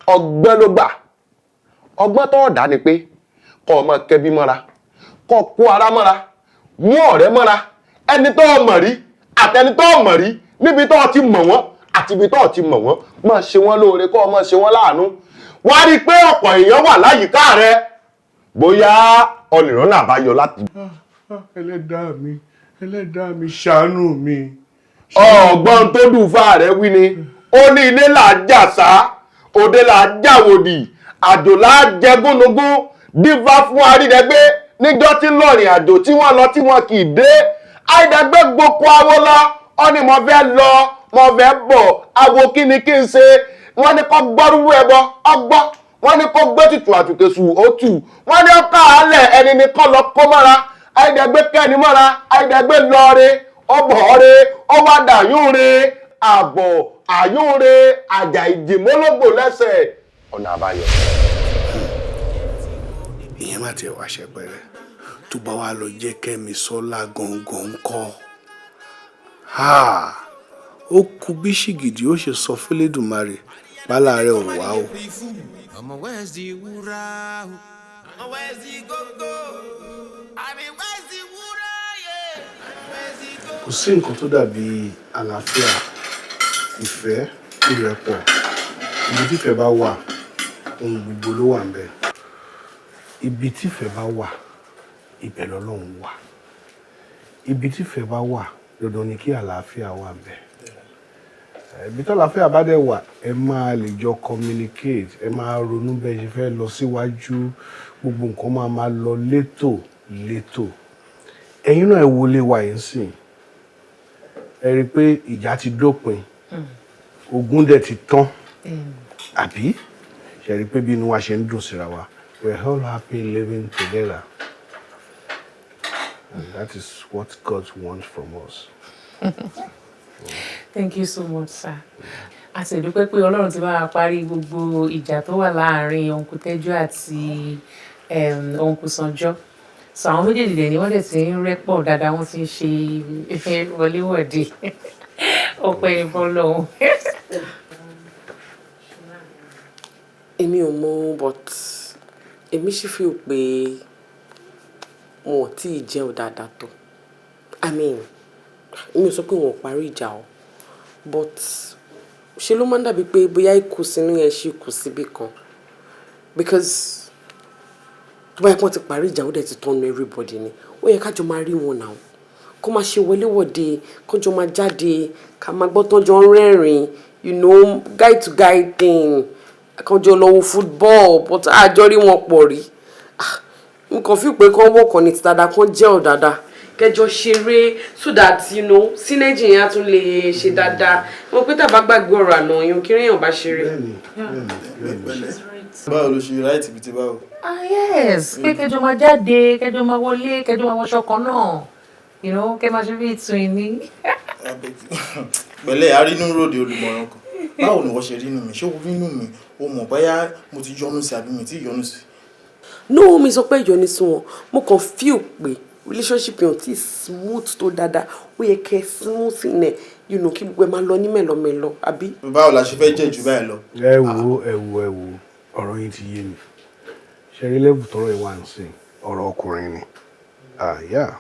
Ọgbẹ́ ló gbà. Ọgbọ́n tó ọ̀dá ni pé kó máa kẹ́bí mọ́ra, kó kó ara mọ́ra, mú ọ̀rẹ́ mọ́ra, ẹni tó mọ̀ rí àtẹni tó mọ̀ rí níbi tó ti mọ̀ wọ́n àti ibi tó ti mọ̀ wọ́n máa ṣe wọ́n lóore kó máa ṣe wọ́n láàánú. Wá rí i pé ọ̀pọ̀ èèyàn wà láyìíká rẹ bóyá ọ̀nìrán náà bá yọ láti. Ẹlẹ́dàá mi ṣàánú mi. Ọ̀gbọ́n tó dùn fà rẹ̀ wí ni ó ní ilé là á jà sá òde là á jàwòdì àjò là á jẹ gúnugún dífá fún arídẹgbé níjọ́ tí lọ́rìn àjò tí wọ́n lọ tí wọ́n kì í dé àìdẹgbé gboko awo lọ ó ní mo fẹ́ lọ mo fẹ́ bọ̀ awo kí ni kí n ṣe wọ́n ní kó gbọ́rúwú ẹbọ ọgbọ́ wọ́n ní kó gbé tutù àtùkèsù òtù wọ́n ní ọkọ̀ àálẹ̀ ẹni ní kọ́ lọ kó mọ́ra àìdẹgbé kẹ́ni mọ́ra àìdẹgbé lọ́ọ̀rẹ́ ọbọ̀ọ́rẹ́ ọwádà yúnre àbọ̀ àyúnre àjà ìdìmọ́lógbò lẹ́sẹ̀ ọ̀nà àbáyọ. Ìyẹn má tiẹ̀ wá ṣẹpẹrẹ tó bá wá lọ jẹ́ Kẹ́misọ́lá gangan kọ́. Ó kú bí ṣìgìdì ó ṣe sọ f'Ẹlẹ́dùmarè bálá rẹ̀ ò wá o. Ọmọ where's the wúrà? Ọmọ where's the gógó? Àmì where's the wúrà? Kò sí nǹkan tó dàbí àlàáfíà, ìfẹ́, ìrẹ́pọ̀. Ibi tífẹ́ bá wà, ohun gbogbo ló wà ńbẹ̀. Ibi tífẹ́ bá wà, ibẹ̀ lọ́lọ́run wà. Ibi tífẹ́ bá wà, dandan ni kí àlàáfíà wà ńbẹ̀. Ibi tí àlàáfíà bá dẹ̀ wà, ẹ máa lè jọ communicate, ẹ máa ronú bẹ́ẹ̀ ṣe fẹ́ lọ síwájú, gbogbo nǹkan máa lọ létò létò. Ẹ̀yin náà ẹ wọlé wa yín sìn. Ẹ rí i pé ìjà ti dópin, ogun dẹ̀ ti tán, àbí? Ṣé rí i pé bí inú wa ṣe ń dùn síra wa? We're all happy living together. And that is what God wants from us. Thank you so much, sir. A sì dúpẹ́ pé Ọlọ́run ti bá wa parí gbogbo ìjà tó wà láàárín Uncle Tẹ́jú àti Uncle Sanjọ́. So àwọn méjèèjì dẹ̀ ni wọ́n dẹ̀ ti ń rẹ́pọ̀ dáadáa, wọ́n ti ń ṣe wọléwọ̀de. Ọpẹ́ ni f'Ọlọ́run. Èmi ò mọ̀, but èmi sì feel pé wọn ò tí ì jẹ́ dáadáa tó. I mean, èmi ò sọ pé wọn ò parí ìjà o, but ṣe ló máa ń dàbí pé bóyá ikú sínú yẹn ṣì kù síbì kan, because tó bá yẹ kí wọ́n ti parí ìjà ó dẹ̀ ti tọ́nu everybody ni ó yẹ kájọ máa rí wọn náà kó máa ṣe wọléwọ̀de kójọ máa jáde ká máa gbọ́ tọ́jọ́ ń rẹ́rìn, you know, guy to guy thing, kójọ lọ wo football, but àjọ rí wọn pọ̀ rí. Nǹkan fi pé kán wọ̀kàn ní ti dáadáa kán jẹ́ ọ̀ dáadáa kẹjọ ṣeré so that, you know, synergy yẹn á tún lè ṣe dáadáa. Mo pé tàbá gbàgbé ọ̀rọ̀ àná yẹn kí èèyàn bá ṣeré. Báwo ló ṣe ráìtì bíi ti báwo? Yes, pé kẹjọ máa jáde, kẹjọ máa wọlé, kẹjọ máa wọṣọ kan náà, you know, kẹ máa ṣe bí twin ní. Pẹ̀lẹ́ arínú ròde olùmọ̀ràn kan. Báwo ni wọ́n ṣe rí inú mi? Ṣé o rí inú mi? O mọ̀ bóyá mo ti yọnu sí àbí mi tí yọnu sí? No, mi sọ pé ìyọnu sí wọn. Mo kàn feel pé relationship yẹn ti smooth tó dáadáa. Ó yẹ kẹ́ smooth nẹ̀, you know, kí gbogbo ẹ máa lọ ní mẹ́lọmẹ́lọ, àbí? Báwo la ṣe fẹ́ jẹ́ jù báyìí lọ? Ẹ wo ọ̀rọ̀ yín ti yé mi. Ṣé rí level tọ́rọ̀ ẹ wá ń sìn ọ̀rọ̀ ọkùnrin ni. Yeah.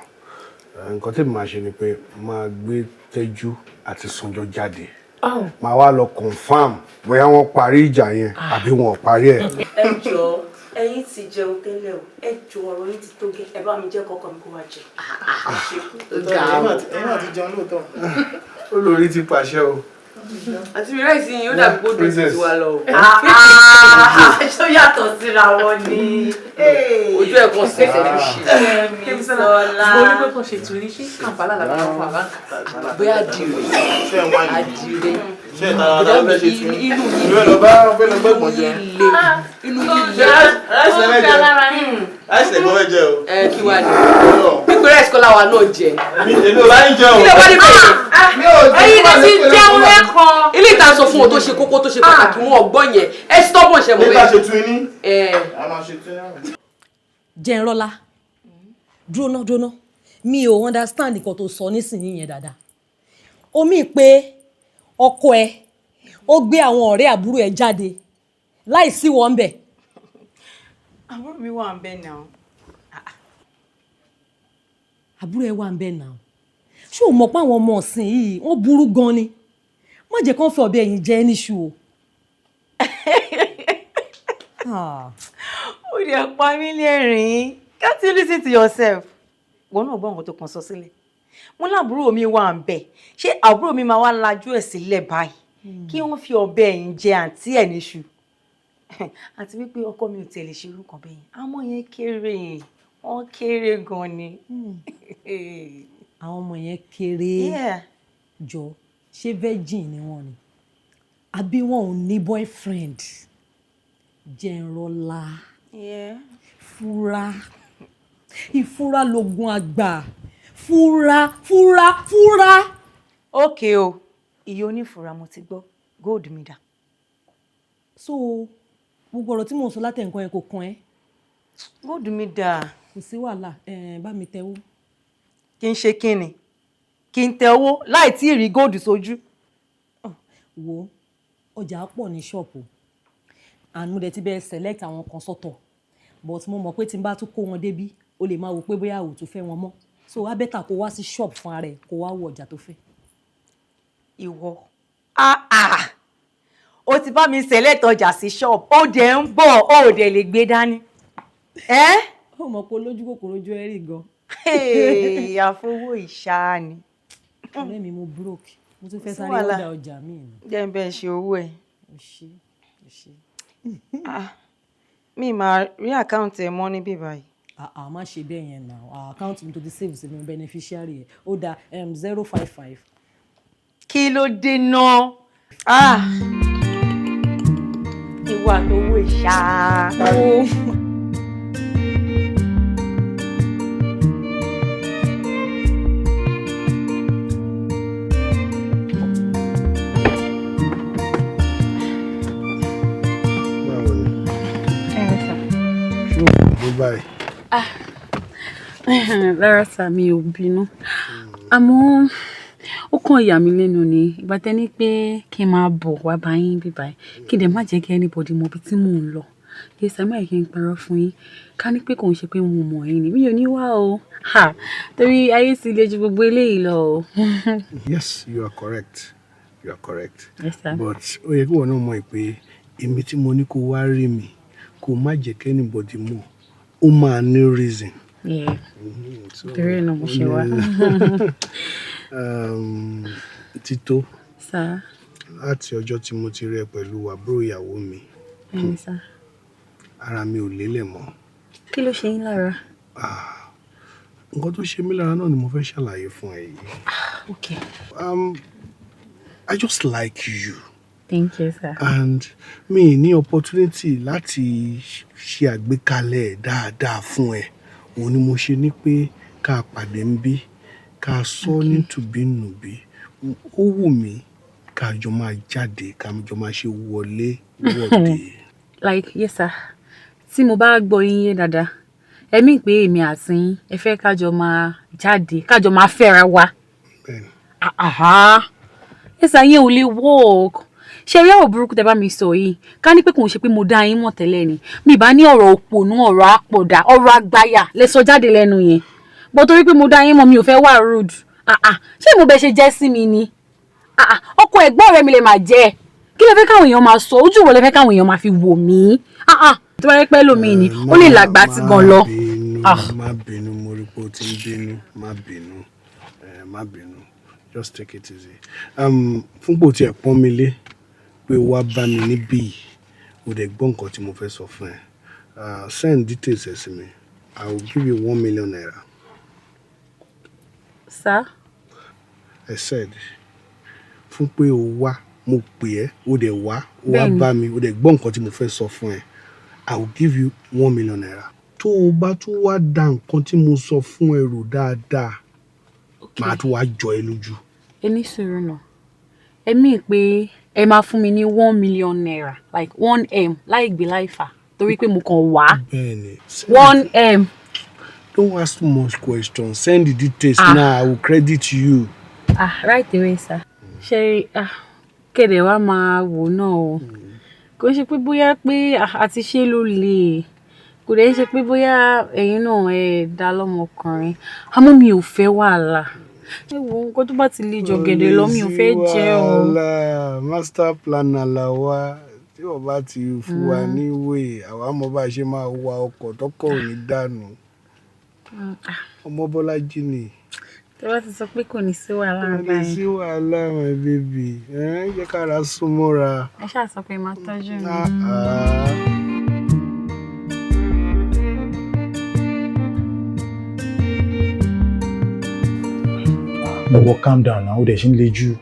nǹkan tí mo máa ṣe ni pé máa gbé Tẹ́jú àti Sanjọ́ jáde. Máa wá lọ confirm bóyá wọ́n parí ìjà yẹn àbí wọn ò parí ẹ̀. Ẹ jọ̀ọ́, ẹ̀yin ti jẹun tẹ́lẹ̀ o. Ẹ jọ̀ọ́ ọ̀rọ̀ yín ti tó gẹ́. Ẹ bá mi jẹ́ kọ́kọ́ mi kó wá jẹ. Ẹ̀yin náà ti jẹun lóòótọ́. Olórí ti pàṣẹ o. Àti mi ráìsì yìí ó dàbí kó dùn sí wa lọ. Ṣó yàtọ̀ síra wọn ni. Ojú ẹ̀ kan sí ẹsẹ̀ ní ṣe. Kẹ́mi Sọlá. Mo ní pé kò ṣe tù ní ṣé kàǹpálà làbá fún àbá. Bóyá àdìrẹ. Àdìrẹ. Ṣé ìtara náà fẹ́ ṣe tún? Ìlú ẹ̀ lọ bá fẹ́ lọ gbẹ́gbọ̀n jẹ. Inú líle. Láìsí ẹ̀mẹ́ jẹ. Láìsí ẹ̀gbọ́n fẹ́ jẹ o. Kí wàá ní. Pípẹ́ rẹ̀ sọ́lá wa náà jẹ. Èmi ò bá ń jẹun. Kí ló bá ní bẹ̀rẹ̀? Ẹ̀yin ti jẹun lẹ́kọ̀ọ́. Ilé ìta sọ fún wọn tó ṣe kókó tó ṣe pàtàkì wọn ọgbọ́n yẹn. Ẹ stubborn ṣe mọ̀ bẹ́ẹ̀. Nígbà ṣe tún ní. A máa ṣe tún ní. Jẹ́nrọ́lá, dúró ná. Mi ò understand nǹkan tó sọ nísìnyí yẹn dáadáa. Ó mì pé ọkọ ẹ ó gbé àwọn ọ̀rẹ́ àbúrò ẹ jáde láìsí wọn bẹ̀. Àbúrò mi wà ń bẹ̀ náà. Àbúrò ẹ wà ń bẹ̀ náà. Ṣé o mọ̀ pé àwọn ọmọ ọ̀sìn yìí wọ́n burú gan ni? Má jẹ́ kán fẹ́ ọ̀bẹ ẹ̀yìn jẹ níṣu o. Ó dẹ̀ pa mí lẹ́rìn-ín. Can't you listen to yourself? Wọ́n náà gbọ́ nǹkan tó kàn sọ sílẹ̀. Mo láàbúrò mi wà ń bẹ̀. Ṣé àbúrò mi máa wá lajú ẹ̀ sílẹ̀ báyìí? Kí wọ́n fi ọ̀bẹ ẹ̀yìn jẹ àǹtí ẹ̀ níṣu. Àti wípé ọkọ mi ò tẹ̀lé ṣe irú kan bẹ́yìn. Àwọn yẹn kéré. Wọ́n kéré gan ni. Àwọn ọmọ yẹn kéré. Jọ, ṣé virgin ni wọ́n ni? Àbí wọn ò ní boyfriend? Jẹ́nrọ́lá. Fúra. Ìfúra lògùn àgbà. Fúra. Okay o. Ìyá onífura mo ti gbọ́. Gold mi dà. So, gbogbo ọ̀rọ̀ tí mò ń sọ látẹ̀ǹkan ẹ kò kan ẹ́. Gold mi dà. Kò sí wàhálà. Bá mi tẹ́wọ́. Kí n ṣe kí ni? Kí n tẹ owó láì tí ì rí gold sójú. Wo ọjà pọ̀ ní ṣọ́ọ̀pù and mo dẹ̀ ti bẹ́ẹ̀ select àwọn kan sọ́tọ̀ but mo mọ̀ pé tí n bá tún kó wọn débí o lè máa wò pé bóyá o tún fẹ́ wọn mọ́ so wá bẹ́tà kó wá sí shop fún ara ẹ̀ kó wá wo ọjà tó fẹ́. Ìwọ o ti bá mi select ọjà sí shop ó dẹ̀ ń bọ̀ ó dẹ̀ lè gbé dání. Ó mọ̀ pé olójú kòkòrò ojú ẹ rí gan. Àfowó ìṣáá ni. Ọ̀rẹ́ mi mo broke mo tún fẹ́ sáré ọ̀dà ọjà mi. Jẹ́ n bẹ́ẹ̀ ṣe owó ẹ̀. O ṣé. Mi máa rí àkáǹtì ẹ̀ mọ́ níbí báyìí. Má ṣe bẹ́ẹ̀ yẹn náà àkáǹtì mi tó ti save sínú beneficiary ẹ̀ ó dá 055. Kí ló dé náà? Ìwà owó ìṣáá. Lára sà mi ò bínú àmọ́ ó kàn yà mí lẹ́nu ni ìgbà tẹ́ ní pé kí n máa bọ̀ wá bá yín bí báyìí kí n dẹ̀ má jẹ́ kí anybody mọ ibi tí mò ń lọ yẹ sàmì àìkí n parọ́ fún yín ká ní pé kò ń ṣe pé mo mọ̀ yín ni mi ò ní wá o torí ayé ti le ju gbogbo eléyìí lọ o. Yes, you are correct. Yes, sir. But ó yẹ kí wọn náà mọ̀ pé èmi tí mo ní kó wá rí mi kó má jẹ́ kí anybody mọ̀ ó máa ní reason. Torí ẹ̀ náà mo ṣe wá. Tító sir. Láti ọjọ́ tí mo ti rí ẹ pẹ̀lú àbúrò ìyàwó mi Sir. ara mi ò lélẹ̀ mọ́. Kí ló ṣe yín lára? Nǹkan tó ṣe mí lára náà ni mo fẹ́ ṣàlàyé fún ẹ yìí. Okay. I just like you. Thank you, sir. And mi ní opportunity láti ṣe àgbékalẹ̀ dáadáa fún ẹ. Òun ni mo ṣe ní pé ká pàdé ń bí ká sọ ní tùbínùbí. Ó wù mí ká jọ máa jáde ká jọ máa ṣe wọlé wọ̀de. Like, yes, sir. Tí mo bá gbọ́ yín yé dáadáa, ẹ mí pé èmi àti yín ẹ fẹ́ ká jọ máa jáde ká jọ máa fẹ́ra wa. Yes, sir, yẹn ò lè work. Ṣé rí ọ̀rọ̀ burúkú tẹ́ bá mi sọ yìí ká ní pé kò ń ṣe pé mo dá yín mọ̀ tẹ́lẹ̀ ni mi bá ní ọ̀rọ̀ òpònú ọ̀rọ̀ àpọ̀dà ọ̀rọ̀ àgbáyà lẹ sọ jáde lẹ́nu yẹn bó torí pé mo dá yín mọ̀ mi ò fẹ́ wà rude ṣé mo bẹ ṣe jẹ́ sí mi ni ọkọ ẹ̀gbọ́n rẹ̀ mi lè máa jẹ́ kí lẹ fẹ́ káwọn èèyàn máa sọ ojú wo lẹ fẹ́ káwọn èèyàn máa fi wò mí tó bá yẹ pé lómi ni ó lè làgbà tí gan lọ. má bínú mo rí pé o ti ń bínú má bínú just take it easy. Fún bó tiẹ̀ pọ́n mi lé pé wá bá mi níbí yìí o dẹ̀ gbọ́ nǹkan tí mo fẹ́ sọ fún ẹ send details ẹ sí mi I will give you 1 million naira. Sir? I said fún pé o wá mo pè ẹ́ o dẹ̀ wá o wá bá mi o dẹ̀ gbọ́ nǹkan tí mo fẹ́ sọ fún ẹ I will give you 1 million naira. tó o bá tún wá dá nǹkan tí mo sọ fún ẹ rò dáadáa màá tún wá jọ ẹ lójú. Ẹni sọ̀rọ̀ náà ẹ̀mí pé ẹ máa fún mi ní 1 million naira like 1M láì gbé láì fà torí pé mo kàn wá 1M. Don't ask too much questions. Send the details now. I will credit you. Right away, sir. Ṣé kéde wa máa wò náà o. Kò ṣe pé bóyá pé àti ṣe ló lè. Kò dẹ̀ ṣe pé bóyá ẹ̀yin náà ẹ dá lọ́mọkùnrin. Àmọ́ mi ò fẹ́ wàhálà. Ẹ wo nǹkan tó bá ti lè jọ gẹ̀dẹ̀ lọ mi ò fẹ́ jẹ́ o. Master planner la wa. Tí o bá ti fún wa níwèé, àwa mọ̀ bá ṣe máa wa ọkọ̀ tọ́kọ̀ ò ní dànù. Ọmọ Bọ́lájí ni. Tí wọ́n ti sọ pé kò ní sí wàhálà báyìí. Kò ní sí wàhálà my baby. Jẹ́ kára súnmọ́ra. Ẹ ṣáà sọ pé máa tọ́jú mi. Bọ̀bọ̀ calm down now, ó dẹ̀ ṣe ń le jù.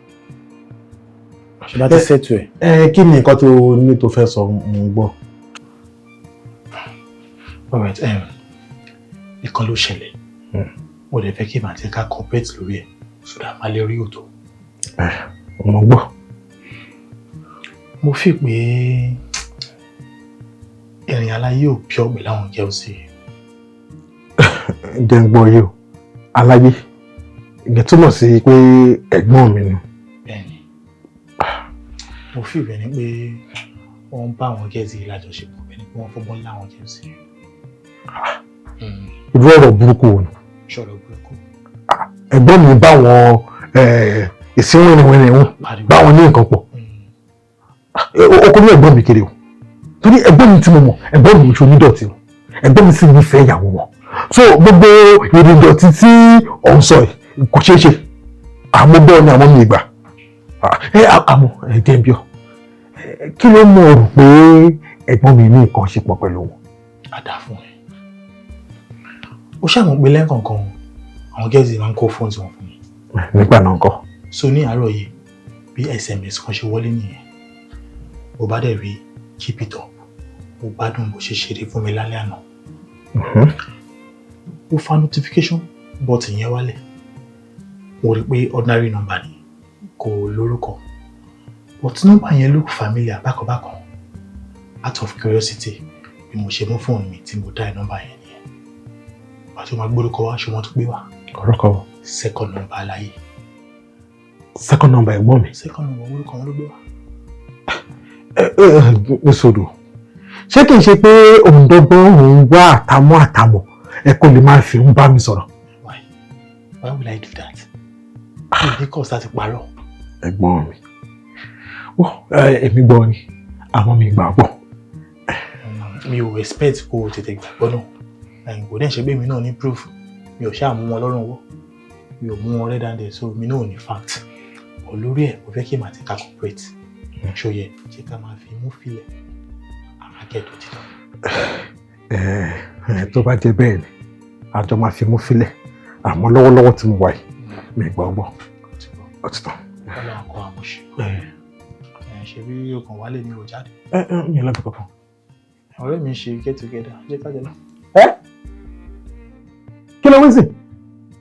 Ṣé bá ti ṣètò ẹ̀? Kí ni nǹkan tó ní tó fẹ́ sọ ń gbọ́? Alright, ìkan ló ṣẹlẹ̀. Mo lè fẹ́ kí màá ti ká cooperate lórí ẹ̀ sódà máa lè rí òtò. Mo gbọ́. Mo fi pé ìrìn aláyé ò bí ọ̀gbìn láwọn jẹ́ òsì. Jẹ́ ń gbọ́ yìí o, aláyé. Ìgbẹ́ túmọ̀ sí pé ẹ̀gbọ́n mi ni. Bẹ́ẹ̀ni. Mo fi ìbẹ̀ ni pé wọ́n bá àwọn gẹ̀ẹ́sì lájọṣepọ̀ bẹ́ẹ̀ ni pé wọ́n fọgbọ́n láwọn jẹ́ òsì. Irú ọ̀rọ̀ burúkú wo ni? Ṣọ̀rọ̀ burúkú. Ẹ̀gbọ́n mi bá wọn ìsínwìnrìnwìnrìn wọn bá wọn ní nǹkan pọ̀. Oko ní ẹ̀gbọ́n mi kéré o. Torí ẹ̀gbọ́n mi tí mo mọ̀, ẹ̀gbọ́n mi ò ṣe onídọ̀tí o. Ẹ̀gbọ́n mi sì nífẹ̀ẹ́ ìyàwó wọn. So gbogbo ìrìndọ̀tí tí ò ń sọ yìí kò ṣeé ṣe. Àmọ́ bẹ́ẹ̀ ni àwọn mi gbà. Àmọ́ Dẹ́mbíọ́, kí ló mọ̀ rò pé ẹ̀gbọ́n mi ní nǹkan ṣe pọ̀ pẹ̀lú wọn? Àdá fún ẹ. Ó ṣàmọ̀ pé lẹ́ẹ̀kọ̀ọ̀kan àwọn gẹ́ẹ̀sì máa ń kó fóònù wọn fún mi. Nígbà náà kọ́. So ní àárọ̀ yìí bí SMS kan ṣe wọlé nìyẹn. Bó bá dẹ̀ rí keep it up. Mo gbádùn bó ṣe ṣeré fún mi lálẹ́ àná. Ó fa notification button yẹn wálẹ̀. Mo rí pé ordinary number ni kò lórúkọ. But number yẹn look familiar bákanbákan. Out of curiosity bí mo ṣe mú fóònù mi tí mo dá number yẹn nìyẹn. Pàtó máa gbórúkọ wá ṣe wọ́n tó gbé wá. Orúkọ. Second number aláyé. Second number ẹ̀gbọ́n mi. Second number orúkọ wọn ló gbé wá. Nísòdò. Ṣé kìí ṣe pé òǹdọ́gbọ́n òun wá àtàmọ́ ẹ kò lè máa fi ń bá mi sọ̀rọ̀? Why would I do that? Èmi kọ́ sáti parọ́. Ẹ̀gbọ́n mi. Èmi gbọ́ ni, àmọ́ mi gbàgbọ́. Mi ò expect kó o tètè gbàgbọ́ náà. Kò dẹ̀ ṣe pé mi náà ní proof. Mi ò ṣáà mú wọn lọ́rùn wọ́. Mi ò mú wọn red handed so mi náà ní fact. Olórí ẹ̀ mo fẹ́ kí màá ti ká corporate. Ṣóyẹ ṣé ká máa fi mú filẹ̀. Àkẹ́tọ̀ títọ́. Tó bá jẹ́ bẹ́ẹ̀ ni, àjọ máa fi mú filẹ̀. Àmọ́ lọ́wọ́lọ́wọ́ tí mo wà yìí, mi gbàgbọ́. Ó ti tán. Ọlọ́run kọ́ àmúṣe. Ṣé bí ọkàn wálé ni ò jáde? Mi ò lọ́bì kankan. Ọ̀rẹ́ mi ṣe get together. Jẹ́ ká jẹ lọ. Kí ló wí sí?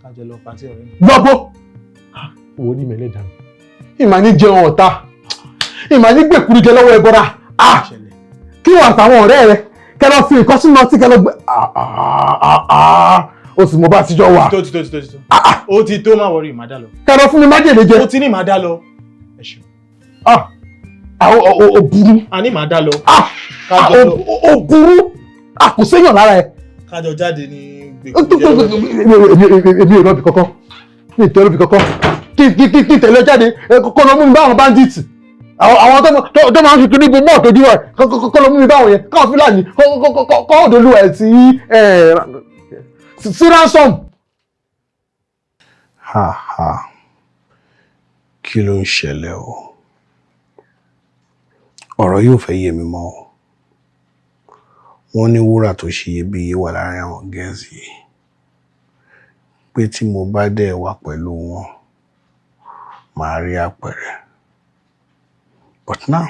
Ká jẹ lọ pàtí ọ̀rẹ́ mi. Gbọ́bọ́! Wo ní mẹ́lẹ̀ dànù? Ìmà ní jẹun ọ̀tá. Ìmà ní gbèkúrú jẹ lọ́wọ́ ẹbọra. Kí wọ́n àtàwọn ọ̀rẹ́ rẹ̀ kẹ́ lọ fi nǹkan sínú ọtí kẹ́ lọ gbé. O sì mọ bá àtijọ́ wà. Ó ti tó má wọrí ìmàdá lọ. Kẹ́ lọ fún mi májèlé jẹ. Ó ti ní ìmàdá lọ. Ẹ ṣeun. O burú. A ní ìmàdá lọ. O burú. Kò séyàn lára ẹ. Kájọ jáde ní èmi ìrọ̀bì kankan ní ìtẹ́lóbì kankan kí tẹ̀lé jáde kọ́ lọ mú mi báwọn bandits àwọn tó máa ń fi kiri bo mọ́ tó díwọ̀ kọ́ lọ mú mi báwọn yẹn káwọn Fúlàní kọ́ òdòlú ẹ̀ sí ransom. Kí ló ń ṣẹlẹ̀ o? Ọ̀rọ̀ yóò fẹ́ yé mi mọ́ o. Wọ́n ní wúrà tó ṣe iyebíye wà láàrin àwọn gẹ̀ẹ́sì yìí pé tí mo bá dẹ̀ wà pẹ̀lú wọn màá rí àpẹẹrẹ. But now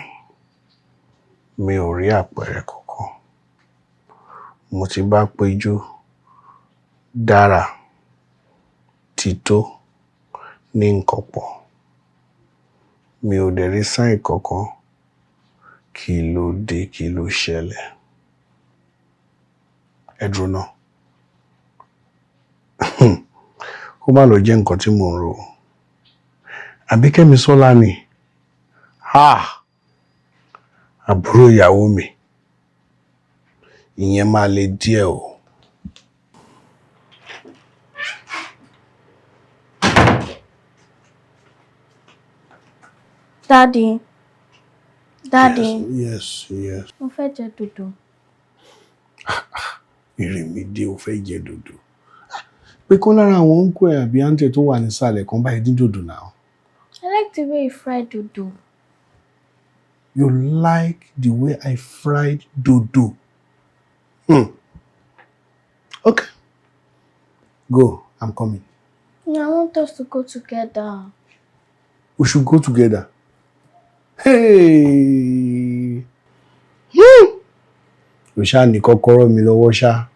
mi ò rí àpẹẹrẹ kankan. Mo ti bá Péjú, Dára, Tító ní nǹkan pọ̀. Mi ò dẹ̀ rí sáìn kankan. Kí ló dé, kí ló ṣẹlẹ̀? Ẹ dúró náà. Kó má lọ jẹ́ nǹkan tí mò ń rò. Àbí Kẹ́misọ́lá ni? Àbúrò ìyàwó mi. Ìyẹn máa le díẹ̀ o. Daddy. Yes. Mo fẹ́ jẹ dòdò. Ìrìnmídé o fẹ́ jẹ dòdò. Pé kó lára àwọn ń kó ẹ̀ àbí àǹtẹ̀ tó wà nísàlẹ̀ kan báyìí dín dòdò náà. I like the way you fry dodo. You like the way I fried dodo? Okay. Go, I'm coming. Yeah, I want us to go together. We should go together. Hey! O ṣá ní kọ́kọ́rọ́ mi lọ́wọ́ ṣá.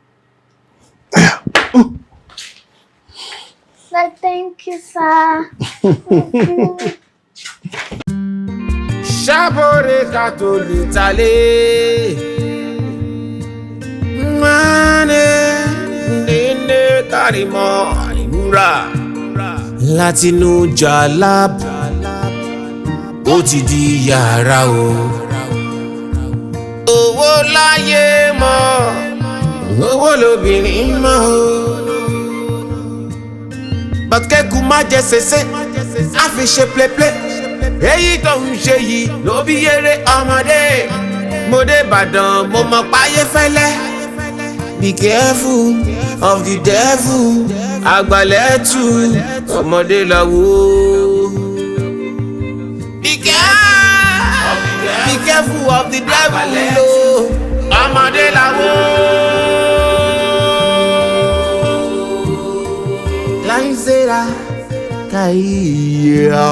Thank you, sir. Shabore katolitale. Mane nene karimo wúrà látinú jalab. Ó ti di yàrá o. Owó láyé mọ́, owó lóbìnrin mọ́ o. Bàtkẹ́kù má jẹ sẹ́sẹ́, á fi ṣe plẹ́plẹ́. Èyí tó ń ṣe yìí ló bí eré ọmọdé. Mo dé Ìbàdàn, mo mọ̀ páyé fẹ́lẹ́. Be careful of the devil. Àgbàlẹ́tù ọmọdé làwọ̀. Be careful of the devil. Ọmọdé làwọ̀. Láìsèrà kàyíyà.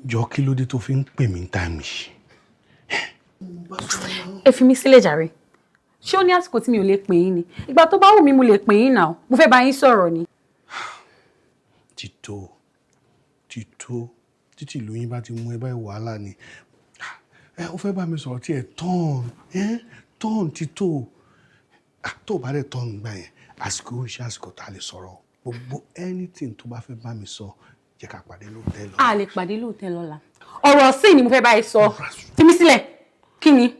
Jọ kí ló dé tó fi ń pè mí táìmù yìí? Ẹ fi mí sílẹ̀ jàre. Ṣé ó ní àsìkò tí mi ò lè pè yín ni? Ìgbà tó bá wù mí mo lè pè yín náà. Mo fẹ́ bá yín sọ̀rọ̀ ni. Tító títí ìlú yín bá ti mú ẹ báyìí wàhálà ni. Ó fẹ́ bá mi sọ̀rọ̀ tí ẹ tọ́n Tító. Tó bá dẹ̀ tọ́n gbà yẹn, àsìkò oríṣi àsìkò tá a lè sọ̀rọ̀. Gbogbo anything tó bá fẹ́ bá mi sọ, jẹ́ ká pàdé lóòótẹ́ lọ. A lè pàdé lóòótẹ́ lọ́la. Ọ̀rọ̀ sí ni mo fẹ́ bá yín sọ. Fi mí sílẹ̀. Kí ni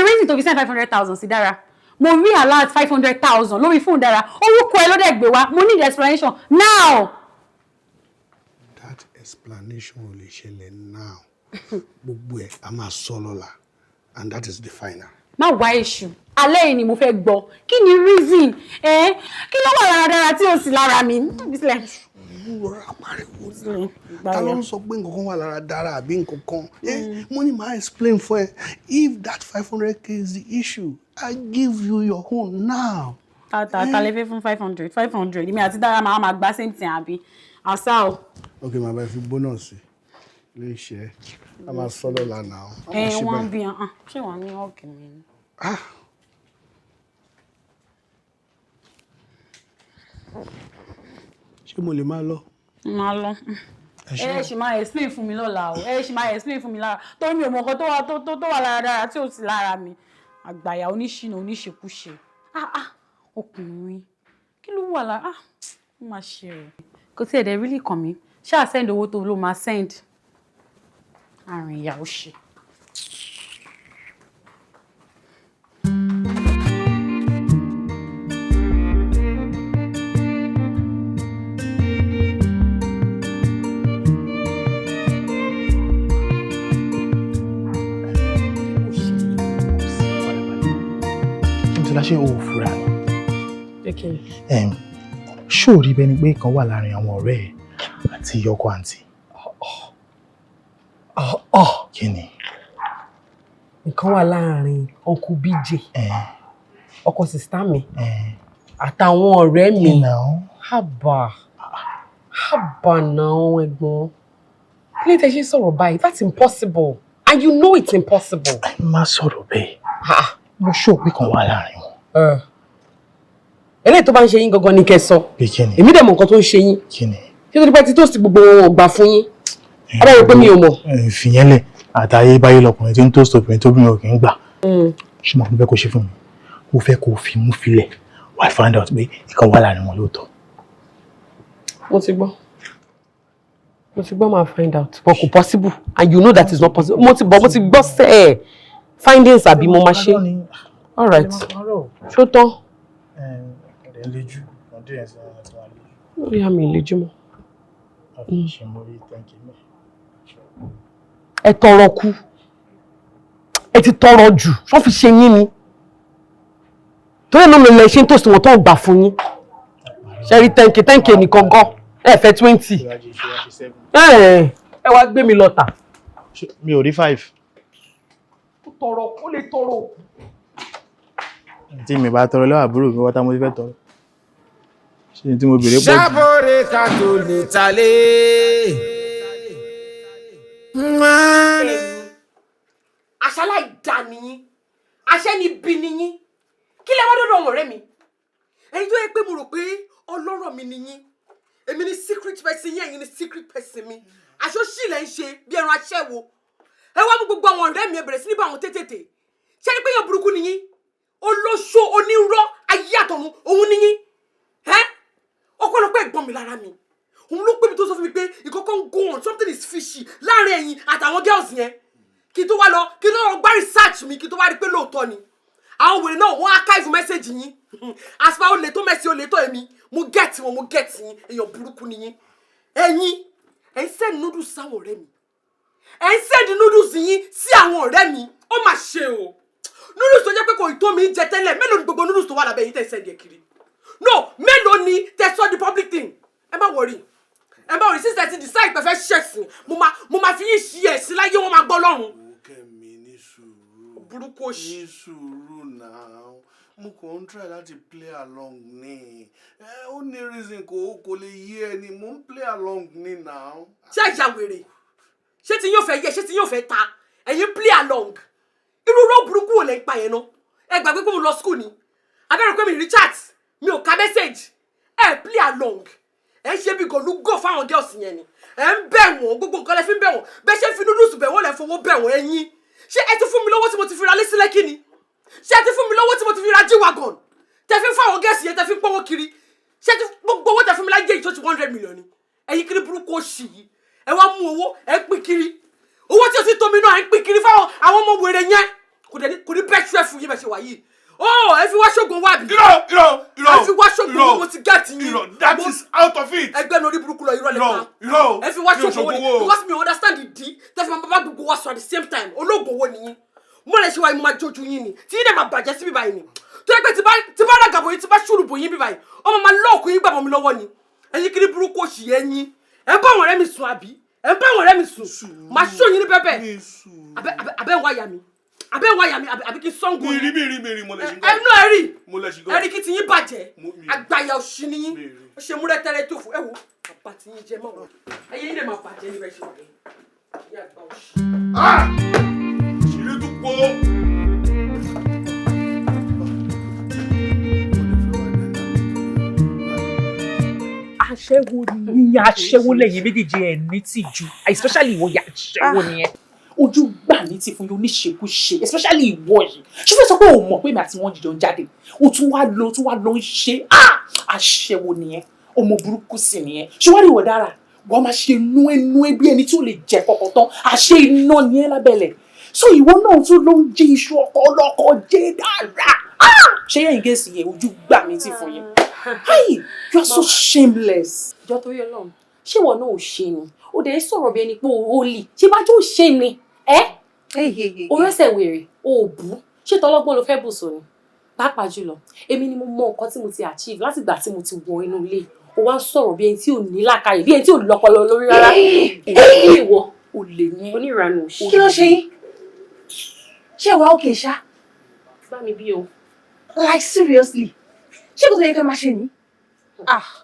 reason tó fi send 500,000 sí Dára? Mo rí alert 500,000 lórí fóònù Dára. Orúkọ ẹ ló dẹ̀ gbé wá. Mo need explanation now. That explanation ò lè ṣẹlẹ̀ now. Gbogbo ẹ̀ a máa sọ lọ́la, and that is the final. má wá èṣù alẹ́ yìí ni mo fẹ́ gbọ́ kí ni reason kí ló wà dáradára tí o sì lára mi. Ta ló ń sọ pé nǹkan kan wà lára dára àbí nǹkan kan? Mo ní máa explain for ẹ. If that 500k is the issue, I give you your own now. Ta lè fẹ́ fún 500 èmi àti dára máa gba same thing àbí àṣà o. Ok, màá bá fi bónọ́ọ̀sì lè ṣe é. A máa sọ lọ́la náà. Wọ́n bí ṣé wọ́n ní ọ̀kì mi. Ṣé mo lè máa lọ? Máa lọ. Ṣì máa explain fún mi lọ́la o. Ṣì máa explain fún mi lára. Torí mi ò mọ̀ nǹkan tó wà lára dára tí ò sí lára mi. Àgbàyà oníṣìnà oníṣekúṣe. Ọkùnrin. Kí ló wà lára? Ó máa ṣe o. Kò tí ẹ̀dẹ̀ really kàn mí. Ṣáà send owó tó ló máa send. Àrùn ìyà ó ṣe. Ṣé o fura ni? Ṣé o rí bẹ́ni pé kan wà láàrin àwọn ọ̀rẹ́ ẹ̀ àti ọkọ àǹtí? Kí ni? Nǹkan wà láàrin Uncle BJ, ọkọ sista mi, àtàwọn ọ̀rẹ́ mi. Haba náà ẹ̀gbọ́n. Kí ló tẹ́ ṣe sọ̀rọ̀ báyìí? That's impossible. And you know it's impossible. Má sọ̀rọ̀ bẹ́ẹ̀. Mo ṣó pé kan wà láàrin wọn. Eléyìí tó bá ń ṣe yín gangan ni kẹ́ sọ. Èmi dẹ̀ mọ̀ nǹkan tó ń ṣe yín. Ṣé tó dípẹ́ tí tó sì gbogbo wọn gbà fún yín? Ọba rẹ̀ pé mi ò mọ̀. Fìyẹ́lẹ̀ àtàyè báyé lọkùnrin tí ń tó stopin tó bí mi ò kì í gbà. Ṣùgbọ́n mo fẹ́ kó ṣe fún mi. Mo fẹ́ kó fi mú filẹ̀. Why find out pé ìkan wà láàrin wọn lóòótọ́. Mo ti gbọ́ máa find out. But kò possible and you know that is not possible. Mo ti gbọ́ sẹ́ẹ̀ findings àbí mo máa ṣe. All right. Ṣó tán? Lórí àmì ìlejú mọ́. Ẹ tọrọ kú. Ẹ ti tọrọ jù. Wọ́n fi ṣe yín ni. Torí náà lè ṣe ń tòsí wọn tó gbà fún yín. Ṣé rí 10k nìkan gan? Ẹ fẹ́ 20. Ẹ wá gbé mi lọ tà. Mi ò rí 5. Ó lè tọrọ. Tí mi bá tọrọ lọ́wọ́ àbúrò mi wọ́tá mo ti fẹ́ tọrọ. Ṣé tí mo bèrè pọ̀ jù? Ṣàbọ̀rẹ̀ ká tó lè talé. Àṣálà ìdá nìyí. Àṣẹ ni bí nìyí. Kí lẹ wá dọ́dọ̀ àwọn ọ̀rẹ́ mi? Ẹ̀yin tó yẹ pé mo rò pé ọlọ́rọ̀ mi nìyí. Èmi ni secret person yín, ẹ̀yin ni secret person mi. Aṣọ ṣì lẹ ń ṣe bí ẹran aṣẹ́wó. Ẹ wá mú gbogbo àwọn ọ̀rẹ́ mi ẹ bẹ̀rẹ̀ sí ní bá àwọn tètè. Ṣé ni pé yàn burúkú nìyí? Olóṣó onírọ́ ayé àtọ̀run òun nìyí. Ọ̀pọ̀lọpọ̀ ẹ̀gbọ́n mi lára mi. Òun ló pè mí tó sọ fún mi pé ìkọ̀kọ̀ ń go on, something is fishy láàrin ẹ̀yin àtàwọn girls yẹn. Kí tó wá lọ gbá research mi kí tó wá rí pé lóòótọ́ ni. Àwọn wèrè náà wọ́n archive message yín. Àsìpá olè tó mẹ́sì olè tó èmi. Mo get yín, èèyàn burúkú nìyí. Ẹ̀yin send noodles sáwọn ọ̀rẹ́ mi. Ẹ ń send noodles yín sí àwọn ọ̀rẹ́ mi. Ó mà ṣe o. Noodles tó jẹ́ pé kò tó mi jẹ tẹ́lẹ̀. Mélòó ni gbogbo noodles tó wà lábẹ́ yín tẹ́ send yẹ kiri? No, mélòó ni tẹ́ sọ the public thing? Ẹ má worry. Since I decide pé fẹ́ ṣẹ̀sìn. Mo máa fi yín ṣí ẹ̀sìn láyé wọn máa gbọ́ lọ́run. Burúkú òṣì. Ní sùúrù náà. Mo kàn ń try láti play along ni. Ó ní reason kò lè yé ẹni. Mo ń play along ni now. Ṣé ìyá wèrè? Ṣé tí yóò fẹ́ yẹ? Ṣé tí yóò fẹ́ ta? Ẹ̀yin play along. Irú rọ́ burúkú wò lẹ ń pa yẹn náà? Ẹ gbàgbé pé mo lọ school ni. Abẹ́rẹ́ pé mi rí chat. Mi ò ka message. Ẹ play along. Ẹ ṣe bí gòlúgò fáwọn girls yẹn ni. Ẹ ń bẹ̀ wọ́n. Gbogbo nǹkan lẹ fi ń bẹ̀ wọ́n. Bẹ́ẹ̀ ṣe ń fi noodles bẹ̀ wọ́n lẹ fowó bẹ̀ wọ́n ẹ̀yin. Ṣé ẹ ti fún mi lọ́wọ́ tí mo ti fi ra lẹ́sí lẹ́kì ni? Ṣé ẹ ti fún mi lọ́wọ́ tí mo ti fi ra G-Wagon? Tẹ fi fáwọn girls yẹn tẹ fi pọ́wọ́ kiri. Ṣé ẹ ti gbogbo owó tẹ fún mi láyé yìí tó ti 100 million ni? Ẹ̀yin kiri burúkú òṣì yìí. Ẹ wá mú owó ẹ pín kiri. Owó tí o ti tó mi náà ẹ ń pín kiri fáwọn àwọn ọmọ wèrè yẹn. Kò ní bẹ́ẹ̀ ṣẹ́ fún yín bẹ́ẹ̀ ṣe wà yìí. Ẹ fi wá ṣògùn wá bí. Irọ́. Ẹ fi wá ṣògùn mo ti gẹ́ẹ̀tì yín. That is out of it. Ẹgbẹ́ lórí burúkú lọ irọ́ lẹ́pa. Ẹ fi wá ṣògùn owó ni because mi understand ìdí. Tẹ́fí máa bá gbogbo wa sọ at the same time. Olóògùn owó nìyí. mo lè ṣe wá mo máa jojú yín ni tí yín dẹ̀ máa bàjẹ́ sí bí báyìí ni tó yẹ pé tí bá ràgàbọ̀ yín tí bá ṣùrùbù yín bí báyìí ọmọ máa lọ́ọ̀kù yín gbàmọ́ mi lọ́wọ́ ni ẹ̀yin kiri burúkú òṣì yẹn yín ẹ bá àwọn ọ̀rẹ́ mi sùn àbí ẹ bá àwọn ọ̀rẹ́ mi sùn máa ṣó yín ní pẹ́pẹ́ abẹ́ ń wáyà mi àbí kí sọ́ngù yín mìírí mo lè ṣe gan. ẹnu ẹ̀rí kí ti yín bàjẹ́ àgbàyà òṣì ni yín ó ṣe múrẹ́ tẹ́lẹ̀ tó fún ẹ̀wò bàbá tí yín jẹ́ mọ́ wọn ẹ̀yin lè máa bàjẹ́ níbẹ̀ ṣe wà ní ìyá àgbà òṣì. ìlú tó pọ̀. aṣẹ́wó lẹ́yìn méjèèjì ẹ̀ ní tìjú especially ìwọ ya aṣẹ́wó nìyẹn ojú gbà ní ti fún yín oníṣekúṣe especially ìwọ yìí ṣé fẹ́ sọ pé o mọ̀ pé mi àti wọn jìjọ ń jáde o tún wá lọ ń ṣe aṣẹ́wó nìyẹn ọmọ burúkú sì nìyẹn ṣé wọ́n rí ìwọ dára wọ́n máa ṣe nú ẹ bí ẹni tí ò lè jẹ kọ̀kọ̀ tán àṣẹ iná nìyẹn lábẹ́lẹ̀ so ìwọ náà tún ló ń jí iṣu ọkọ ọlọ́kọ jẹ dára ṣé yẹn gẹ̀ẹ́sì yẹn ojú gbà mí ti fún yín. Hey, you are so shameless. Jọ torí Ọlọ́run. Ṣé ìwọ náà ò ṣe ni? O dẹ̀ sọ̀rọ̀ bí ẹni pé o lì. Ṣé bá jó ṣe ni? O rẹ́sẹ̀ wèrè, o bú. Ṣé tọlọ́gbọ́n ló fẹ́ bù sọ ni? Pàápàá jùlọ, èmi ni mo mọ nǹkan tí mo ti achieve láti ìgbà tí mo ti wọ inú ilé. O wá ń sọ̀rọ̀ bí ẹni tí ò ní làákàyè, bí ẹni tí ò lọ́pọlọ lórí rárá. Ìwọ ò lè ní onírànù òṣì. Kí ló ṣe yín? Ṣé ìwà òkè ṣá? Bá mi bí o. Like seriously? Ṣé kò tó yẹ kí ẹ máa ṣe ní?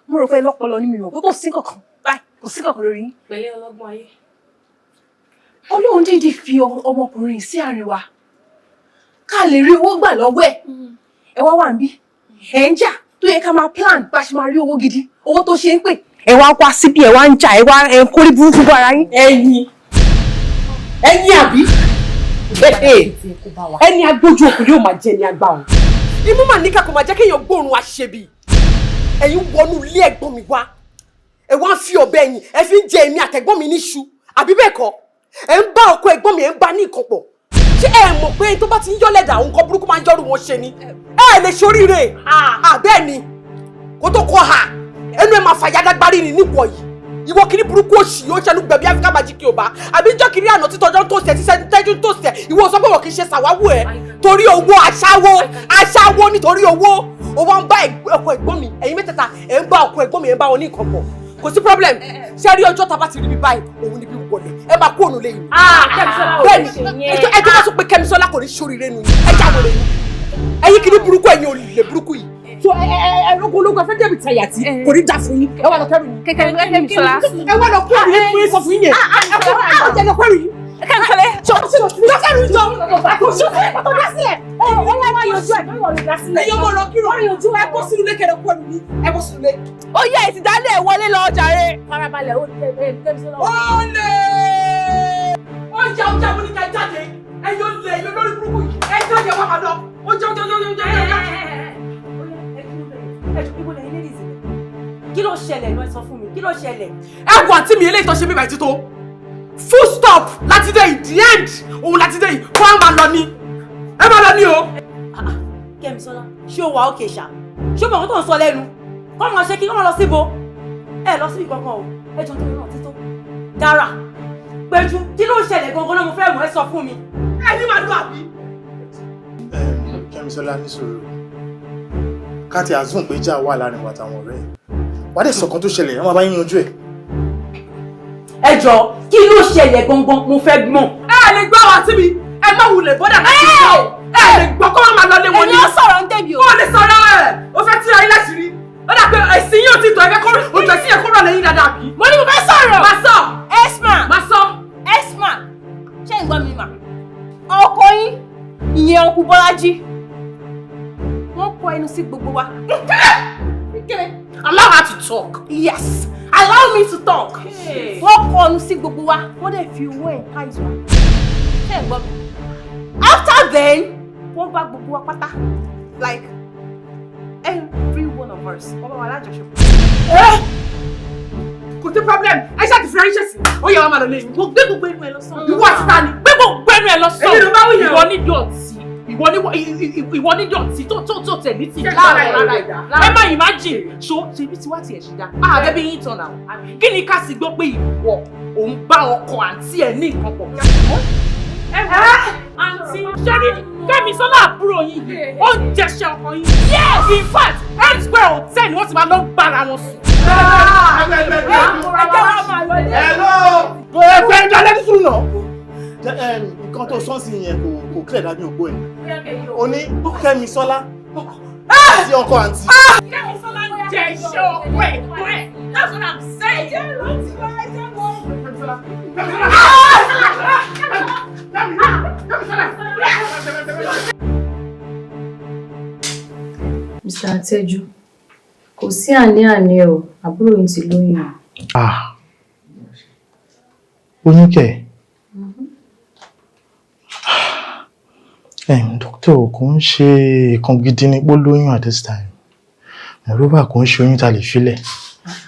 Mo rò pé lọ́pọlọ ní mi rò pé kò sí kankan báyìí kò sí kankan lórí yín. Pẹ̀lẹ́ ọlọ́gbọ́n ayé. Ọlọ́run dídì fi ọmọkùnrin sí àárín wa ká lè rí owó gbà lọ́wọ́ ẹ̀. Ẹ wá wà níbí ẹ̀ ń jà tó yẹ ká máa plan bá ṣe máa rí owó gidi owó tó ṣe ń pè. Ẹ wá wá síbí ẹ wá ń jà ẹ wá ẹ kórí burúkú bá ara yín. ẹ̀yin àbí ẹni agbójú òkú yóò máa jẹ ní agbá o. Imú mà níkà kò máa jẹ́ kéèyàn gbóòórùn àṣebí. Ẹ̀yin wọnú ilé ẹ̀gbọ́n mi wá. Ẹ wá ń fi ọ̀bẹ ẹ̀yìn, ẹ fi ń jẹ èmi àtẹ̀gbọ́n mi níṣu. Àbí bẹ́ẹ̀ kọ́? Ẹ ń bá ọkọ ẹ̀gbọ́n mi, ẹ ń bá ní ìkọ̀pọ̀. Ṣé ẹ mọ̀ pé tó bá ti ń yọ́ lẹ́dà òun kọ́ burúkú máa ń jọ́rù wọn ṣe ni? Ẹ lè ṣoríire. Bẹ́ẹ̀ ni. Kó tó kọ́ ha. Ẹnu ẹ máa fàyà dágbárí ni níwọ̀ yìí. Ìwọ kiri burúkú òṣì yóò ṣẹnu gbẹ̀bí Áfíríkà májíkì ọba. Àbí jọ́ kiri àná títọ́jọ́ tó ṣẹ̀ tẹ́jú tó ṣẹ̀. Ìwọ sọ pé wọ́n kì í ṣe ṣàwáwù ẹ̀. Torí owó aṣáwó nítorí owó. Ó wá ń bá ọkọ ẹ̀gbọ́n mi. Ẹ̀yin mẹ́tẹ̀ẹ̀ta ẹ̀ ń bá ọkọ ẹ̀gbọ́n mi ẹ̀ ń bá wọn ní nǹkan pọ̀. Kò sí problem. Ṣé rí ọjọ́ tá a bá ti rí mi báyìí òun níbi wọlé. Ẹ máa kú òun lẹ́yìn. Bẹ́ẹ̀ni ẹ tó bá tún pé Kẹ́misọ́lá kò ní ṣoríire nù. Ẹ já wọlé yìí. Ẹ̀yin kiri burúkú ẹ̀yin olè burúkú yìí. So ológun afẹ́ débi tàyà tí kò ní dà fún yín. Ẹ wá lọ kẹrù yín. Kẹ́misọ́lá. Ẹ wá lọ kẹrù yín fún yín sọ fún yín yẹn. Ẹ jẹ́ lọ kẹrù yín. Kẹ́misọ́lá. Lọ́kẹ́rù yín jọ. Kò sí ọ̀pọ̀ dá sílẹ̀. Ẹ wá yọjú ẹ̀ báwo ló dá sílẹ̀. Ẹ̀yin ọmọ lọ kírun. Ẹ bọ́ sínú ilé kẹrẹ kú ẹrù yín. Ẹ bọ́ sínú ilé. Ó yẹ ìtìdálẹ̀ wọlé lọ jàre. Farabalẹ̀ ó Kẹ́misọ́lá. Olè! Ọjà mo ní ká jáde. Ẹ̀yin olè ẹ̀yin olórí burúkú yìí. Ẹ jáde wá máa lọ. Ó jẹ́. Kí ló ṣẹlẹ̀ lọ ẹ sọ fún mi? Kí ló ṣẹlẹ̀? Ẹ wà tí mi eléyìí tó ṣe mí báyìí títò. Full stop láti dé yìí, the end. Òun láti dé yìí, kó a máa lọ ni. Ẹ máa lọ ni o. Kẹ́misọ́lá, ṣé o wà òkè ṣá? Ṣé o mọ̀ kó tó ń sọ lẹ́nu? Kọ́ máa ṣe kí wọ́n lọ síbo? Ẹ lọ síbi kankan o. Ẹ jọ tó náà títọ́. Dára, Péjú, kí ló ṣẹlẹ̀ gangan náà mo fẹ́ mọ̀ ẹ sọ fún mi. Ẹ ní màá lọ àbí. Kẹ́misọ́lá ní sùúrù. Ká ti àzún pé jà wà láàrin wa àtàwọn ọ̀rẹ́ ẹ̀. Wàá dẹ̀ sọ̀kan tó ṣẹlẹ̀, wọ́n máa bá yín yanjú ẹ̀. Ẹ jọ, kí ló ṣẹlẹ̀ gangan mo fẹ́ mọ̀. Ẹ lè gbọ́ wa síbi, ẹ má wulẹ̀ bọ́dà láti gbọ́. Ẹ lè gbọ́ kó máa lọ lé wọn ni. Èmi ó sọ̀rọ̀ ń débi o. Ó lè sọ̀rọ̀ ẹ̀, ó fẹ́ tíra yín láti rí. Ó dà pé ẹ̀sìn yóò ti tọ̀ ẹ̀fẹ́ kó ojú ẹ̀sìn yẹn kó rọ̀ lẹ́yìn dáadáa bí. Mo ní mo fẹ́ sọ̀rọ̀. Má sọ. Má sọ. Ṣé ìgbọ́ mi mà? Ọkọ yín, ìyẹn ọkù Bọ́lájí. Wọ́n kọ ẹnu sí gbogbo wa. Allow her to talk. Yes, allow me to talk. Wọ́n kọ ẹnu sí gbogbo wa. Wọ́n dẹ̀ fi owó ẹ̀ ká ìzọ. Ṣé ìgbọ́ mi? After then, wọ́n bá gbogbo wa pátá. Like every one of us. Wọ́n bá wa lájọṣepọ̀. Kò sí problem. Ẹ ṣáà ti fi ránṣẹ́ sí. Ó yẹ wá máa lọ lé yìí. Mo gbé gbogbo ẹnu ẹ lọ sọ. Ìwọ àti ta ni? Gbé gbogbo ẹnu ẹ lọ sọ. Èmi ló bá wí yẹn o. Ìwọ ní dọ̀tí. Ìwọ ní dọ̀tí tó tẹ̀lé tì láàárọ̀. Ẹ má imagine. So ṣebí tí wá tiẹ̀ ṣe dá. Àbẹ́bí yín tán náà. Kí ni ká sì gbọ́ pé ìwọ òun bá ọkọ àǹtí ẹ̀ ní nǹkan pọ̀? àǹtí ṣẹ́rí Kẹ́mi Sọ́lá àbúrò yín ó ń jẹṣẹ́ ọkọ yín. In fact M Square Hotel ni wọ́n ti máa lọ gbára wọn sùn. Kò ẹ fẹ́ ń dalẹ́ nísùn náà. Nǹkan tó sọ́ọ̀sì yẹn kò clear dábí ògbó ẹ̀. O ní Kẹ́mi Sọ́lá sí ọkọ àǹtí. Kẹ́mi Sọ́lá ń jẹ iṣẹ́ ọkọ ẹ̀ tó ẹ̀. That's what I'm saying. Mr. Ateju, kò sí àní-àní o, àbúrò yín ti lóyún. Oyún kẹ̀. Doctor, kò ń ṣe nǹkan gidi ní pé lóyún at this time. Moreover, kò ń ṣe oyún tá lè filẹ̀.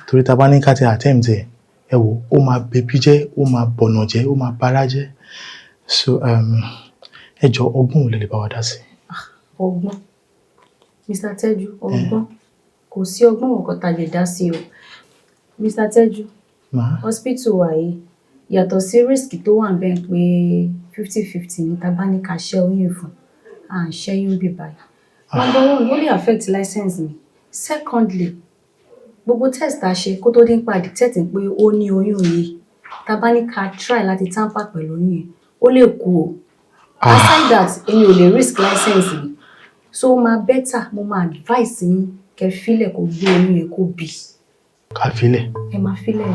Torí tá bá ní ká ti attempt ẹ̀, ẹ wò, ó máa bẹbí jẹ́, ó máa bọ̀nà jẹ́, ó máa bara jẹ́. So, ẹ jọ̀ọ́ ọgbọ́n ò lè bá wa dá sí. Ọgbọ́n. Mr. Ateju, ọgbọ́n. Kò sí ọgbọ́n kankan tá lè dá sí o. Mr. Ateju, hospital wa yìí, yàtọ̀ sí risk tó wà ńbẹ̀ pé 50-50 ní tá bá ní ká ṣẹ́ oyún fún. À ń ṣẹ́yún bí báyìí. Number one, ó lè affect license mi. Secondly, gbogbo test tá ṣe kó tó dín pa detect pé ó ní oyún yìí. Tá bá ní ká try láti tamper pẹ̀lú oyún yẹn, ó lè kú o. Aside that, èmi ò lè risk license mi. So ma better mo ma advice yín kẹ́ filẹ̀ kó gbé oyún yẹn kó bí. Ká filẹ̀. Ẹ má filẹ̀ ni.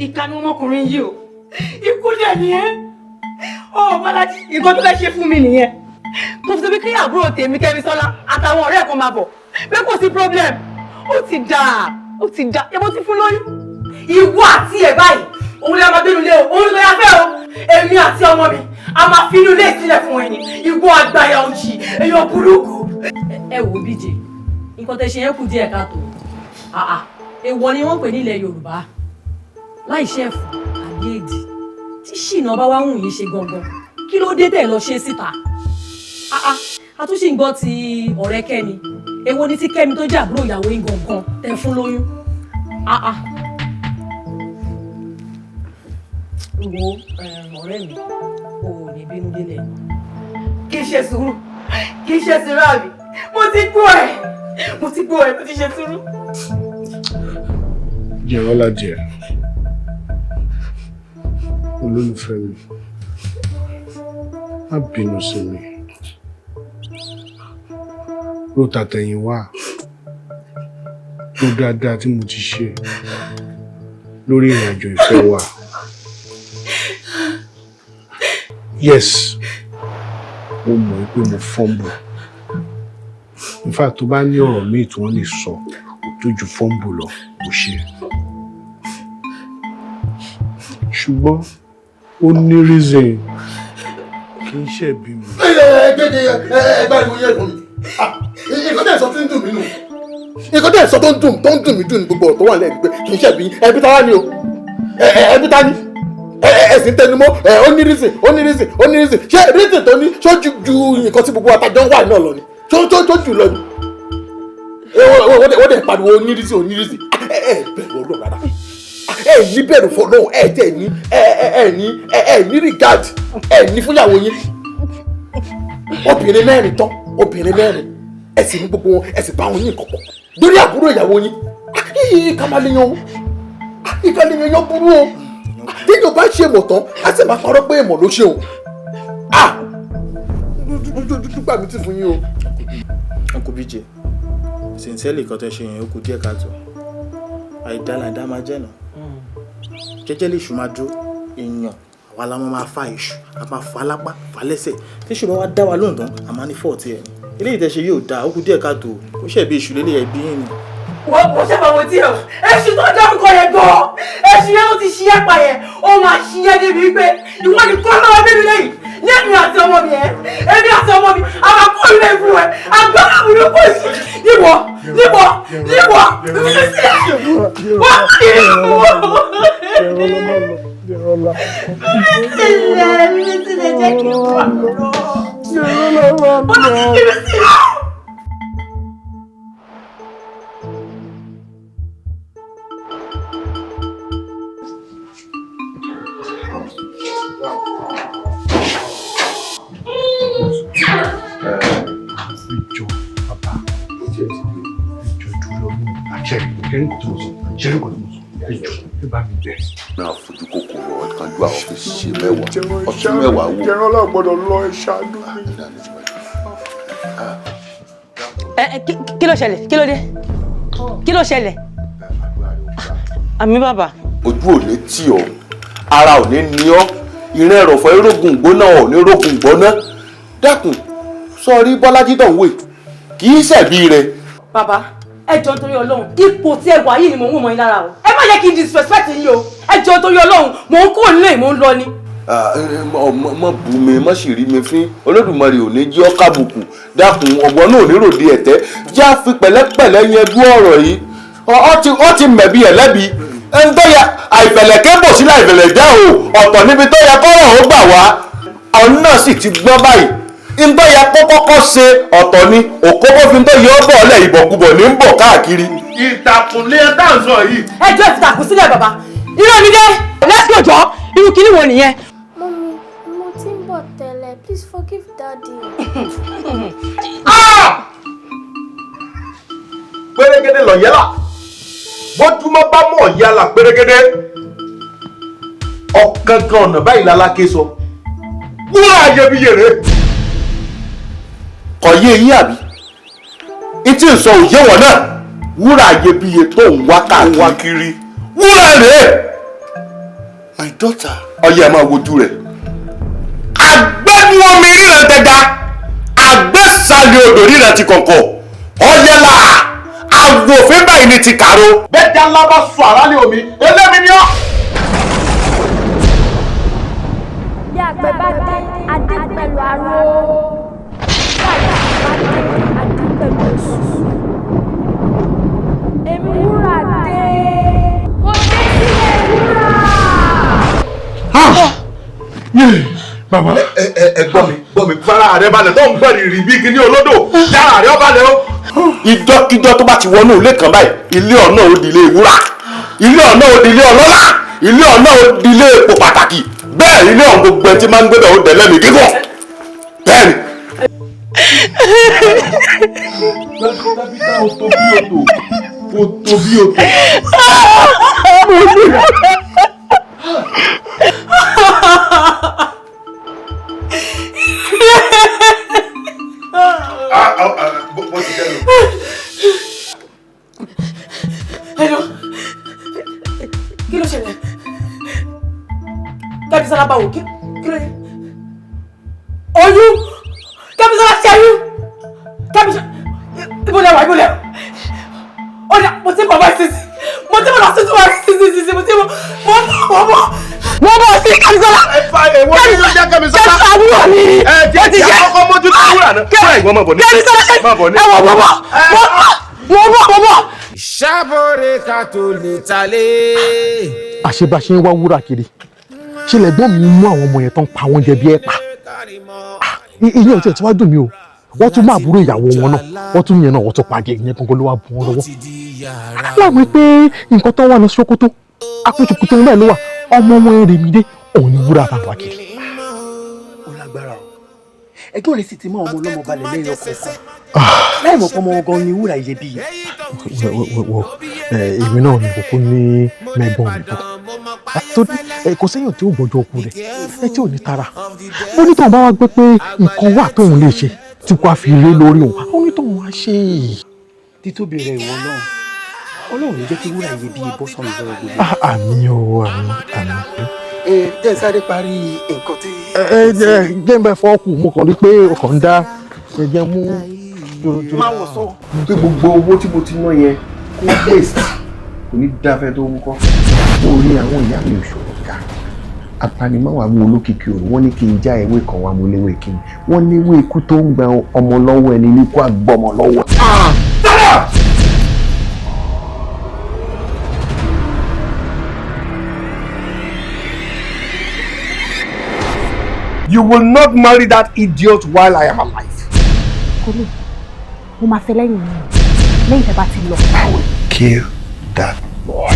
Ìkà ni ọmọkùnrin yìí o. Ikú dẹ̀ ni ẹ́. Bọ́lájí, nǹkan tó fẹ́ ṣe fún mi nìyẹn. Mo fi sọ pé kí àbúrò tèmi Kẹ́mi Sọ́lá àtàwọn ọ̀rẹ́ kan máa bọ̀. Pé kò sí problem. Ó ti dáa. Yẹ́bó ti fún lóyún. Ìwọ àti ẹ̀ báyìí, òun lè máa gbé nílé o. Òun ló yá fẹ́ o. Èmi àti ọmọ mi, a máa fi inú ilé ìsílẹ̀ fún ẹni. Ìwọ àgbàyà òṣì, èèyàn burúkú. Ẹ wò bíjè, nǹkan tẹ́ ṣe yẹn kù díẹ̀ káàtó. Èèwọ̀ ni wọ́n pè ní ilẹ̀ Yorùbá. Láì ṣẹ́fù àbí èdè. Tí ṣìnà bá wá wùn yín ṣe gangan, kí ló dé tẹ̀ lọ ṣe síta? Àtúnṣe ń gbọ́ ti ọ̀rẹ́ Kẹ́mi. Èwo ni tí Kẹ́mi tó jẹ́ àbúrò ìyàwó yín gangan tẹ̀ fún lóyún? Wo ọ̀rẹ́ mi, o ò ní bínú délẹ̀. Kì í ṣe sùúrù, àbí? Mo ti gbọ́ ẹ̀, mo ti ṣe sùúrù. Jẹ́rọ́lá jẹ́ olólùfẹ́ mi, má bínú sí mi. Rò tàtẹ̀yìn wá, rò dáadáa tí mo ti ṣe lórí ìrìnàjò ìfẹ́ wa. Yes, mo mọ̀ pé mo fumble. In fact, tó bá ní ọ̀rọ̀ míì tí wọ́n lè sọ tó ju fumble lọ, mo ṣe. Ṣùgbọ́n ó ní reason kì í ṣe bí mi. Ẹgbẹ́ ìwé yẹn fún mi. Nǹkan tẹ̀ sọ tó ń dùn mí nù. Nǹkan tẹ̀ sọ tó ń dùn mí dùn ní gbogbo ọ̀rọ̀ tó wà lẹ́yìn pé kì í ṣe bí ẹbí tá wá ní o. Ẹbí tá ní. Ẹ̀sìn tẹnumọ́ ó ní reason. Ṣé reason tó ní ṣó ju nǹkan tí gbogbo àtàjọ ń wà náà lọ ni? Ṣó jù lọ ni? Wọ́n dẹ̀ pariwo ó ní reason. Bẹ̀rù ọlọ́run rárá. Ní bẹ̀rù fọlọ́run ní regard ní fúnyàwó yín. Obìnrin mẹ́rin ẹ̀sìn ní gbogbo wọn ẹ̀sìn bá wọn yín kọ̀kọ̀ lórí àbúrò ìyàwó yín. Ìkàlẹ́yìn yóò burú o. Tí yóò bá ṣe mọ̀ tán, a sì máa parọ́ pé èèmọ̀ ló ṣe o. Dúpà mi ti fún yín o. Uncle BJ, sincerely kan tẹ́ ṣe yẹn ó kù díẹ̀ káàtó. Àìdálàdá máa jẹ́ náà. Jẹ́jẹ́ lè ṣù máa dúró, èèyàn àwa la máa fa ìṣù, a máa fa lápá, fa lẹ́sẹ̀. Tí ṣù bá wá dá wa lóhùn tán, a máa ní fọ́ọ̀tì ẹ̀. Eléyìí tẹ́ ṣe yóò dáa, ó kù díẹ̀ káàtó. Ó ṣẹ̀bi ìṣù lélẹ̀ ẹbí yín ni. Wọ́n ṣàbàwọ̀ tí ẹ̀ ẹ̀ṣù tó dárúkọ yẹn gan-an. Ẹ̀ṣù yẹn ló ti ṣiyẹ́ pa yẹn. Ó máa ṣiyẹ́ débi pé ìwọ́n ni kọ́ lọ́wọ́ bébí lẹ́yìn. Ní èmi àti ọmọ mi ẹ̀. Èmi àti ọmọ mi, a máa kó ilé fún ẹ. Àgbàlá mi ló kó sí. Níwọ̀. Wọ́n kì í wọ̀. Sílẹ̀ jẹ́ kí n wà lọ. Wọ́n ti kí mi sílẹ̀. ṣẹ́rí kò tó mọ̀ sọ ṣẹ́rí kò tó mọ̀ sọ ẹjọ́ ẹ bá mi bẹ̀. náà fojú kòkòrò ọ̀kan ju àwọn fi ṣe mẹ́wàá ọtún mẹ́wàá wò. jẹran náà gbọ́dọ̀ lọ ẹ ṣáájú mi. Kí ló ṣẹlẹ̀? Kí ló dé? Kí ló ṣẹlẹ̀? Àmì bàbá. Ojú ò ní tì ọ́, ara ò ní ní ọ́, ìrìn ẹ̀rọ̀fọ̀ erógun gbóná ò ní rógun gbóná. Dákun, sọrí Bọ́lájí tó ń wè, kì í ṣẹ̀bi rẹ̀. Bàbá, ẹ jọ̀ọ́ nítorí Ọlọ́run, ipò tí ẹ wà yìí ni mò ń wò mọ́ yín lára o. Ẹ má yẹ kí n disrespect yín o. Ẹ jọ̀ọ́ nítorí Ọlọ́run, mò ń kúrò nílé mò ń lọ ni. Mọ bù mí, mọ sì rí mi fín, Olódùmarè ò ní jí ọ́ kábùkù. Dákun, ọ̀gbọ́n náà ò ní ròde ẹ̀tẹ́, já fi pẹ̀lẹ́pẹ̀lẹ́ yanjú ọ̀rọ̀ yìí. Ó ti mẹ̀bi ẹ̀ lẹ́bi. Ẹni tó yẹ àìfẹ̀lẹ̀ kébò sí láìfẹ̀lẹ̀ jẹ́ o, ọ̀tọ̀ níbi tó yẹ kọ́rọ̀ ó gbà wá. Ọ̀n náà sì ti gbọ́ báyìí. Ń tó yẹ kó kọ́kọ́ ṣe ọ̀tọ̀ ni, òkóbófin tó yẹ ó bọ̀ ọ̀lẹ̀ ìbọ̀kúbọ̀ ní ń bọ̀ káàkiri. Ìtàkùnlé dáǹsọ̀ yìí. Ẹ jọ̀ọ́ ẹ ti tàkùn sílẹ̀ bàbá. Irọ́ mi dé. Let's go jọ. Irú kíní wo nìyẹn? Mommy, mo ti ń bọ̀ tẹ́lẹ̀. Please forgive Daddy. Pérégedé lọ yẹ́là. Bójúmọ́ bá mọ̀ yálà pérégedé. Ọ̀kankan ọ̀nà báyìí lálákè sọ. Wúrà ayébíyè rẹ̀. Kọ̀yé yín àbí? Ìtì ń sọ òye wọn náà. Wúrà ayébíyè tó ń wá káàkiri. Wúrà rẹ̀. My daughter. Ọyẹ máa wojú rẹ̀. Agbẹ́nu omi ríran tẹja. Agbẹ́sàlẹ̀ odò ríran ti kọ̀kọ̀. Ọyẹ́là. Àwòfin báyìí ni ti kàró. Bẹ́ẹ̀ni alábá sọ àrálẹ̀ omi. Elémi ni ọ́. Bí àgbẹ̀ bá dé, adé pẹ̀lú aró. Bí àgbẹ̀ bá dé, adé pẹ̀lú oṣù. Èmi wúrà dé. Mo dé sílẹ̀ wúrà. Bàbá gbọ́ mi fara rẹ balẹ̀ tó ń gbọ́ rìrì bí kíní olódò yàrá rẹ balẹ̀ o. Ìjọ́kíjọ́ tó bá ti wọnú ilé kan báyìí ilé ọ̀nà ó di ilé ìwúrà, ilé ọ̀nà ó di ilé ọlọ́lá, ilé ọ̀nà ó di ilé epo pàtàkì, bẹ́ẹ̀ ilé ọ̀n gbogbo ẹni tí máa ń gbé bẹ̀ ó dẹ̀ lẹ́mìí gígùn bẹ́ẹ̀ ni. Dábítà ó tó bí odò, ó tó bí odò. Bó ti jẹ́ lò. Hello. Kí ló ṣẹlẹ̀? Kẹ́bísọ́lá báwo? Kí ló yẹ? Oyún! Kẹ́bísọ́lá ṣẹ́yún! Kẹ́bísọ́lá... Ibo lẹ wà, ibo lẹ wà? Ọ̀dà, mo ti bọ̀ báyìí sísí. Mo ti bọ̀ lọ sísí wáyé sísí. Mo bọ̀ sí Kẹ́bísọ́lá! Èwo ni ló jẹ́ Kẹ́bísọ́lá? Kẹ́bísọ́lá wúrọ̀ ni! Ẹ jẹ́ àkọ́kọ́ mójú tó wúrà náà. Fúnra ìwọ́n máa bọ̀ ní. Kẹ́bísọ́lá máa bọ̀ ní. Ẹ wọ̀ bọ̀. Ṣàbọ̀rẹ̀ ká tó lè talé. Àṣebàṣe ń wá wúrà kiri. Ṣé lẹ́gbọ́n mi mú àwọn ọmọ yẹn tán pa wọ́n jẹ bí ẹ̀pà? Ìyẹn ò tiẹ̀ tí wá dùn mí o. Wọ́n tún máa àbúrò ìyàwó wọn náà. Wọ́n tún yẹn náà wọ́n tún pàjẹ́ ìyẹn gangan ló wá bù wọ́n lọ́wọ́. Aláwọ̀ pé nǹkan tó wà lọ Sókótó. Apẹ̀tùkùtù náà ló wà. Ọmọ wọn rèé mi dé. Òun ni wúrà bá wà kiri. Ó lágbára o. Ẹgbọ́n rẹ̀ sì ti mọ ọmọ ọlọ́mọ balẹ̀ lẹ́yìn ọkọ̀ọ̀kan. Láì mọ̀ pé ọmọ ọgọ́ ni wúrà iyebíye. Èmi náà ni kókó ní mẹ́gbọ́n mi bọ̀. Kò sẹ́yìn tí ó gbọ́jọ́ ọkùn rẹ̀ tí ò ní tara. Ó ní tóun bá wá gbé pé nǹkan wà tóun lè ṣe tí kò á fi lé lórí òun. Ó ní tóun wá ṣe. Títóbi rẹ̀ ìwọ náà. Ọlọ́run ló jẹ́ kí wúrà iyebíye bọ́ sọ́nù lọ́wọ́ gbogbo. Àmín o, àmín. Jẹ́ ń sáré parí nǹkan tí. Jẹ́ ń bẹ fọ́ọ̀kù mo kàn rí pé ọkàn ń dá ẹ̀jẹ̀ mú. Máa wọ̀ sọ. Pé gbogbo owó tí mo ti ná yẹn kó waste kò ní dáfẹ́ tó wúkọ́. Orí àwọn ìyá mi ò ṣòro ká. Apanimáwá mú olókìkí òru, wọ́n ní kí n já ewé kan wá mú léwé kí ni. Wọ́n léwé ikú tó ń gba ọmọ lọ́wọ́ ẹni ní kó àgbọ̀mọ lọ́wọ́. You will not marry that idiot while I am alive. Kolo, mo máa fẹ́ lẹ́yìn mi. Lẹ́yìn tẹ́ bá ti lọ. I will kill that boy.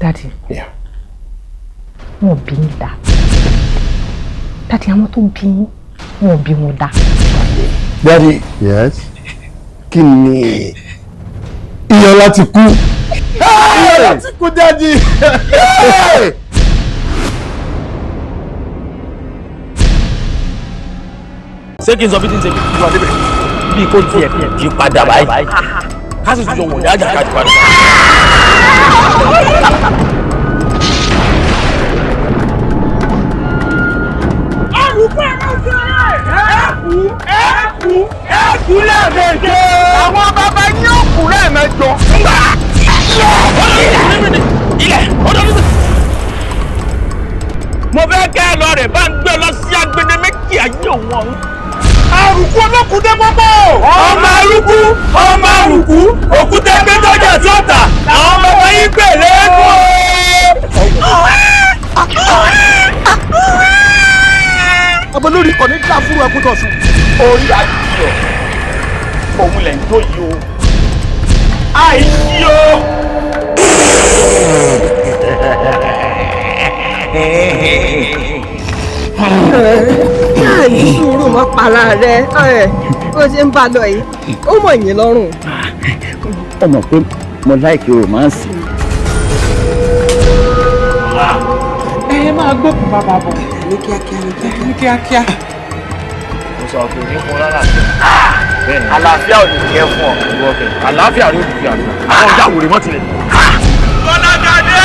Daddy. Yeah. Wọ́n bí yín dá. Daddy, àwọn tó bí yín, wọ́n bí wọn dá. Daddy. Yes. kí ni ìyá láti kú. ìyá láti kú dájú. ṣé kí n sọ bí tí ń ṣe bí wà débẹ̀ bí kò tiẹ̀ jí padà báyìí ká sì tún jọ wọ̀ ní àjàkájì padà. ẹ̀kú lẹ́ẹ̀mejì. àwọn bàbá yín ò kú lẹ́ẹ̀mẹjọ. ilẹ̀ ọdún ọdún. mo fẹ́ kẹ́ ẹ lọ rẹ̀ bá ń gbé lọ sí agbede méjì ayé òun ọ̀hún. àrùkù olókùdé gbogbo. ọmọ àrùkù òkúta ẹgbẹ́ tọ́jà tí ó tà àwọn bàbá yín gbè lẹ́kọ̀ọ́. ọmọ lórí kò ní dá fúru ẹkú tó sùn. orí àjíyọ òun lẹ̀ ń tó yìí o àìsí o. ní sùúrù mọ́ para rẹ̀ bó ṣe ń bá lọ yìí ó mọ̀ yín lọ́rùn. ó mọ̀ pé mo láìkí romance. ẹ máa gbókùn bàbá bọ̀. ní kíákíá. mo sọ pé ní fún lálàáfíà. bẹ́ẹ̀ni àlàáfíà ò ní kẹ́ fún ọ. àlàáfíà rẹ ò ní fi àná. àwọn ọjà wòrè mọ́ tilẹ̀. Bọ́lágadé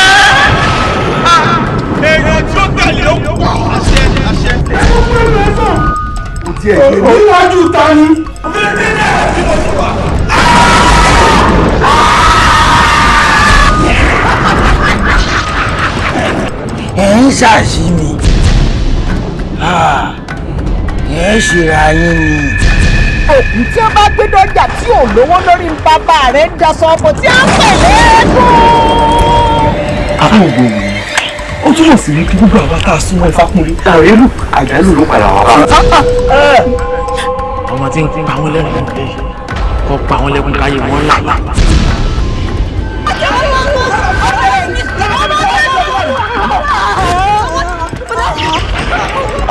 èèyàn tí ó tẹ̀lé ó pọ̀. àṣẹ. kò tiẹ̀ gbé mi. níwájú ta ni. ẹ̀ ń ṣàṣì mi ẹ̀ ń ṣèrà yín ni. òkú tí ó bá gbé dọ́jà tí ò lówó lórí bàbá rẹ̀ ń daṣọ ọkọ̀ tí a ń pèlè ẹ̀kọ́. àwọn ògbóni ó túmọ̀ sí wípé gbogbo àwọn tá a súnmọ́ Ifákúnlé àrélù àjálù ló padà wá bá. ọmọ tí ń pa wọn lẹ́nu lè kọ́ pa wọn lẹ́kùn káyé wọn là.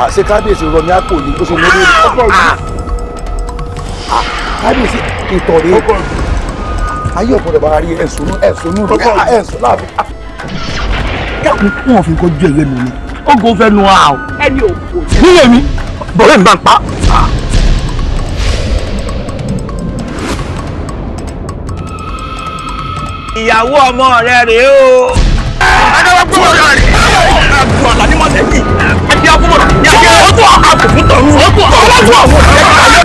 àṣẹ kábíyèsí rọ ní àpò ní bó ṣe lórí ọkọ yìí. kábíyèsí ìtọ̀rẹ́ ayé ọ̀pọ̀lọpọ̀ bá rí ẹ̀sùn láàbí. dákun kí wọ́n fi kọjú ẹ̀yẹ nù ni. ọgọ fẹ́ nu a o. ẹni òkú. nílé mi bọ̀rẹ́ mi bá ń pa. ìyàwó ọmọ rẹ rèé o. adáwọ̀ gbọ́dọ̀ rẹ̀ àgùn àlà ní mọ̀tẹ́kì ẹbí akúmọ̀ ní ẹbí ọdún àkùnkùn tọ̀run ọdún àwọn ọmọ rẹ̀.